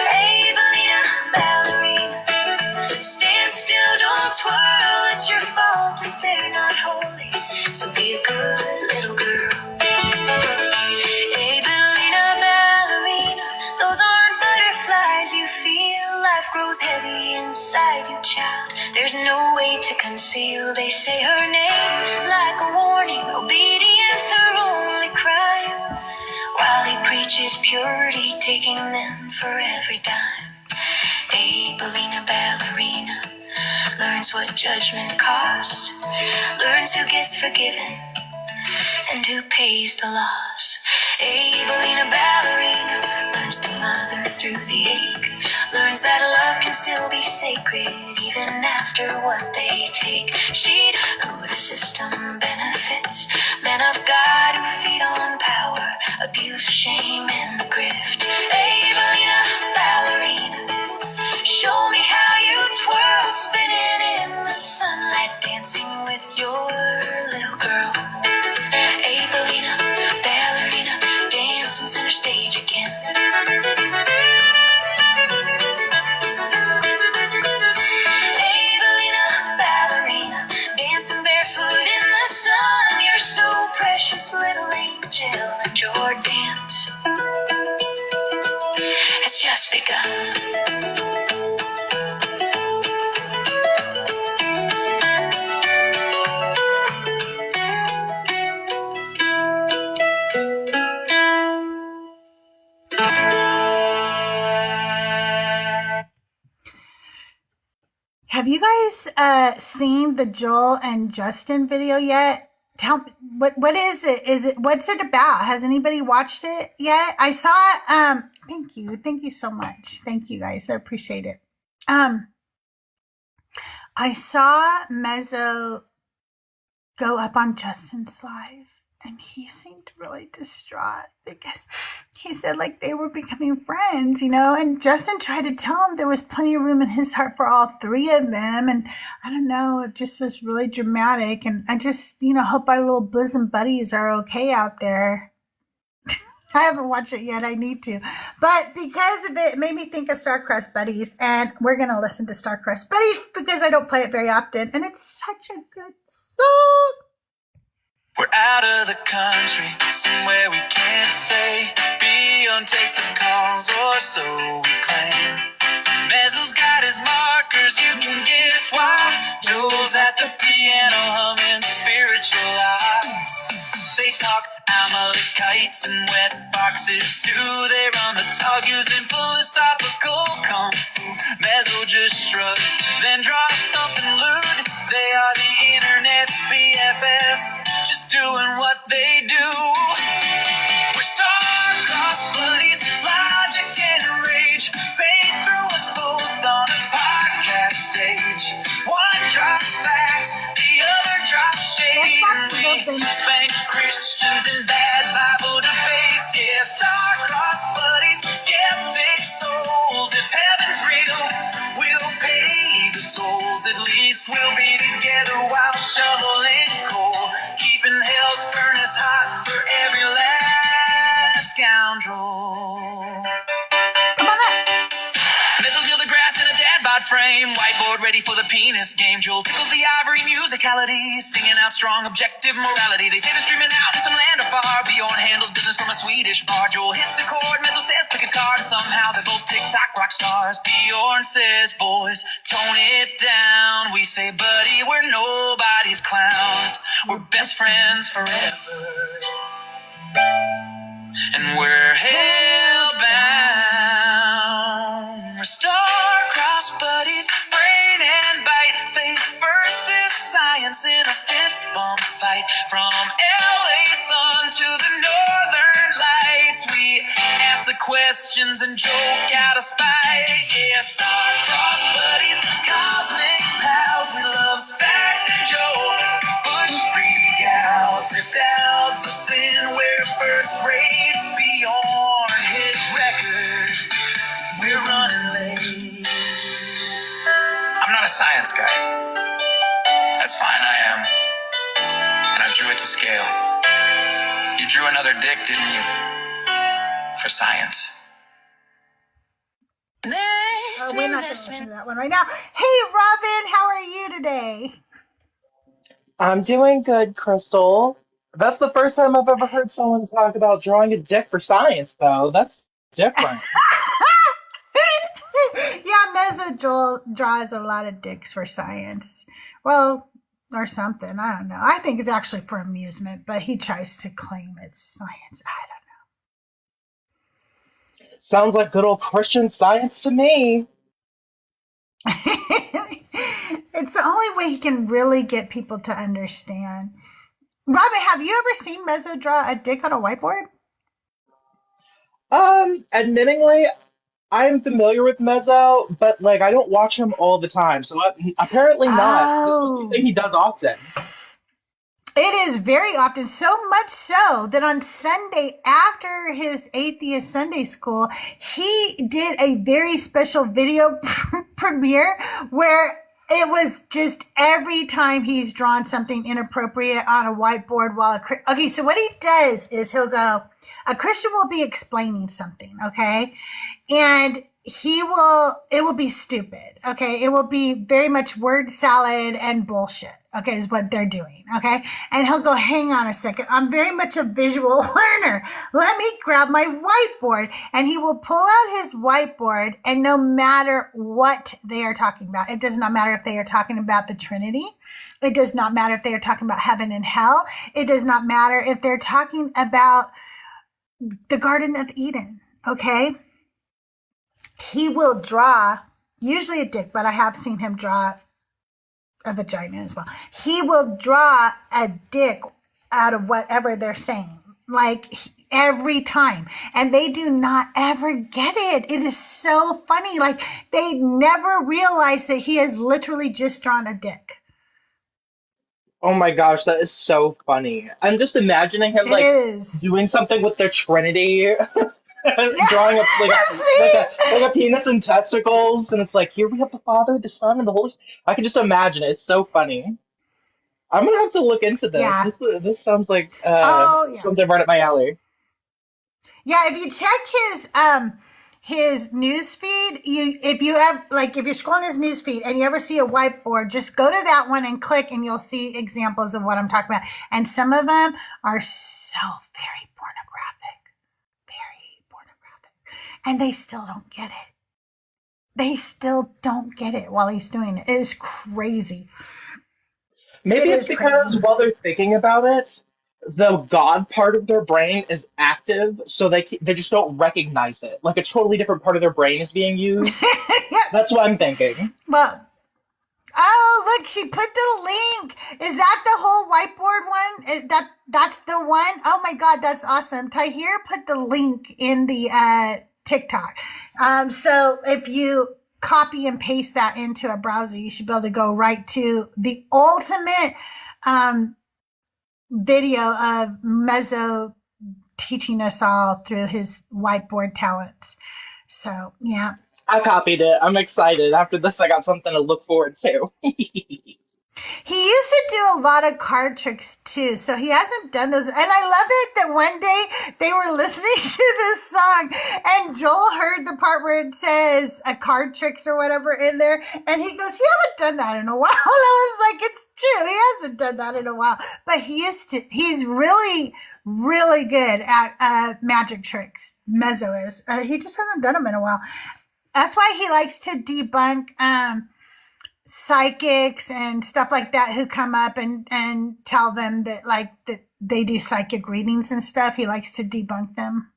Abelina ballerina, stand still, don't twirl. It's your fault if they're not holy. There's no way to conceal, they say her name like a warning. Obedience her only crime. While he preaches purity, taking them for every dime. Abelina ballerina learns what judgment costs, learns who gets forgiven and who pays the loss. Abelina ballerina learns to mother through the ache, learns that love can still be sacred even after what they take. She'd who the system benefits, men of God who feed on power, abuse, shame, and the grift. Abelina ballerina, show me how you twirl, spinning in the sunlight, dancing with your little girl. Abelina, ballerina, dancing center stage again. Abelina, ballerina, dancing barefoot in the sun. You're so precious, little angel, and your dance has just begun. Have you guys seen the Joel and Justin video yet? Tell me, what is it? What's it about? Has anybody watched it yet? I saw it. Thank you so much. Thank you guys, I appreciate it. I saw Mezzo go up on Justin's live, and he seemed really distraught because he said like they were becoming friends, and Justin tried to tell him there was plenty of room in his heart for all three of them. And I don't know, it just was really dramatic. And I just, hope our little bosom buddies are okay out there. I haven't watched it yet. I need to. But because of it, it made me think of Starcrust Buddies. And we're going to listen to Starcrust Buddies because I don't play it very often. And it's such a good song. We're out of the country, somewhere we can't say. Beyond takes the calls, or so we claim. Mezzo's got his markers, you can guess why. Joel's at the piano humming spiritualized. They talk Amalekites and wet boxes too. They run the talk using philosophical kung fu. Mezzo just shrugs, then draws something lewd. They are the internet's BFFs, just doing what they do. We're star-crossed buddies, logic and rage. Fate threw us both on a podcast stage. One drops facts, the other drops shade. We spank Christians in bad Bible debates. Yeah, star-crossed buddies, skeptic souls. If heaven's real, we'll pay the tolls. At least we'll be together while shoveling coal, keeping hell's furnace hot for every last scoundrel. Come on up. Missiles near the grass in a dad bod frame. Whiteboard ready for the penis game. Joel tickles the ivory musicality, singing out strong objective morality. They say they're streaming out in some land afar. Bjorn handles business from a Swedish bar. Joel hits a chord, Mezzo says pick a card, and somehow they're both TikTok rock stars. Bjorn says, boys, tone it down. We say, buddy, we're nobody's clowns. We're best friends forever, and we're hell-bound. We're star-crossed buddies, brain and bite. Faith versus science in a fist bump fight. From LA sun to the northern lights, we ask the questions and joke out of spite. Yeah, star-crossed buddies, cosmic pals. We love facts and joke, bush free gals. If doubts of sin, we're first rate. Bjorn hit record, we're running late. I'm not a science guy. That's fine, I am. And I drew it to scale. You drew another dick, didn't you? For science. Oh, we're not going to listen to that one right now. Hey, Robin, how are you today? I'm doing good, Crystal. That's the first time I've ever heard someone talk about drawing a dick for science, though. That's different. Yeah, Mezzo Joel draws a lot of dicks for science. Well, or something. I don't know. I think it's actually for amusement, but he tries to claim it's science. I Sounds like good old Christian Science to me. don't know. It's the only way he can really get people to understand. Robin, have you ever seen Mezzo draw a dick on a whiteboard? Admittingly, I'm familiar with Mezzo, but like I don't watch him all the time, so apparently not. This must be a Oh. thing he does often. It is very often, so much so that on Sunday, after his atheist Sunday school, he did a very special video premiere where it was just every time he's drawn something inappropriate on a whiteboard while okay, so what he does is he'll go, a Christian will be explaining something, okay? And it will be stupid, okay? It will be very much word salad and bullshit, okay, is what they're doing, okay? And he'll go, hang on a second. I'm very much a visual learner. Let me grab my whiteboard. And he will pull out his whiteboard, and no matter what they are talking about, it does not matter if they are talking about the Trinity. It does not matter if they are talking about heaven and hell. It does not matter if they're talking about the Garden of Eden, okay? He will draw, usually a dick, but I have seen him draw a vagina as well. He will draw a dick out of whatever they're saying, like every time. And they do not ever get it. It is so funny. Like they never realize that he has literally just drawn a dick. Oh my gosh, that is so funny. I'm just imagining him It like is. doing something with the Trinity, drawing up See? like a penis and testicles, and it's like here we have the Father, the Son, and the Holy. I can just imagine it. It's so funny. I'm gonna have to look into this. Yeah. This sounds like Oh, yeah. something right up my alley. Yeah, if you check his news feed, if you're scrolling his news feed and you ever see a whiteboard, just go to that one and click, and you'll see examples of what I'm talking about. And some of them are so very pornographic, and they still don't get it. They still don't get it while he's doing it. It is crazy. Maybe It it's is because crazy. while they're thinking about it, the God part of their brain is active, so they just don't recognize it. Like a totally different part of their brain is being used. Yeah. That's what I'm thinking. Well, oh, look, she put the link. Is that the whole whiteboard one? That's the one? Oh my God, that's awesome. Tahir put the link in the TikTok. So if you copy and paste that into a browser, you should be able to go right to the ultimate video of Mezzo teaching us all through his whiteboard talents. So, yeah. I copied it. I'm excited. After this, I got something to look forward to. He used to do a lot of card tricks too, so he hasn't done those. And I love it that one day they were listening to this song, and Joel heard the part where it says a card tricks or whatever in there, and he goes, "You haven't done that in a while." And I was like, "It's true, he hasn't done that in a while." But he used to. He's really, really good at magic tricks. Mezzo is. He just hasn't done them in a while. That's why he likes to debunk psychics and stuff like that who come up and tell them that that they do psychic readings and stuff. He likes to debunk them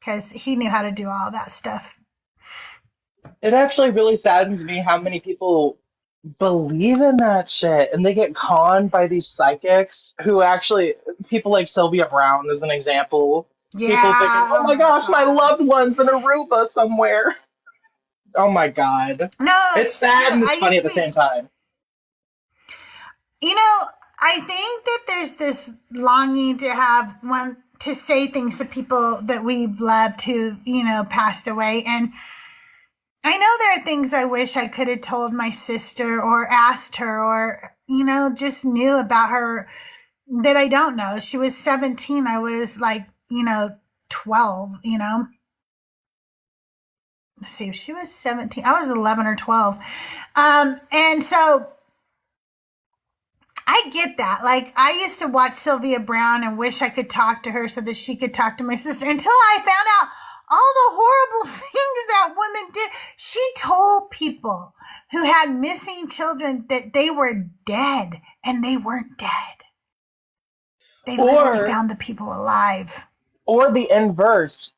because he knew how to do all that stuff. It actually really saddens me how many people believe in that shit and they get conned by these psychics who actually, people like Sylvia Brown as an example. Yeah. People thinking, oh my gosh, my loved one's in Aruba somewhere. Oh my God. No, It's sad and true. it's funny at the same time. You know, I think that there's this longing to say things to people that we've loved who, passed away. And I know there are things I wish I could have told my sister or asked her or, just knew about her that I don't know. She was 17. I was 12, Let's see, if she was 17, I was 11 or 12. And so I get that. Like, I used to watch Sylvia Brown and wish I could talk to her so that she could talk to my sister until I found out all the horrible things that women did. She told people who had missing children that they were dead, and they weren't dead. They literally Or found the people alive. or the inverse,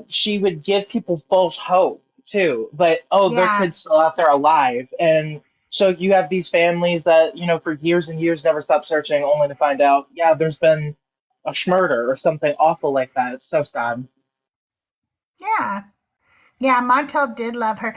she would give people false hope too. But oh, their Yeah. kid's still out there alive. And so you have these families that, for years and years never stop searching only to find out, yeah, there's been a murder or something awful like that. It's so sad. Yeah. Yeah, Montel did love her.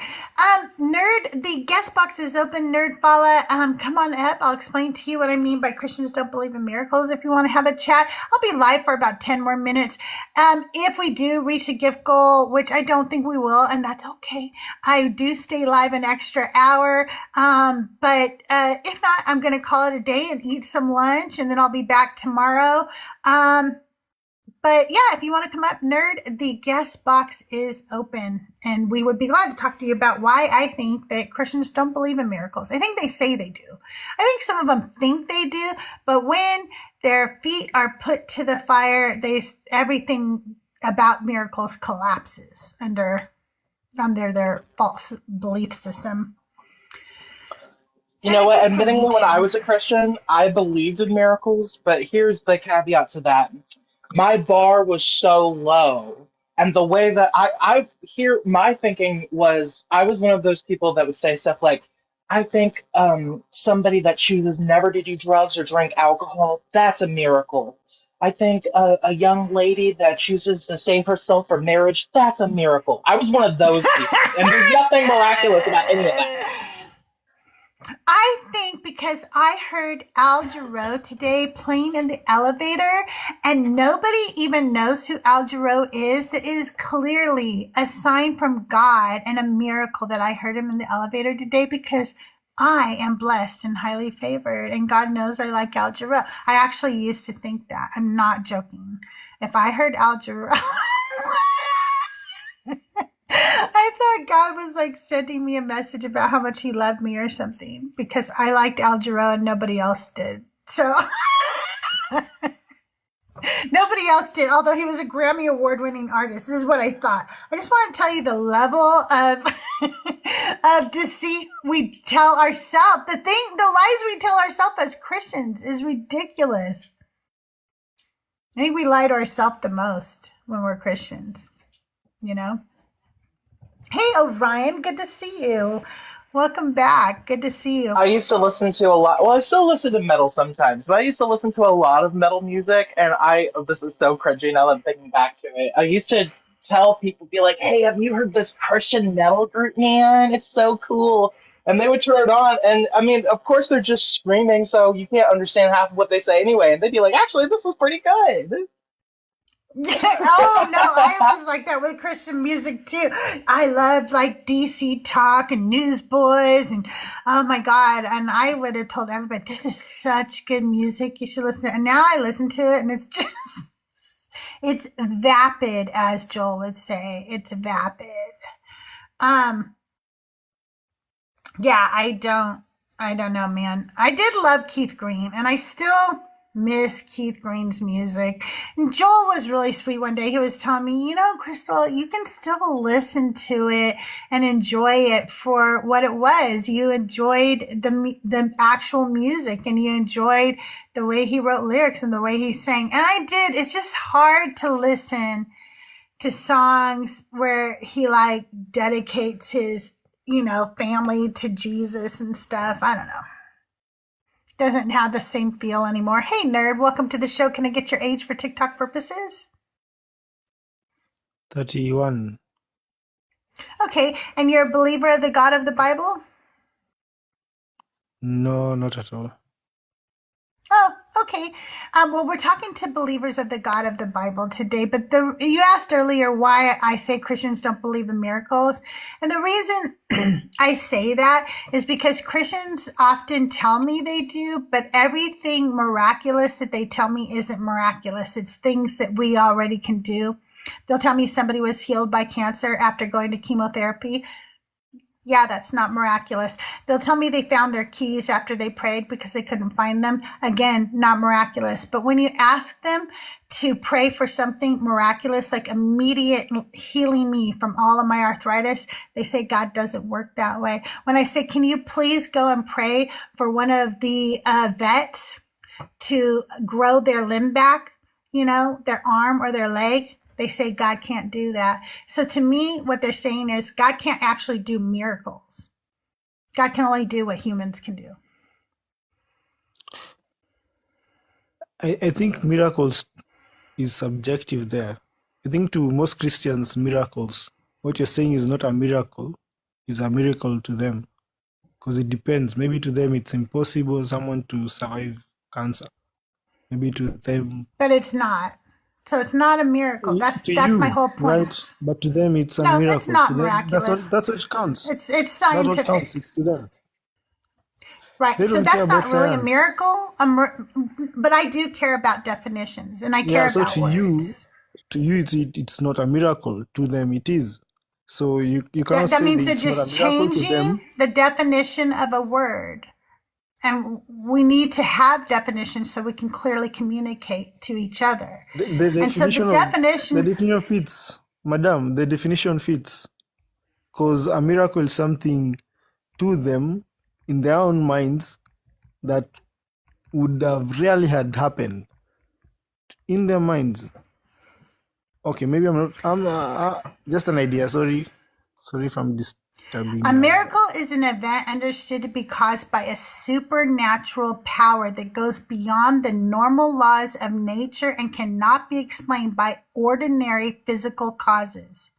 Nerd, the guest box is open. Nerd Fala, come on up. I'll explain to you what I mean by Christians don't believe in miracles if you want to have a chat. I'll be live for about 10 more minutes. If we do reach a gift goal, which I don't think we will, and that's okay. I do stay live an extra hour. But if not, I'm going to call it a day and eat some lunch, and then I'll be back tomorrow. But yeah, if you want to come up, Nerd, the guest box is open, and we would be glad to talk to you about why I think that Christians don't believe in miracles. I think they say they do. I think some of them think they do, but when their feet are put to the fire, everything about miracles collapses under their false belief system. You know what? And for Admittingly, me when I too. was a Christian, I believed in miracles, but here's the caveat to that. My bar was so low. And the way that my thinking was, I was one of those people that would say stuff like, I think somebody that chooses never to do drugs or drink alcohol, that's a miracle. I think a young lady that chooses to save herself for marriage, that's a miracle. I was one of those people. And there's nothing miraculous about any of that. I think because I heard Al Jarreau today playing in the elevator, and nobody even knows who Al Jarreau is. That is clearly a sign from God and a miracle that I heard him in the elevator today, because I am blessed and highly favored, and God knows I like Al Jarreau. I actually used to think that. I'm not joking. If I heard Al Jarreau... I thought God was like sending me a message about how much he loved me or something, because I liked Al Jarreau and nobody else did. So nobody else did, although he was a Grammy Award winning artist. This is what I thought. I just want to tell you the level of of deceit we tell ourselves. The lies we tell ourselves as Christians is ridiculous. I think we lie to ourselves the most when we're Christians, Hey, Orion, good to see you. Welcome back. Good to see you. I used to listen to a lot. Well, I still listen to metal sometimes, but I used to listen to a lot of metal music, and this is so cringy now that I'm thinking back to it. I used to tell people, be like, hey, have you heard this Christian metal group, man? It's so cool. And they would turn it on, and I mean, of course, they're just screaming, so you can't understand half of what they say anyway. And they'd be like, actually, this is pretty good. Oh no, I was like that with Christian music too. I loved like DC Talk and Newsboys, and oh my God, and I would have told everybody, this is such good music, you should listen to it. And now I listen to it, and it's vapid, as Joel would say. It's vapid. Yeah, I don't know, man. I did love Keith Green, and I still miss Keith Green's music. And Joel was really sweet one day. He was telling me, Crystal, you can still listen to it and enjoy it for what it was. You enjoyed the actual music, and you enjoyed the way he wrote lyrics and the way he sang. And I did. It's just hard to listen to songs where he like dedicates his, family to Jesus and stuff. I don't know. Doesn't have the same feel anymore. Hey, nerd, welcome to the show. Can I get your age for TikTok purposes? 31. Okay, and you're a believer of the God of the Bible? No, not at all. Oh, okay. Well, we're talking to believers of the God of the Bible today, but you asked earlier why I say Christians don't believe in miracles. And the reason I say that is because Christians often tell me they do, but everything miraculous that they tell me isn't miraculous. It's things that we already can do. They'll tell me somebody was healed by cancer after going to chemotherapy. Yeah, that's not miraculous. They'll tell me they found their keys after they prayed because they couldn't find them. Again, not miraculous. But when you ask them to pray for something miraculous, like immediate healing me from all of my arthritis, they say God doesn't work that way. When I say, can you please go and pray for one of the vets to grow their limb back, their arm or their leg? They say God can't do that. So to me, what they're saying is God can't actually do miracles. God can only do what humans can do. I think miracles is subjective there. I think to most Christians, miracles, what you're saying is not a miracle, is a miracle to them. Because it depends. Maybe to them it's impossible someone to survive cancer. Maybe to them. But it's not. So it's not a miracle. That's my whole point. Right? But to them it's a miracle. No, it's not to them, miraculous. that's what counts. It's That's scientific. what counts. It's to them. Right. They So don't care that's about not really a science. miracle. But I do care about definitions, and I care Yeah, so about to words. you it's not a miracle. To them it is. So you cannot That say means that they're it's not a just miracle to changing them. the definition of a word. And we need to have definitions so we can clearly communicate to each other. The And so the definition fits, madam. The definition fits, because a miracle is something to them in their own minds that would have really had happened in their minds. Okay, maybe I'm just an idea. Sorry if I'm disturbing. A miracle is an event understood to be caused by a supernatural power that goes beyond the normal laws of nature and cannot be explained by ordinary physical causes.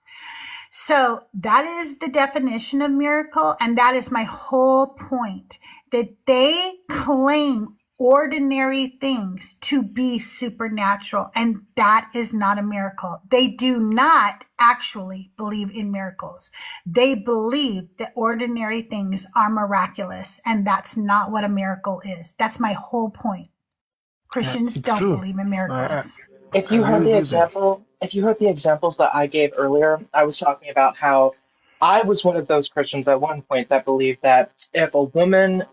So that is the definition of miracle, and that is my whole point, that they claim ordinary things to be supernatural, and that is not a miracle. They do not actually believe in miracles. They believe that ordinary things are miraculous, and that's not what a miracle is. That's my whole point. Christians it's don't true. believe in miracles. If you I heard agree the with you there. examples that I gave earlier, I was talking about how I was one of those Christians at one point that believed that if a woman,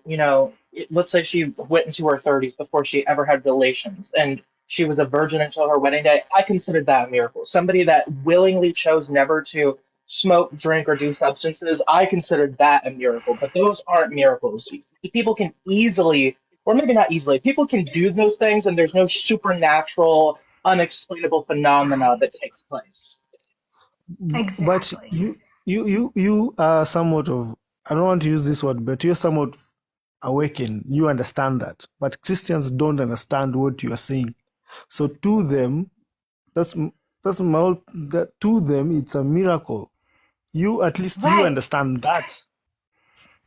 let's say she went into her 30s before she ever had relations and she was a virgin until her wedding day, I considered that a miracle. Somebody that willingly chose never to smoke, drink, or do substances, I considered that a miracle. But those aren't miracles. People can easily, or maybe not easily, people can do those things and there's no supernatural, unexplainable phenomena that takes place. But Exactly. you are somewhat of, I don't want to use this word, but you're somewhat awakened. You understand that. But Christians don't understand what you are saying. So to them, that's my whole, that to them it's a miracle. You at least you Right. understand that.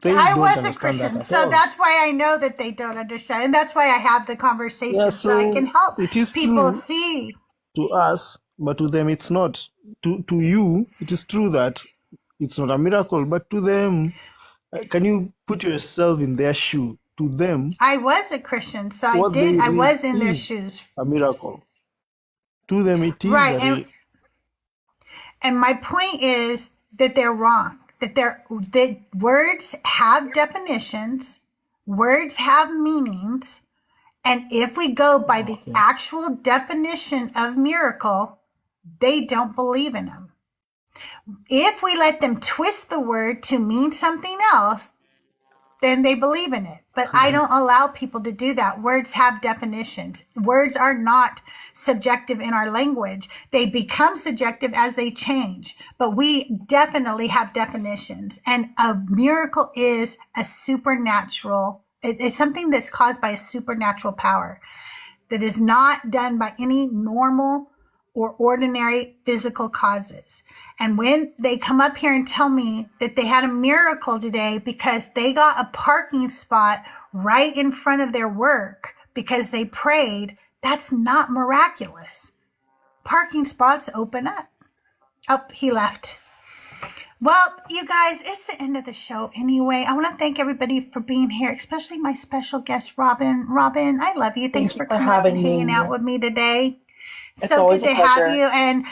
They I don't was a understand that Christian, at so all. that's why I know that they don't understand, and that's why I have the conversation, Yeah, so I can so help it is people true see. to us, but to them it's not. To you, it is true that it's not a miracle, but to them, can you put yourself in their shoe? To them, I was a Christian, so I what they read was in their is shoes. a miracle. To them, it is Right, and my point is that they're wrong. That words have definitions, words have meanings, and if we go by the actual definition of miracle, they don't believe in them. If we let them twist the word to mean something else, then they believe in it. But I don't allow people to do that. Words have definitions. Words are not subjective in our language. They become subjective as they change. But we definitely have definitions. And a miracle is a supernatural, it's something that's caused by a supernatural power that is not done by any normal or ordinary physical causes. And when they come up here and tell me that they had a miracle today because they got a parking spot right in front of their work because they prayed, that's not miraculous. Parking spots open up. Oh, he left. Well, you guys, it's the end of the show anyway. I want to thank everybody for being here, especially my special guest, Robin. Robin, I love you. Thanks Thank you for for coming up and having hanging me. out with me today. It's So always good a to have pleasure. you. And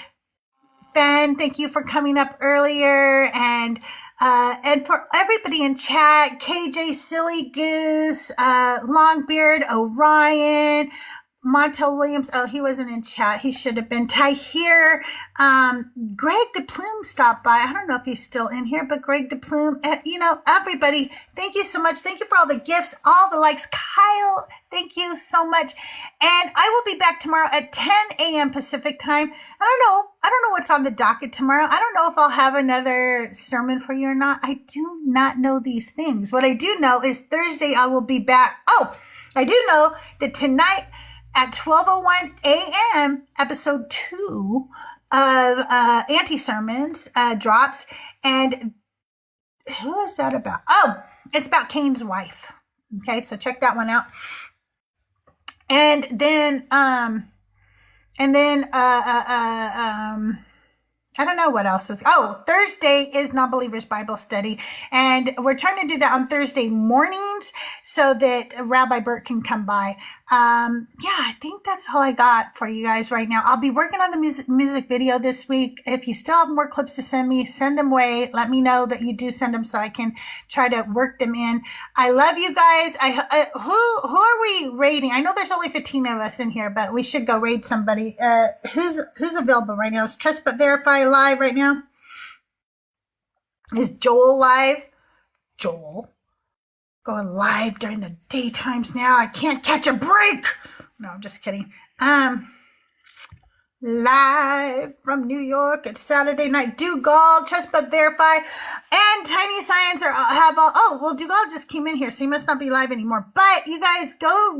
Fen, thank you for coming up earlier. And for everybody in chat, KJ Silly Goose, Longbeard, Orion, Montel Williams. Oh, he wasn't in chat. He should have been. Tahir, Greg DePlume stopped by. I don't know if he's still in here, but Greg DePlume, everybody, thank you so much. Thank you for all the gifts, all the likes. Kyle, thank you so much. And I will be back tomorrow at 10 a.m. Pacific time. I don't know what's on the docket tomorrow. I don't know if I'll have another sermon for you or not. I do not know these things. What I do know is Thursday I will be back. Oh, I do know that tonight at 12:01 a.m., episode 2 of Auntie Sermons drops. And who is that about? Oh, it's about Cain's wife. Okay, so check that one out. And then I don't know what else is. Oh, Thursday is Non-Believers Bible Study. And we're trying to do that on Thursday mornings so that Rabbi Bert can come by. I think that's all I got for you guys right now. I'll be working on the music video this week. If you still have more clips to send me, send them away. Let me know that you do send them so I can try to work them in. I love you guys. Who are we raiding? I know there's only 15 of us in here, but we should go raid somebody. Who's available right now? Is Trust But Verify live right now? Is Joel live? Joel going live during the daytimes now. I can't catch a break. No, I'm just kidding. Live from New York. It's Saturday night. Dougal, Trust But Verify, and Tiny Science Dougal just came in here, so he must not be live anymore. But you guys go